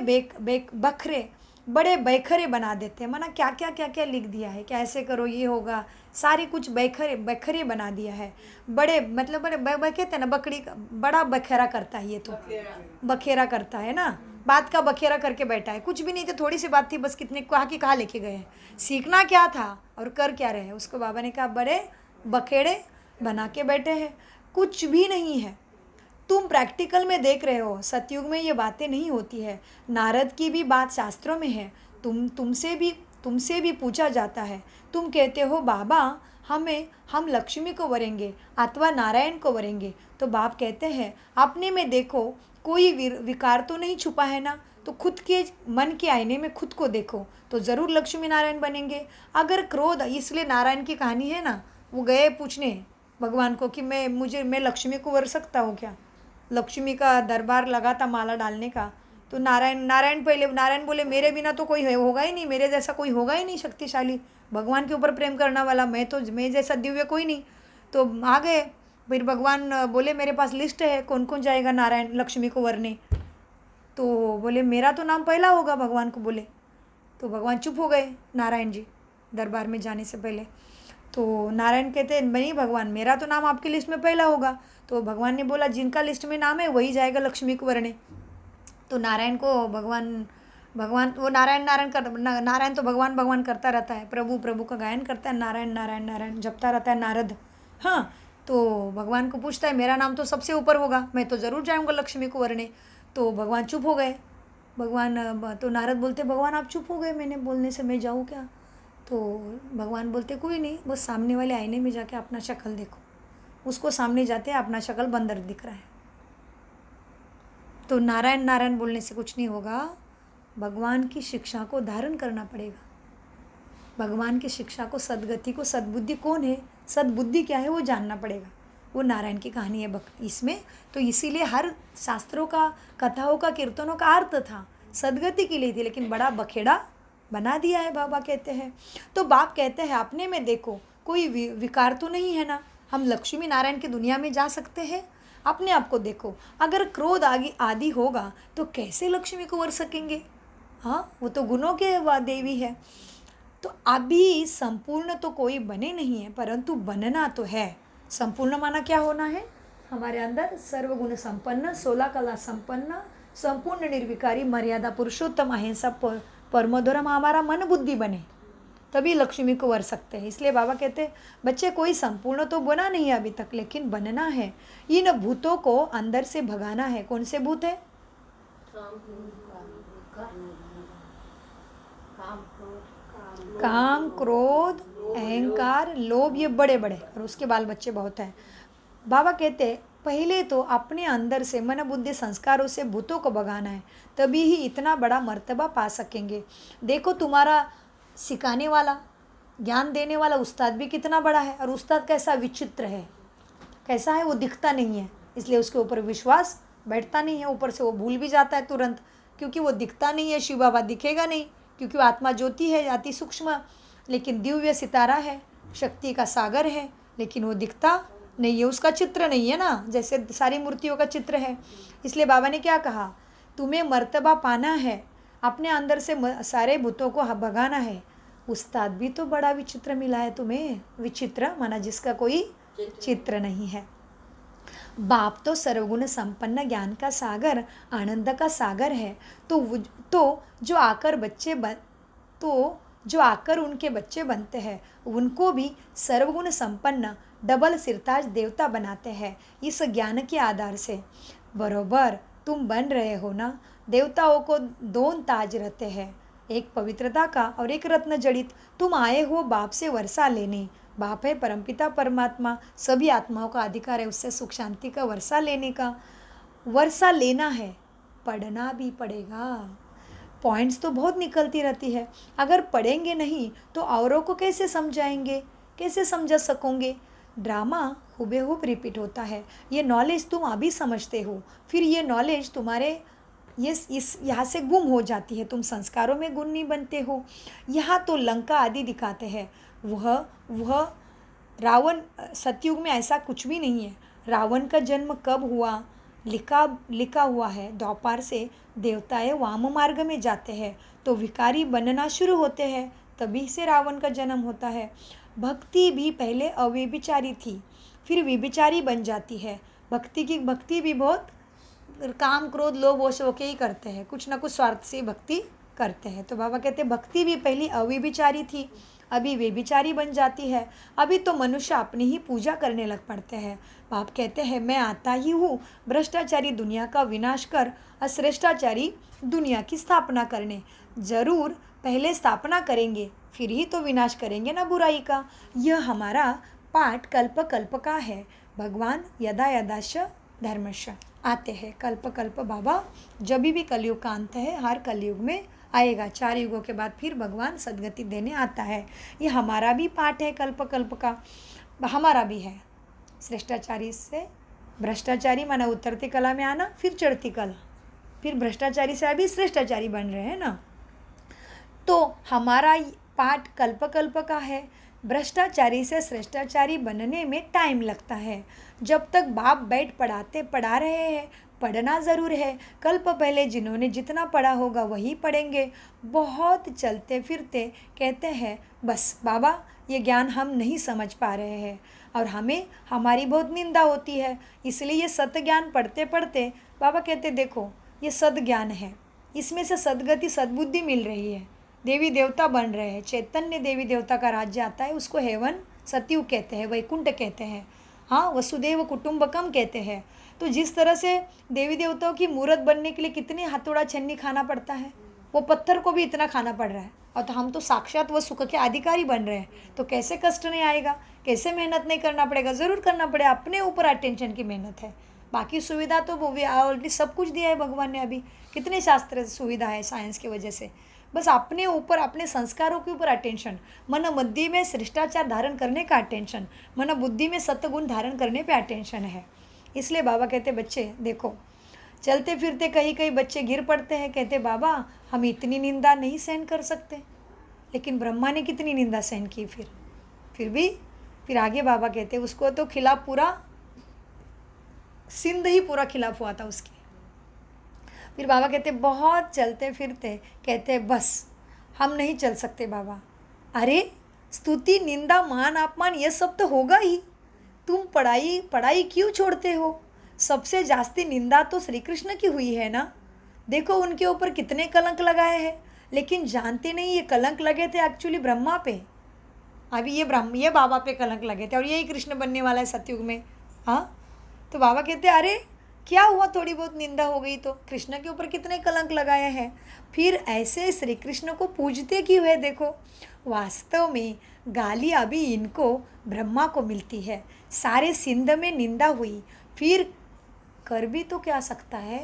बखरे बना देते हैं। माना क्या क्या लिख दिया है, क्या ऐसे करो ये होगा, सारे कुछ बखरे बना दिया है। बड़े मतलब कहते हैं ना, बकरी का बड़ा बखेरा करता है, ये तो बखेरा करता है ना, बात का बखेरा करके बैठा है। कुछ भी नहीं, तो थोड़ी सी बात थी, बस कितने कहाँ लेके गए हैं, सीखना क्या था और कर क्या रहे। उसको बाबा ने कहा बड़े बखेड़े बना के बैठे हैं, कुछ भी नहीं है। तुम प्रैक्टिकल में देख रहे हो, सतयुग में ये बातें नहीं होती है। नारद की भी बात शास्त्रों में है, तुमसे भी पूछा जाता है। तुम कहते हो बाबा हम लक्ष्मी को वरेंगे अथवा नारायण को वरेंगे, तो बाप कहते हैं अपने में देखो, कोई विकार तो नहीं छुपा है ना, तो खुद के मन के आईने में खुद को देखो, तो ज़रूर लक्ष्मी नारायण बनेंगे। अगर क्रोध, इसलिए नारायण की कहानी है ना, वो गए पूछने भगवान को कि मैं लक्ष्मी को वर सकता हूँ क्या। लक्ष्मी का दरबार लगा था माला डालने का, तो नारायण बोले मेरे बिना तो कोई होगा ही नहीं, मेरे जैसा कोई होगा ही नहीं शक्तिशाली, भगवान के ऊपर प्रेम करने वाला, मैं जैसा दिव्य कोई नहीं। तो आ गए, फिर भगवान बोले मेरे पास लिस्ट है कौन कौन जाएगा नारायण लक्ष्मी को वरने। तो बोले मेरा तो नाम पहला होगा, भगवान को बोले। तो भगवान चुप हो गए नारायण जी दरबार में जाने से पहले। तो नारायण कहते हैं नहीं नारायण, मेरा तो नाम आपकी लिस्ट में पहला होगा। तो भगवान ने बोला जिनका लिस्ट में नाम है वही जाएगा लक्ष्मी को वरने। तो नारायण को भगवान वो नारायण तो भगवान करता रहता है, प्रभु का गायन करता है, नारायण नारायण नारायण जपता रहता है नारद। हाँ, तो भगवान को पूछता है मेरा नाम तो सबसे ऊपर होगा, मैं तो ज़रूर जाऊँगा लक्ष्मी को वरने। तो भगवान चुप हो गए। तो नारद बोलते भगवान आप चुप हो गए मैंने बोलने से, मैं जाऊँ क्या। तो भगवान बोलते कोई नहीं, बस सामने वाले आईने में जाके अपना शक्ल देखो। उसको सामने जाते अपना शक्ल बंदर दिख रहा है। तो नारायण नारायण बोलने से कुछ नहीं होगा, भगवान की शिक्षा को धारण करना पड़ेगा। भगवान की शिक्षा को, सद्गति को, सद्बुद्धि कौन है, सद्बुद्धि क्या है वो जानना पड़ेगा। वो नारायण की कहानी है इसमें। तो इसीलिए हर शास्त्रों का, कथाओं का, कीर्तनों का अर्थ था सद्गति के लिए थी, लेकिन बड़ा बखेड़ा बना दिया है बाबा कहते हैं। तो बाप कहते हैं अपने में देखो, कोई विकार तो नहीं है ना, हम लक्ष्मी नारायण की दुनिया में जा सकते हैं। अपने आप को देखो, अगर क्रोध आदि होगा तो कैसे लक्ष्मी को वर सकेंगे। हाँ, वो तो गुणों के देवी है। तो अभी संपूर्ण तो कोई बने नहीं है, परंतु बनना तो है। संपूर्ण माना क्या होना है, हमारे अंदर सर्वगुण संपन्न, 16 कला संपन्न, संपूर्ण निर्विकारी, मर्यादा पुरुषोत्तम, अहिंसा परमोधर्म हमारा मन बुद्धि बने, तभी लक्ष्मी को वर सकते हैं। इसलिए बाबा कहते हैं बच्चे कोई संपूर्ण तो बना नहीं है अभी तक, लेकिन बनना है। इन भूतों को अंदर से भगाना है। कौन से भूत है, काम क्रोध अहंकार लोभ, ये बड़े बड़े, और उसके बाल बच्चे बहुत हैं। बाबा कहते हैं पहले तो अपने अंदर से मन बुद्धि संस्कारों से भूतों को भगाना है, तभी ही इतना बड़ा मर्तबा पा सकेंगे। देखो तुम्हारा सिखाने वाला, ज्ञान देने वाला उस्ताद भी कितना बड़ा है, और उस्ताद कैसा विचित्र है, कैसा है, वो दिखता नहीं है, इसलिए उसके ऊपर विश्वास बैठता नहीं है। ऊपर से वो भूल भी जाता है तुरंत, क्योंकि वो दिखता नहीं है। शिव बाबा दिखेगा नहीं, क्योंकि वो आत्मा ज्योति है, अति सूक्ष्म, लेकिन दिव्य सितारा है, शक्ति का सागर है, लेकिन वो दिखता नहीं है, उसका चित्र नहीं है ना, जैसे सारी मूर्तियों का चित्र है। इसलिए बाबा ने क्या कहा, तुम्हें मर्तबा पाना है, अपने अंदर से सारे भूतों को भगाना है, उस्ताद भी तो बड़ा विचित्र मिला है तुम्हें। विचित्र माना जिसका कोई चित्र नहीं है। बाप तो सर्वगुण संपन्न ज्ञान का सागर, आनंद का सागर है। तो जो आकर उनके बच्चे बनते हैं, उनको भी सर्वगुण संपन्न डबल सिरताज देवता बनाते हैं इस ज्ञान के आधार से। बरोबर तुम बन रहे हो ना। देवताओं को दो ताज रहते हैं, एक पवित्रता का और एक रत्न जड़ित। तुम आए हो बाप से वर्षा लेने। बाप है परमपिता परमात्मा, सभी आत्माओं का अधिकार है उससे सुख शांति का वर्षा लेने का। वर्षा लेना है, पढ़ना भी पड़ेगा। पॉइंट्स तो बहुत निकलती रहती है, अगर पढ़ेंगे नहीं तो औरों को कैसे समझाएंगे, कैसे समझा सकोगे। ड्रामा हुबेहूब रिपीट होता है। ये नॉलेज तुम अभी समझते हो, फिर ये नॉलेज तुम्हारे यहाँ से गुम हो जाती है। तुम संस्कारों में गुण नहीं बनते हो। यहाँ तो लंका आदि दिखाते हैं। वह रावण, सतयुग में ऐसा कुछ भी नहीं है। रावण का जन्म कब हुआ लिखा हुआ है। द्वापर से देवताएं वाम मार्ग में जाते हैं तो विकारी बनना शुरू होते हैं, तभी से रावण का जन्म होता है। भक्ति भी पहले अव्यभिचारी थी, फिर विभिचारी बन जाती है। भक्ति भी बहुत काम क्रोध लोभ वोश होके ही करते हैं, कुछ ना कुछ स्वार्थ से भक्ति करते हैं। तो बाबा कहते हैं भक्ति भी पहले अव्यभिचारी थी, अभी व्यभिचारी बन जाती है। अभी तो मनुष्य अपनी ही पूजा करने लग पड़ते हैं। बाप कहते हैं मैं आता ही हूँ भ्रष्टाचारी दुनिया का विनाश कर अश्रेष्टाचारी दुनिया की स्थापना करने। जरूर पहले स्थापना करेंगे, फिर ही तो विनाश करेंगे ना बुराई का। यह हमारा पाठ कल्प कल्प का है। भगवान यदा यदाश धर्मश आते हैं। कल्प कल्प बाबा जब भी कलयुग का अंत है, हर कलयुग में आएगा। 4 युगों के बाद फिर भगवान सदगति देने आता है। ये हमारा भी पाठ है कल्प कल्प का, हमारा भी है। श्रेष्ठाचारी से भ्रष्टाचारी माना उतरती कला में आना, फिर चढ़ती कला, फिर भ्रष्टाचारी से अभी श्रेष्ठाचारी बन रहे हैं ना। तो हमारा पाठ कल्प कल्प का है। भ्रष्टाचारी से श्रेष्ठाचारी बनने में टाइम लगता है। जब तक बाप बैठ पढ़ा रहे हैं, पढ़ना ज़रूर है। कल्प पहले जिन्होंने जितना पढ़ा होगा वही पढ़ेंगे। बहुत चलते फिरते कहते हैं बस बाबा ये ज्ञान हम नहीं समझ पा रहे हैं और हमारी बहुत निंदा होती है, इसलिए ये सत्य ज्ञान पढ़ते पढ़ते बाबा कहते देखो ये सद ज्ञान है, इसमें से सदगति सद्बुद्धि मिल रही है, देवी देवता बन रहे हैं। चैतन्य देवी देवता का राज्य आता है, उसको हेवन सतयुग कहते हैं, वैकुंठ कहते हैं, हाँ वसुदेव कुटुंबकम कहते हैं। तो जिस तरह से देवी देवताओं की मूर्त बनने के लिए कितनी हथौड़ा छन्नी खाना पड़ता है, वो पत्थर को भी इतना खाना पड़ रहा है, और तो हम तो साक्षात वो सुख के अधिकारी बन रहे हैं। तो कैसे कष्ट नहीं आएगा, कैसे मेहनत नहीं करना पड़ेगा, ज़रूर करना पड़ेगा। अपने ऊपर अटेंशन की मेहनत है, बाकी सुविधा तो वो ऑलरेडी सब कुछ दिया है भगवान ने। अभी कितने शास्त्र सुविधा है साइंस की वजह से, बस अपने ऊपर अपने संस्कारों के ऊपर अटेंशन। मन बुद्धि में शिष्टाचार धारण करने का अटेंशन, मन बुद्धि में सत्गुण धारण करने पे अटेंशन है। इसलिए बाबा कहते बच्चे देखो, चलते फिरते कहीं कहीं बच्चे गिर पड़ते हैं, कहते बाबा हम इतनी निंदा नहीं सहन कर सकते। लेकिन ब्रह्मा ने कितनी निंदा सहन की, फिर आगे बाबा कहते उसको तो खिलाफ पूरा सिंध ही पूरा खिलाफ हुआ था उसकी। फिर बाबा कहते बहुत चलते फिरते कहते बस हम नहीं चल सकते बाबा। अरे स्तुति निंदा मान अपमान ये सब तो होगा ही, तुम पढ़ाई क्यों छोड़ते हो। सबसे जास्ती निंदा तो श्री कृष्ण की हुई है ना। देखो उनके ऊपर कितने कलंक लगाए हैं, लेकिन जानते नहीं ये कलंक लगे थे एक्चुअली ब्रह्मा पे। अभी ये बाबा पे कलंक लगे थे और यही कृष्ण बनने वाला है सतयुग में। हाँ तो बाबा कहते अरे क्या हुआ, थोड़ी बहुत निंदा हो गई तो कृष्ण के ऊपर कितने कलंक लगाए हैं। फिर ऐसे श्री कृष्ण को पूजते क्यों है। देखो वास्तव में गाली अभी इनको ब्रह्मा को मिलती है, सारे सिंध में निंदा हुई, फिर कर भी तो क्या सकता है।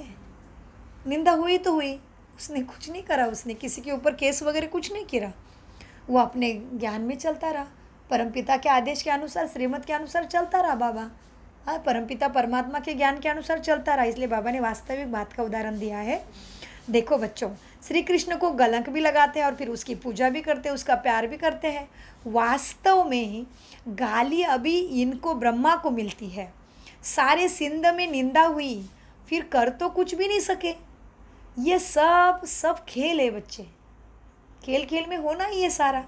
निंदा हुई तो हुई, उसने कुछ नहीं करा, उसने किसी के ऊपर केस वगैरह कुछ नहीं किया, वो अपने ज्ञान में चलता रहा, परमपिता के आदेश के अनुसार श्रीमत के अनुसार चलता रहा बाबा। हाँ परमपिता परमात्मा के ज्ञान के अनुसार चलता रहा। इसलिए बाबा ने वास्तविक बात का उदाहरण दिया है। देखो बच्चों, श्री कृष्ण को गलंक भी लगाते हैं और फिर उसकी पूजा भी करते हैं, उसका प्यार भी करते हैं। वास्तव में गाली अभी इनको ब्रह्मा को मिलती है, सारे सिंध में निंदा हुई, फिर कर तो कुछ भी नहीं सके। ये सब खेल है बच्चे, खेल खेल में होना ही ये सारा।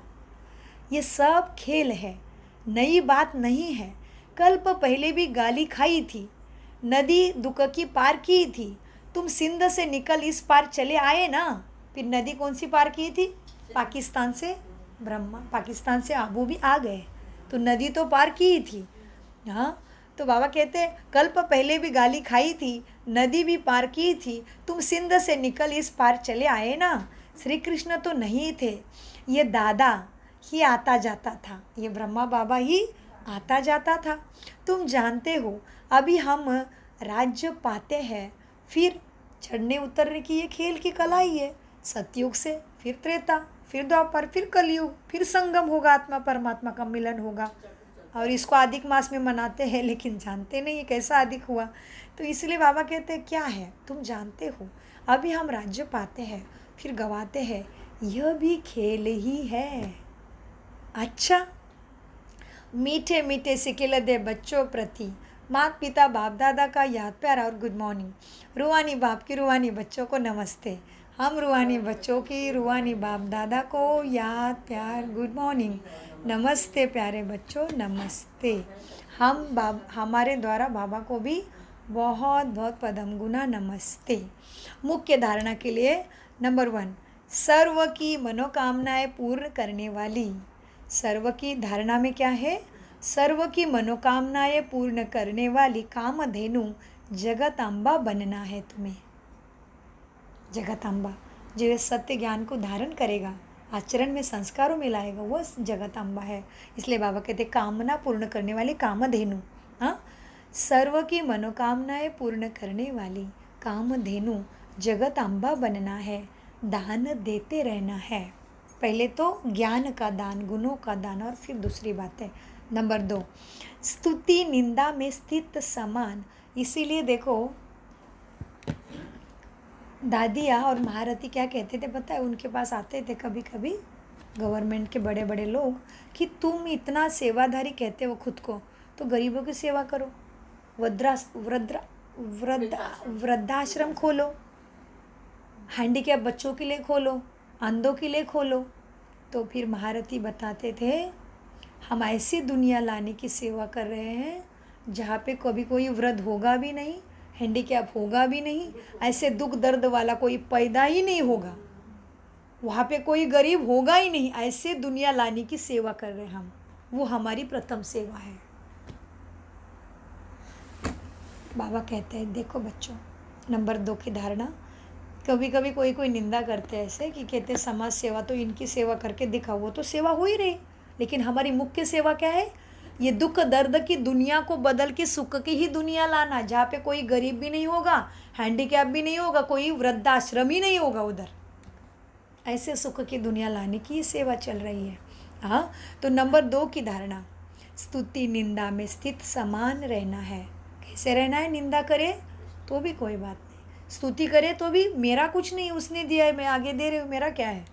ये सब खेल है, नई बात नहीं है। कल्प पहले भी गाली खाई थी, नदी दुख की पार की थी। तुम सिंध से निकल इस पार चले आए ना। फिर नदी कौन सी पार की थी? पाकिस्तान से ब्रह्मा, पाकिस्तान से आबू भी आ गए, तो नदी तो पार की ही थी। हाँ, तो बाबा कहते हैं कल्प पहले भी गाली खाई थी, नदी भी पार की थी, तुम सिंध से निकल इस पार चले आए ना। श्री कृष्ण तो नहीं थे, ये दादा ही आता जाता था, ये ब्रह्मा बाबा ही आता जाता था। तुम जानते हो अभी हम राज्य पाते हैं, फिर चढ़ने उतरने की ये खेल की कला ही है। सतयुग से फिर त्रेता, फिर द्वापर, फिर कलयुग, फिर संगम होगा, आत्मा परमात्मा का मिलन होगा। और इसको अधिक मास में मनाते हैं, लेकिन जानते नहीं कैसा अधिक हुआ। तो इसलिए बाबा कहते हैं क्या है, तुम जानते हो अभी हम राज्य पाते हैं, फिर गवाते हैं, यह भी खेल ही है। अच्छा, मीठे मीठे सिकेल दे बच्चों प्रति माता पिता बाप दादा का याद प्यार और गुड मॉर्निंग। रूहानी बाप की रूहानी बच्चों को नमस्ते। हम रूहानी बच्चों की रूहानी बाप दादा को याद प्यार गुड मॉर्निंग। नमस्ते प्यारे बच्चों, नमस्ते। हम हमारे द्वारा बाबा को भी बहुत बहुत पदम गुना नमस्ते। मुख्य धारणा के लिए नंबर 1, सर्व की मनोकामनाएं पूर्ण करने वाली। सर्व की धारणा में क्या है? सर्व की मनोकामनाएं पूर्ण करने वाली कामधेनु जगतांबा बनना है तुम्हें। जगतांबा जो सत्य ज्ञान को धारण करेगा, आचरण में संस्कारों में लाएगा, वो जगतांबा है। इसलिए बाबा कहते कामना पूर्ण करने वाली कामधेनु। हाँ, सर्व की मनोकामनाएं पूर्ण करने वाली कामधेनु जगतांबा बनना है, दान देते रहना है। पहले तो ज्ञान का दान, गुणों का दान, और फिर दूसरी बात है नंबर 2, स्तुति निंदा में स्थित समान। इसीलिए देखो दादिया और महारथी क्या कहते थे पता है? उनके पास आते थे कभी कभी गवर्नमेंट के बड़े बड़े लोग कि तुम इतना सेवाधारी कहते हो खुद को, तो गरीबों की सेवा करो, वृद्धाश्रम खोलो, हैंडीकैप बच्चों के लिए खोलो, अंधों के लिए खोलो। तो फिर महारथी बताते थे हम ऐसी दुनिया लाने की सेवा कर रहे हैं जहाँ पे कभी कोई वृद्ध होगा भी नहीं, हैंडीकैप होगा भी नहीं, ऐसे दुख दर्द वाला कोई पैदा ही नहीं होगा, वहाँ पे कोई गरीब होगा ही नहीं। ऐसे दुनिया लाने की सेवा कर रहे हैं हम, वो हमारी प्रथम सेवा है। बाबा कहते हैं देखो बच्चों, नंबर 2 की धारणा, कभी कभी कोई निंदा करते हैं ऐसे कि कहते समाज सेवा तो इनकी सेवा करके दिखाओ, वो तो सेवा हो ही रही, लेकिन हमारी मुख्य सेवा क्या है? ये दुख दर्द की दुनिया को बदल के सुख की ही दुनिया लाना, जहाँ पे कोई गरीब भी नहीं होगा, हैंडीकैप भी नहीं होगा, कोई वृद्धाश्रम ही नहीं होगा उधर। ऐसे सुख की दुनिया लाने की सेवा चल रही है। हाँ, तो नंबर 2 की धारणा, स्तुति निंदा में स्थित समान रहना है। कैसे रहना है? निंदा करे तो भी कोई बात नहीं, स्तुति करे तो भी मेरा कुछ नहीं, उसने दिया है, मैं आगे दे रही हूँ, मेरा क्या है।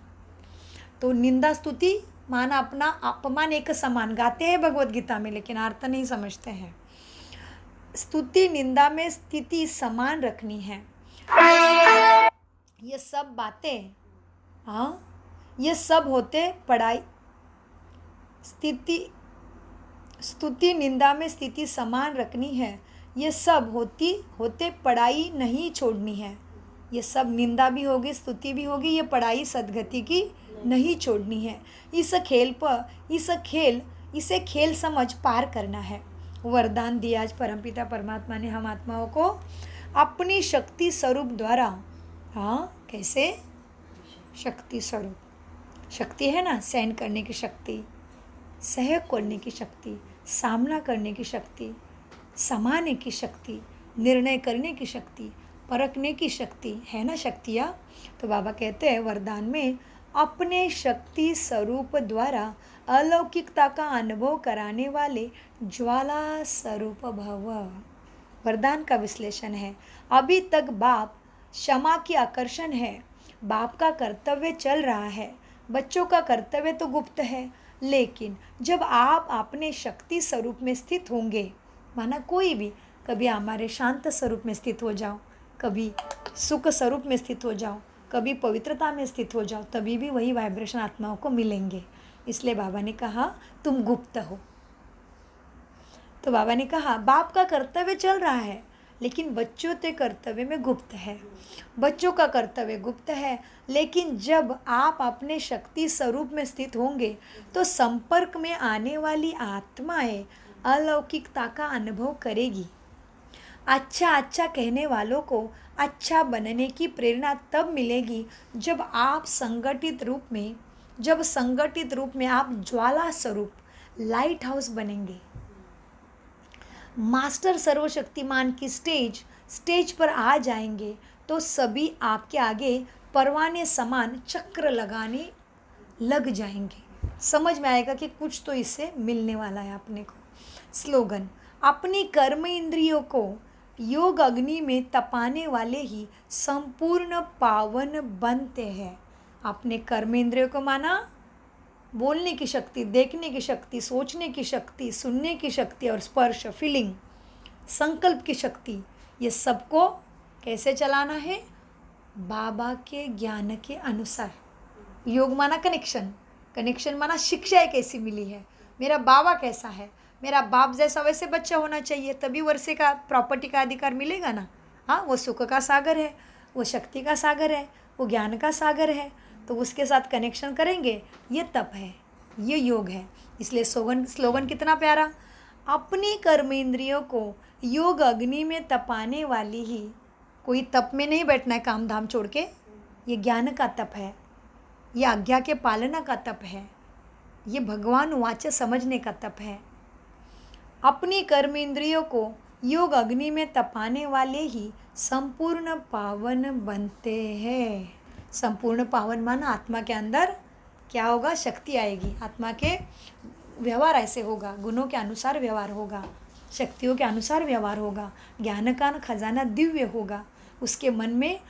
तो निंदा स्तुति मान अपना अपमान एक समान गाते हैं भगवत गीता में, लेकिन अर्थ नहीं समझते हैं। स्तुति निंदा में स्थिति समान रखनी है। ये सब बातें, हाँ, ये सब होते पढ़ाई, स्तुति निंदा में स्थिति समान रखनी है। ये सब होते पढ़ाई नहीं छोड़नी है। ये सब निंदा भी होगी, स्तुति भी होगी, ये पढ़ाई सदगति की नहीं छोड़नी है। इसे खेल समझ पार करना है। वरदान दिया आज परमपिता परमात्मा ने हम आत्माओं को अपनी शक्ति स्वरूप द्वारा। हाँ, कैसे? शक्ति स्वरूप, शक्ति है ना, सहन करने की शक्ति, सहयोग करने की शक्ति, सामना करने की शक्ति, समाने की शक्ति, निर्णय करने की शक्ति, परखने की शक्ति है ना शक्तियाँ। तो बाबा कहते हैं वरदान में अपने शक्ति स्वरूप द्वारा अलौकिकता का अनुभव कराने वाले ज्वाला स्वरूप भव। वरदान का विश्लेषण है, अभी तक बाप क्षमा की आकर्षण है, बाप का कर्तव्य चल रहा है, बच्चों का कर्तव्य तो गुप्त है, लेकिन जब आप अपने शक्ति स्वरूप में स्थित होंगे, माना कोई भी, कभी हमारे शांत स्वरूप में स्थित हो जाओ, कभी सुख स्वरूप में स्थित हो जाओ, कभी पवित्रता में स्थित हो जाओ, तभी भी वही वाइब्रेशन आत्माओं को मिलेंगे। इसलिए बाबा ने कहा तुम गुप्त हो। तो बाबा ने कहा बाप का कर्तव्य चल रहा है, लेकिन बच्चों के कर्तव्य में गुप्त है। बच्चों का कर्तव्य गुप्त है, लेकिन जब आप अपने शक्ति स्वरूप में स्थित होंगे तो संपर्क में आने वाली आत्माएं अलौकिकता का अनुभव करेगी। अच्छा अच्छा कहने वालों को अच्छा बनने की प्रेरणा तब मिलेगी जब संगठित रूप में आप ज्वाला स्वरूप लाइट हाउस बनेंगे। मास्टर सर्वशक्तिमान की स्टेज पर आ जाएंगे तो सभी आपके आगे परवाने समान चक्र लगाने लग जाएंगे। समझ में आएगा कि कुछ तो इससे मिलने वाला है अपने को। स्लोगन, अपनी कर्म इंद्रियों को योग अग्नि में तपाने वाले ही संपूर्ण पावन बनते हैं। अपने कर्म इंद्रियों को माना बोलने की शक्ति, देखने की शक्ति, सोचने की शक्ति, सुनने की शक्ति और स्पर्श, फीलिंग, संकल्प की शक्ति, ये सबको कैसे चलाना है? बाबा के ज्ञान के अनुसार। योग माना कनेक्शन माना शिक्षा कैसी मिली है, मेरा बाबा कैसा है, मेरा बाप जैसा वैसे बच्चा होना चाहिए, तभी वर्षे का प्रॉपर्टी का अधिकार मिलेगा ना। हाँ, वो सुख का सागर है, वो शक्ति का सागर है, वो ज्ञान का सागर है, तो उसके साथ कनेक्शन करेंगे। ये तप है, ये योग है। इसलिए स्लोगन कितना प्यारा, अपनी कर्म इंद्रियों को योग अग्नि में तपाने वाली ही। कोई तप में नहीं बैठना है काम धाम छोड़ के, ये ज्ञान का तप है, ये आज्ञा के पालना का तप है, ये भगवान वाच्य समझने का तप है। अपनी कर्म इंद्रियों को योग अग्नि में तपाने वाले ही संपूर्ण पावन बनते हैं। संपूर्ण पावन माना आत्मा के अंदर क्या होगा? शक्ति आएगी। आत्मा के व्यवहार ऐसे होगा, गुणों के अनुसार व्यवहार होगा, शक्तियों के अनुसार व्यवहार होगा, ज्ञान का खजाना दिव्य होगा। उसके मन में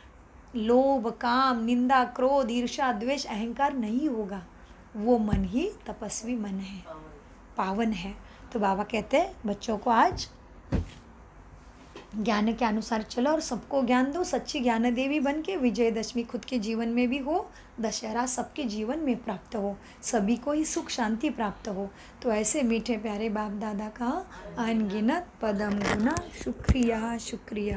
लोभ, काम, निंदा, क्रोध, ईर्ष्या, द्वेष, अहंकार नहीं होगा। वो मन ही तपस्वी मन है, पावन है। तो बाबा कहते हैं बच्चों को आज ज्ञान के अनुसार चलो और सबको ज्ञान दो। सच्ची ज्ञान देवी बन के विजयदशमी खुद के जीवन में भी हो, दशहरा सबके जीवन में प्राप्त हो, सभी को ही सुख शांति प्राप्त हो। तो ऐसे मीठे प्यारे बाप दादा का अनगिनत पदम गुना शुक्रिया शुक्रिया।